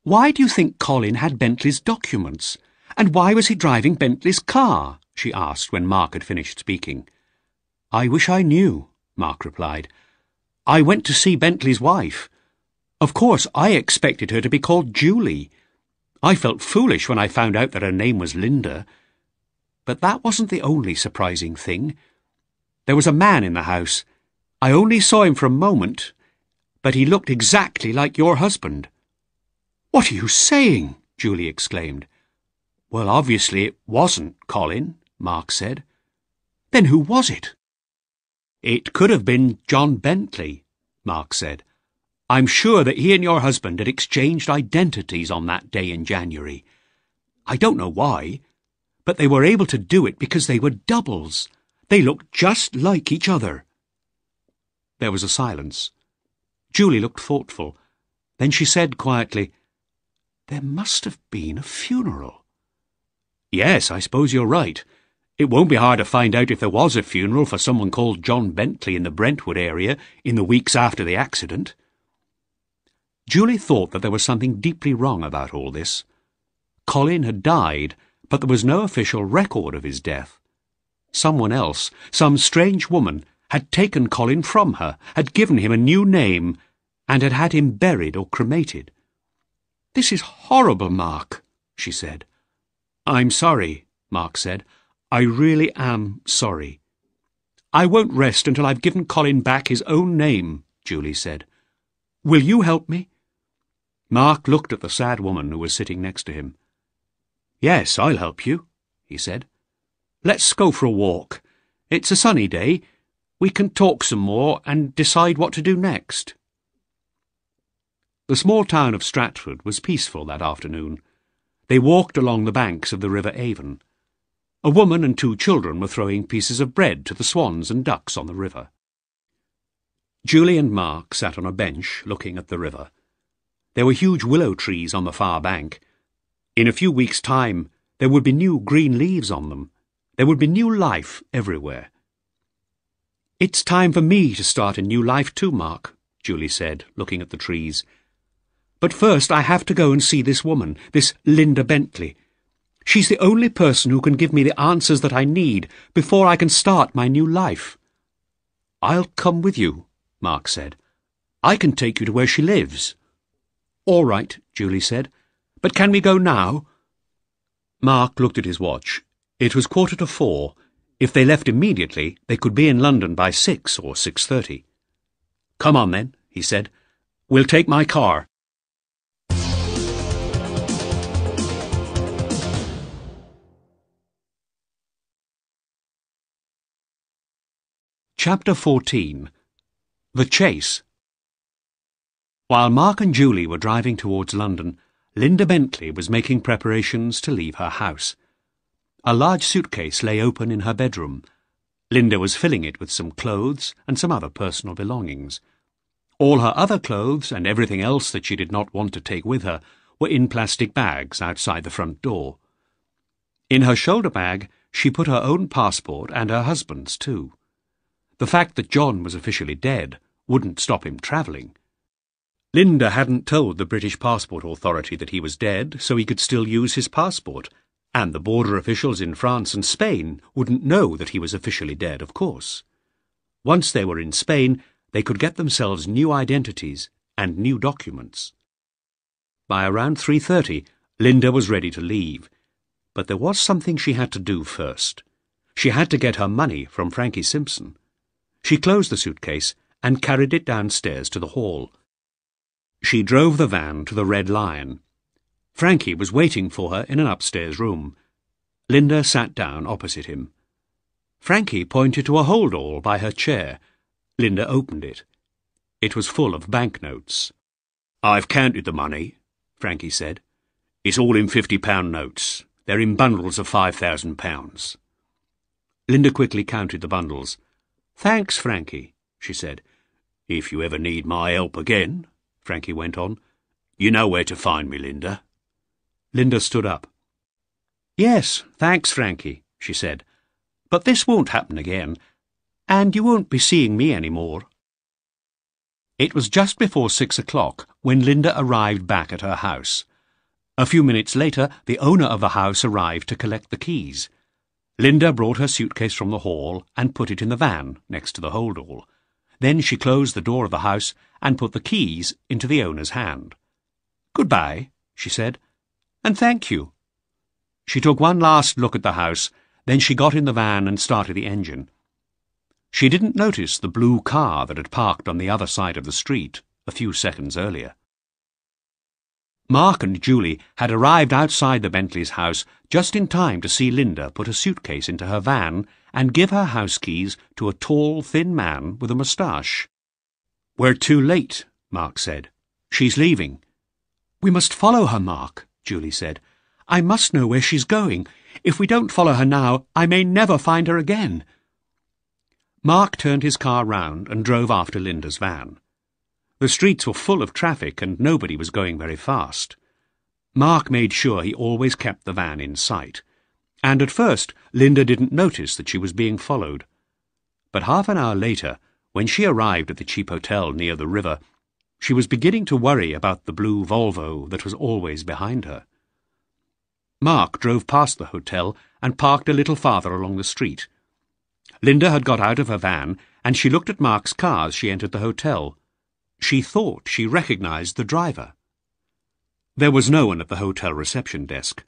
"Why do you think Colin had Bentley's documents? And why was he driving Bentley's car?" she asked when Mark had finished speaking. "I wish I knew," Mark replied. "I went to see Bentley's wife. Of course, I expected her to be called Julie. I felt foolish when I found out that her name was Linda. But that wasn't the only surprising thing. There was a man in the house. I only saw him for a moment, but he looked exactly like your husband." "What are you saying?" Julie exclaimed. "Well, obviously it wasn't Colin," Mark said. "Then who was it?" "It could have been John Bentley," Mark said. "I'm sure that he and your husband had exchanged identities on that day in January. I don't know why, but they were able to do it because they were doubles. They looked just like each other. There was a silence. Julie looked thoughtful. Then she said quietly, "There must have been a funeral." "Yes, I suppose you're right. It won't be hard to find out if there was a funeral for someone called John Bentley in the Brentwood area in the weeks after the accident." Julie thought that there was something deeply wrong about all this. Colin had died, but there was no official record of his death. Someone else, some strange woman, had taken Colin from her, had given him a new name, and had him buried or cremated. "This is horrible, Mark," she said. "I'm sorry," Mark said. "I really am sorry." "I won't rest until I've given Colin back his own name," Julie said. "Will you help me?" Mark looked at the sad woman who was sitting next to him. "Yes, I'll help you," he said. "Let's go for a walk. It's a sunny day. We can talk some more and decide what to do next." The small town of Stratford was peaceful that afternoon. They walked along the banks of the River Avon. A woman and 2 children were throwing pieces of bread to the swans and ducks on the river. Julie and Mark sat on a bench looking at the river. There were huge willow trees on the far bank. In a few weeks' time, there would be new green leaves on them. There would be new life everywhere. "It's time for me to start a new life too, Mark," Julie said, looking at the trees. "But first I have to go and see this woman, this Linda Bentley. She's the only person who can give me the answers that I need before I can start my new life." "I'll come with you," Mark said. "I can take you to where she lives." "All right," Julie said. "But can we go now?" Mark looked at his watch. It was 4:45. If they left immediately, they could be in London by 6 or 6:30. "Come on, then," he said. "We'll take my car." Chapter 14. The Chase. While Mark and Julie were driving towards London, Linda Bentley was making preparations to leave her house. A large suitcase lay open in her bedroom. Linda was filling it with some clothes and some other personal belongings. All her other clothes and everything else that she did not want to take with her were in plastic bags outside the front door. In her shoulder bag she put her own passport and her husband's too. The fact that John was officially dead wouldn't stop him travelling. Linda hadn't told the British Passport Authority that he was dead, so he could still use his passport, and the border officials in France and Spain wouldn't know that he was officially dead, of course. Once they were in Spain, they could get themselves new identities and new documents. By around 3:30, Linda was ready to leave, but there was something she had to do first. She had to get her money from Frankie Simpson. She closed the suitcase and carried it downstairs to the hall. She drove the van to the Red Lion. Frankie was waiting for her in an upstairs room. Linda sat down opposite him. Frankie pointed to a hold-all by her chair. Linda opened it. It was full of banknotes. "I've counted the money," Frankie said. "It's all in £50 notes. They're in bundles of £5,000. Linda quickly counted the bundles. "Thanks, Frankie," she said. "If you ever need my help again," Frankie went on, "you know where to find me, Linda." Linda stood up. "Yes, thanks, Frankie," she said. "But this won't happen again, and you won't be seeing me any more." It was just before 6 o'clock when Linda arrived back at her house. A few minutes later, the owner of the house arrived to collect the keys. Linda brought her suitcase from the hall and put it in the van next to the hold-all. Then she closed the door of the house and put the keys into the owner's hand. "Goodbye," she said, "and thank you." She took one last look at the house, then she got in the van and started the engine. She didn't notice the blue car that had parked on the other side of the street a few seconds earlier. Mark and Julie had arrived outside the Bentley's house just in time to see Linda put a suitcase into her van and give her house keys to a tall, thin man with a moustache. "We're too late," Mark said. "She's leaving." "We must follow her, Mark," Julie said. I must know where she's going. If we don't follow her now, I may never find her again." Mark turned his car round and drove after Linda's van. The streets were full of traffic and nobody was going very fast. Mark made sure he always kept the van in sight, and at first Linda didn't notice that she was being followed. But half an hour later, when she arrived at the cheap hotel near the river, she was beginning to worry about the blue Volvo that was always behind her. Mark drove past the hotel and parked a little farther along the street. Linda had got out of her van, and she looked at Mark's car as she entered the hotel. She thought she recognized the driver. There was no one at the hotel reception desk.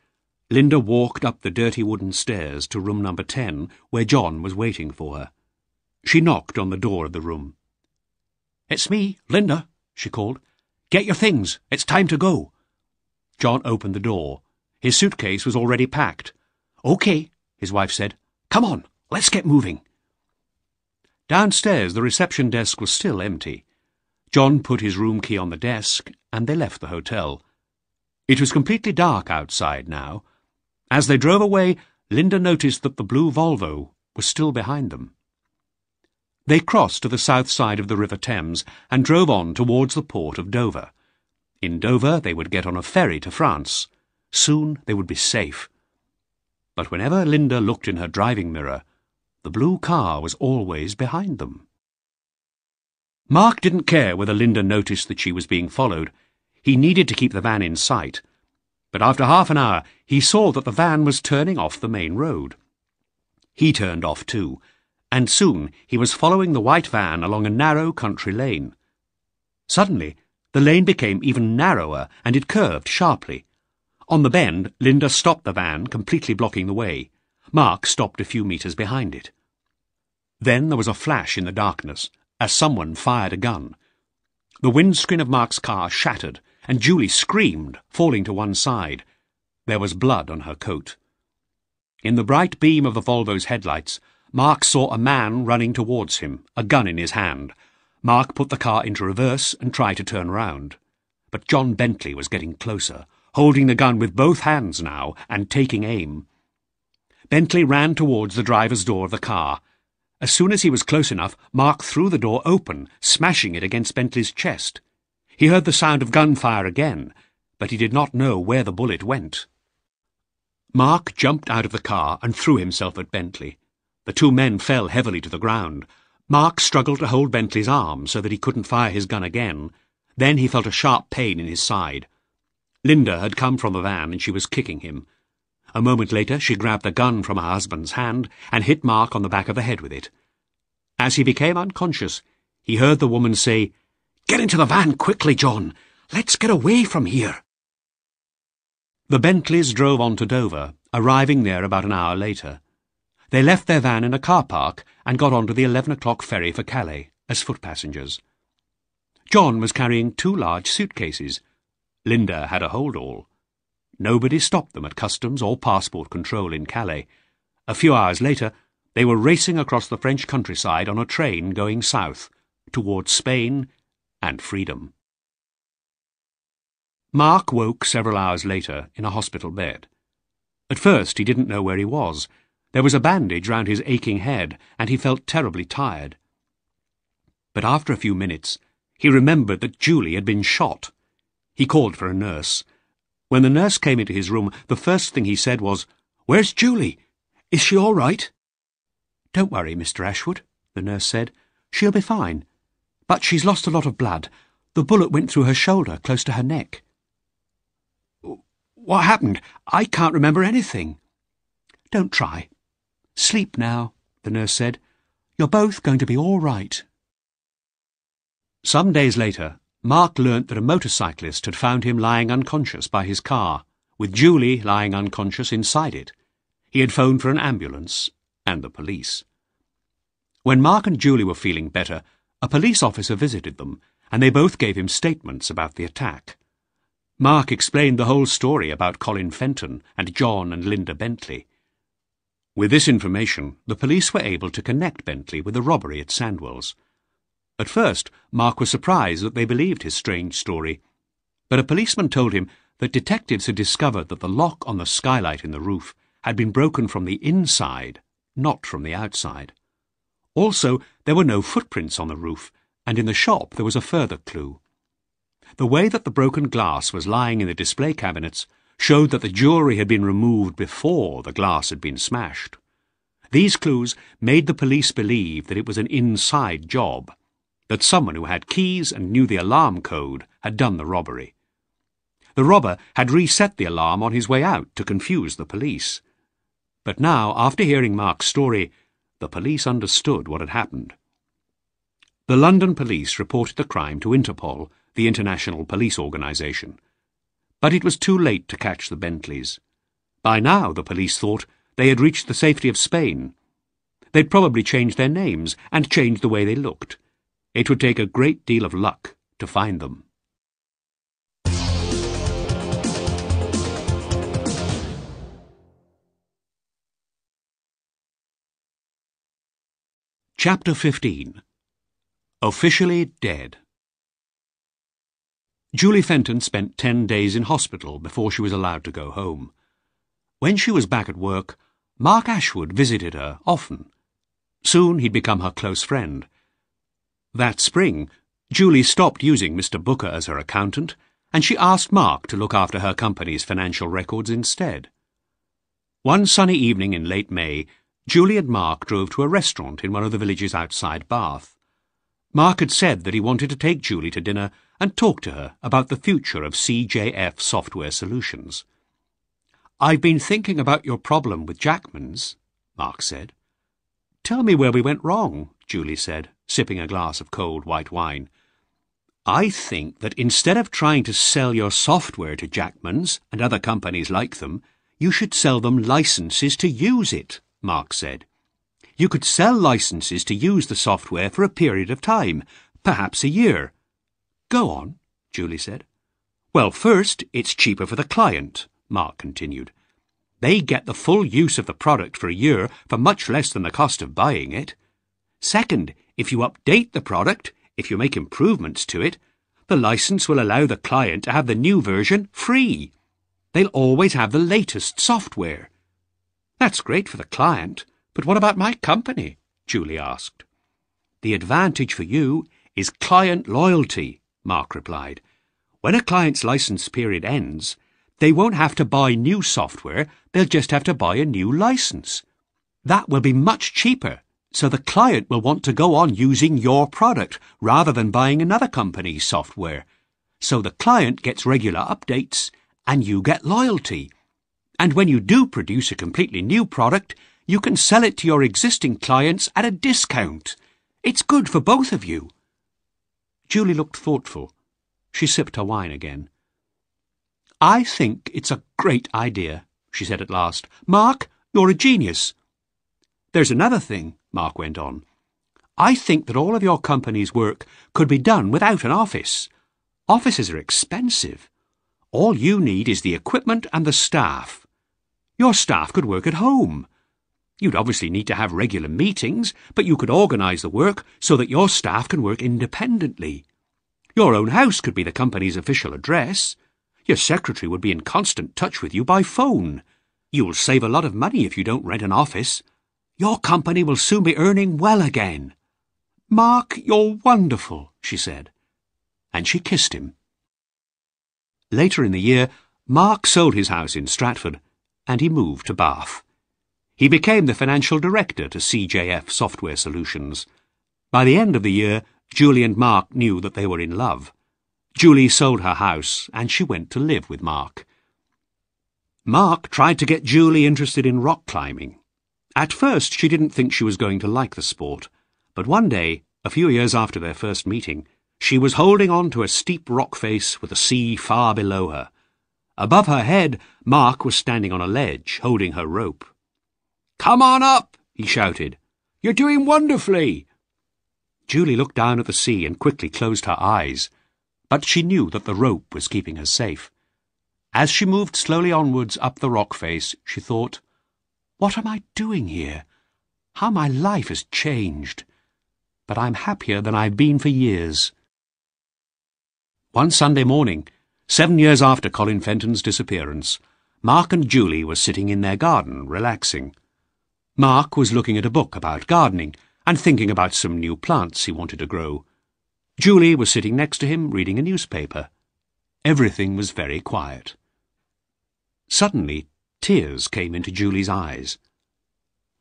Linda walked up the dirty wooden stairs to room number 10, where John was waiting for her. She knocked on the door of the room. "It's me, Linda," she called. "Get your things. It's time to go." John opened the door. His suitcase was already packed. "OK," his wife said. "Come on, let's get moving." Downstairs, the reception desk was still empty. John put his room key on the desk, and they left the hotel. It was completely dark outside now. As they drove away, Linda noticed that the blue Volvo was still behind them. They crossed to the south side of the River Thames and drove on towards the port of Dover. In Dover they would get on a ferry to France. Soon they would be safe. But whenever Linda looked in her driving mirror, the blue car was always behind them. Mark didn't care whether Linda noticed that she was being followed. He needed to keep the van in sight. But after half an hour, he saw that the van was turning off the main road. He turned off too, and soon he was following the white van along a narrow country lane. Suddenly, the lane became even narrower, and it curved sharply. On the bend, Linda stopped the van, completely blocking the way. Mark stopped a few metres behind it. Then there was a flash in the darkness, as someone fired a gun. The windscreen of Mark's car shattered, and Julie screamed, falling to one side. There was blood on her coat. In the bright beam of the Volvo's headlights, Mark saw a man running towards him, a gun in his hand. Mark put the car into reverse and tried to turn round. But John Bentley was getting closer, holding the gun with both hands now and taking aim. Bentley ran towards the driver's door of the car. As soon as he was close enough, Mark threw the door open, smashing it against Bentley's chest. He heard the sound of gunfire again, but he did not know where the bullet went. Mark jumped out of the car and threw himself at Bentley. The two men fell heavily to the ground. Mark struggled to hold Bentley's arm so that he couldn't fire his gun again. Then he felt a sharp pain in his side. Linda had come from the van and she was kicking him. A moment later she grabbed the gun from her husband's hand and hit Mark on the back of the head with it. As he became unconscious, he heard the woman say, "Get into the van quickly, John. Let's get away from here." The Bentleys drove on to Dover, arriving there about an hour later. They left their van in a car park and got onto the 11 o'clock ferry for Calais as foot passengers. John was carrying 2 large suitcases. Linda had a hold-all. Nobody stopped them at customs or passport control in Calais. A few hours later, they were racing across the French countryside on a train going south, towards Spain and freedom. Mark woke several hours later in a hospital bed. At first he didn't know where he was. There was a bandage round his aching head, and he felt terribly tired. But after a few minutes, he remembered that Julie had been shot. He called for a nurse. When the nurse came into his room, the first thing he said was, "Where's Julie? Is she all right?" "Don't worry, Mr. Ashwood," the nurse said. "She'll be fine. But she's lost a lot of blood. The bullet went through her shoulder, close to her neck." "What happened? I can't remember anything." "Don't try. Sleep now," the nurse said. "You're both going to be all right." Some days later, Mark learnt that a motorcyclist had found him lying unconscious by his car, with Julie lying unconscious inside it. He had phoned for an ambulance and the police. When Mark and Julie were feeling better, a police officer visited them, and they both gave him statements about the attack. Mark explained the whole story about Colin Fenton and John and Linda Bentley. With this information, the police were able to connect Bentley with the robbery at Sandwell's. At first, Mark was surprised that they believed his strange story, but a policeman told him that detectives had discovered that the lock on the skylight in the roof had been broken from the inside, not from the outside. Also, there were no footprints on the roof, and in the shop there was a further clue. The way that the broken glass was lying in the display cabinets showed that the jewellery had been removed before the glass had been smashed. These clues made the police believe that it was an inside job, that someone who had keys and knew the alarm code had done the robbery. The robber had reset the alarm on his way out to confuse the police. But now, after hearing Mark's story, the police understood what had happened. The London police reported the crime to Interpol, the international police organisation. But it was too late to catch the Bentleys. By now, the police thought, they had reached the safety of Spain. They'd probably changed their names and changed the way they looked. It would take a great deal of luck to find them. Chapter 15. Officially Dead. Julie Fenton spent 10 days in hospital before she was allowed to go home. When she was back at work, Mark Ashwood visited her often. Soon he'd become her close friend. That spring, Julie stopped using Mr. Booker as her accountant, and she asked Mark to look after her company's financial records instead. One sunny evening in late May, Julie and Mark drove to a restaurant in one of the villages outside Bath. Mark had said that he wanted to take Julie to dinner and talk to her about the future of CJF Software Solutions. "I've been thinking about your problem with Jackman's," Mark said. "Tell me where we went wrong," Julie said, sipping a glass of cold white wine. "I think that instead of trying to sell your software to Jackman's and other companies like them, you should sell them licenses to use it," Mark said. "You could sell licenses to use the software for a period of time, perhaps a year." "Go on," Julie said. "Well, first, it's cheaper for the client," Mark continued. "They get the full use of the product for a year for much less than the cost of buying it. Second, if you update the product, if you make improvements to it, the license will allow the client to have the new version free. They'll always have the latest software." "That's great for the client, but what about my company?" Julie asked. "The advantage for you is client loyalty," Mark replied. "When a client's license period ends, they won't have to buy new software, they'll just have to buy a new license. That will be much cheaper, so the client will want to go on using your product rather than buying another company's software. So the client gets regular updates, and you get loyalty. And when you do produce a completely new product, you can sell it to your existing clients at a discount. It's good for both of you." Julie looked thoughtful. She sipped her wine again. "I think it's a great idea," she said at last. "Mark, you're a genius." "There's another thing," Mark went on. "I think that all of your company's work could be done without an office. Offices are expensive. All you need is the equipment and the staff. Your staff could work at home. You'd obviously need to have regular meetings, but you could organise the work so that your staff can work independently. Your own house could be the company's official address. Your secretary would be in constant touch with you by phone. You'll save a lot of money if you don't rent an office. Your company will soon be earning well again." "Mark, you're wonderful," she said. And she kissed him. Later in the year, Mark sold his house in Stratford, and he moved to Bath. He became the financial director to CJF Software Solutions. By the end of the year, Julie and Mark knew that they were in love. Julie sold her house, and she went to live with Mark. Mark tried to get Julie interested in rock climbing. At first, she didn't think she was going to like the sport, but one day, a few years after their first meeting, she was holding on to a steep rock face with the sea far below her. Above her head, Mark was standing on a ledge, holding her rope. "Come on up," he shouted. "You're doing wonderfully." Julie looked down at the sea and quickly closed her eyes, but she knew that the rope was keeping her safe. As she moved slowly onwards up the rock face, she thought, "What am I doing here? How my life has changed. But I'm happier than I've been for years." One Sunday morning, 7 years after Colin Fenton's disappearance, Mark and Julie were sitting in their garden, relaxing. Mark was looking at a book about gardening and thinking about some new plants he wanted to grow. Julie was sitting next to him, reading a newspaper. Everything was very quiet. Suddenly, tears came into Julie's eyes.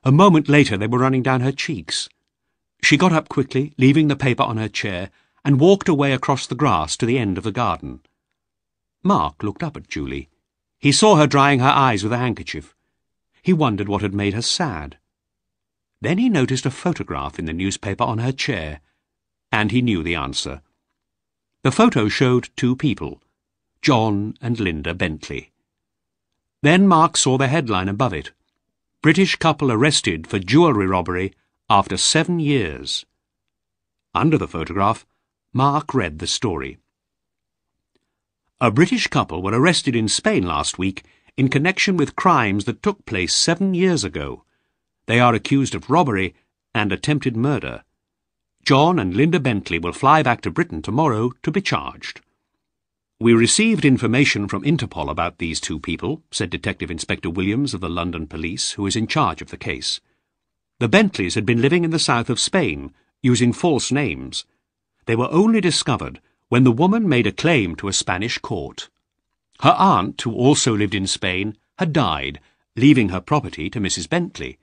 A moment later they were running down her cheeks. She got up quickly, leaving the paper on her chair, and walked away across the grass to the end of the garden. Mark looked up at Julie. He saw her drying her eyes with a handkerchief. He wondered what had made her sad. Then he noticed a photograph in the newspaper on her chair, and he knew the answer. The photo showed two people, John and Linda Bentley. Then Mark saw the headline above it, "British couple arrested for jewellery robbery after 7 years." Under the photograph, Mark read the story. A British couple were arrested in Spain last week in connection with crimes that took place 7 years ago. They are accused of robbery and attempted murder. John and Linda Bentley will fly back to Britain tomorrow to be charged. "We received information from Interpol about these two people," said Detective Inspector Williams of the London Police, who is in charge of the case. "The Bentleys had been living in the south of Spain, using false names. They were only discovered when the woman made a claim to a Spanish court. Her aunt, who also lived in Spain, had died, leaving her property to Mrs. Bentley.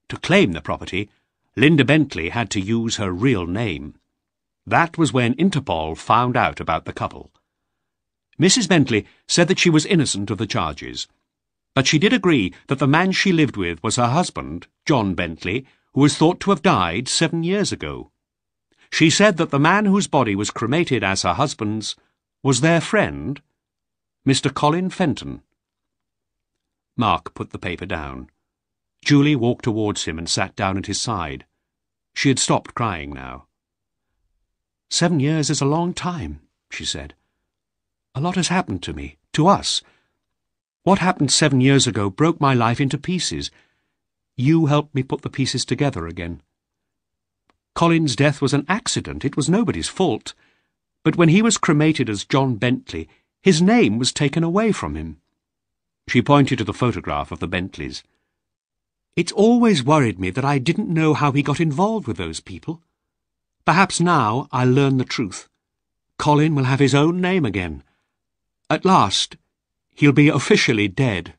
To claim the property, Linda Bentley had to use her real name. That was when Interpol found out about the couple. Mrs. Bentley said that she was innocent of the charges, but she did agree that the man she lived with was her husband, John Bentley, who was thought to have died 7 years ago. She said that the man whose body was cremated as her husband's was their friend, Mr. Colin Fenton." Mark put the paper down. Julie walked towards him and sat down at his side. She had stopped crying now. 7 years is a long time," she said. "A lot has happened to me, to us. What happened 7 years ago broke my life into pieces. You helped me put the pieces together again. Colin's death was an accident. It was nobody's fault. But when he was cremated as John Bentley, his name was taken away from him." She pointed to the photograph of the Bentleys. "It's always worried me that I didn't know how he got involved with those people. Perhaps now I'll learn the truth. Colin will have his own name again. At last, he'll be officially dead."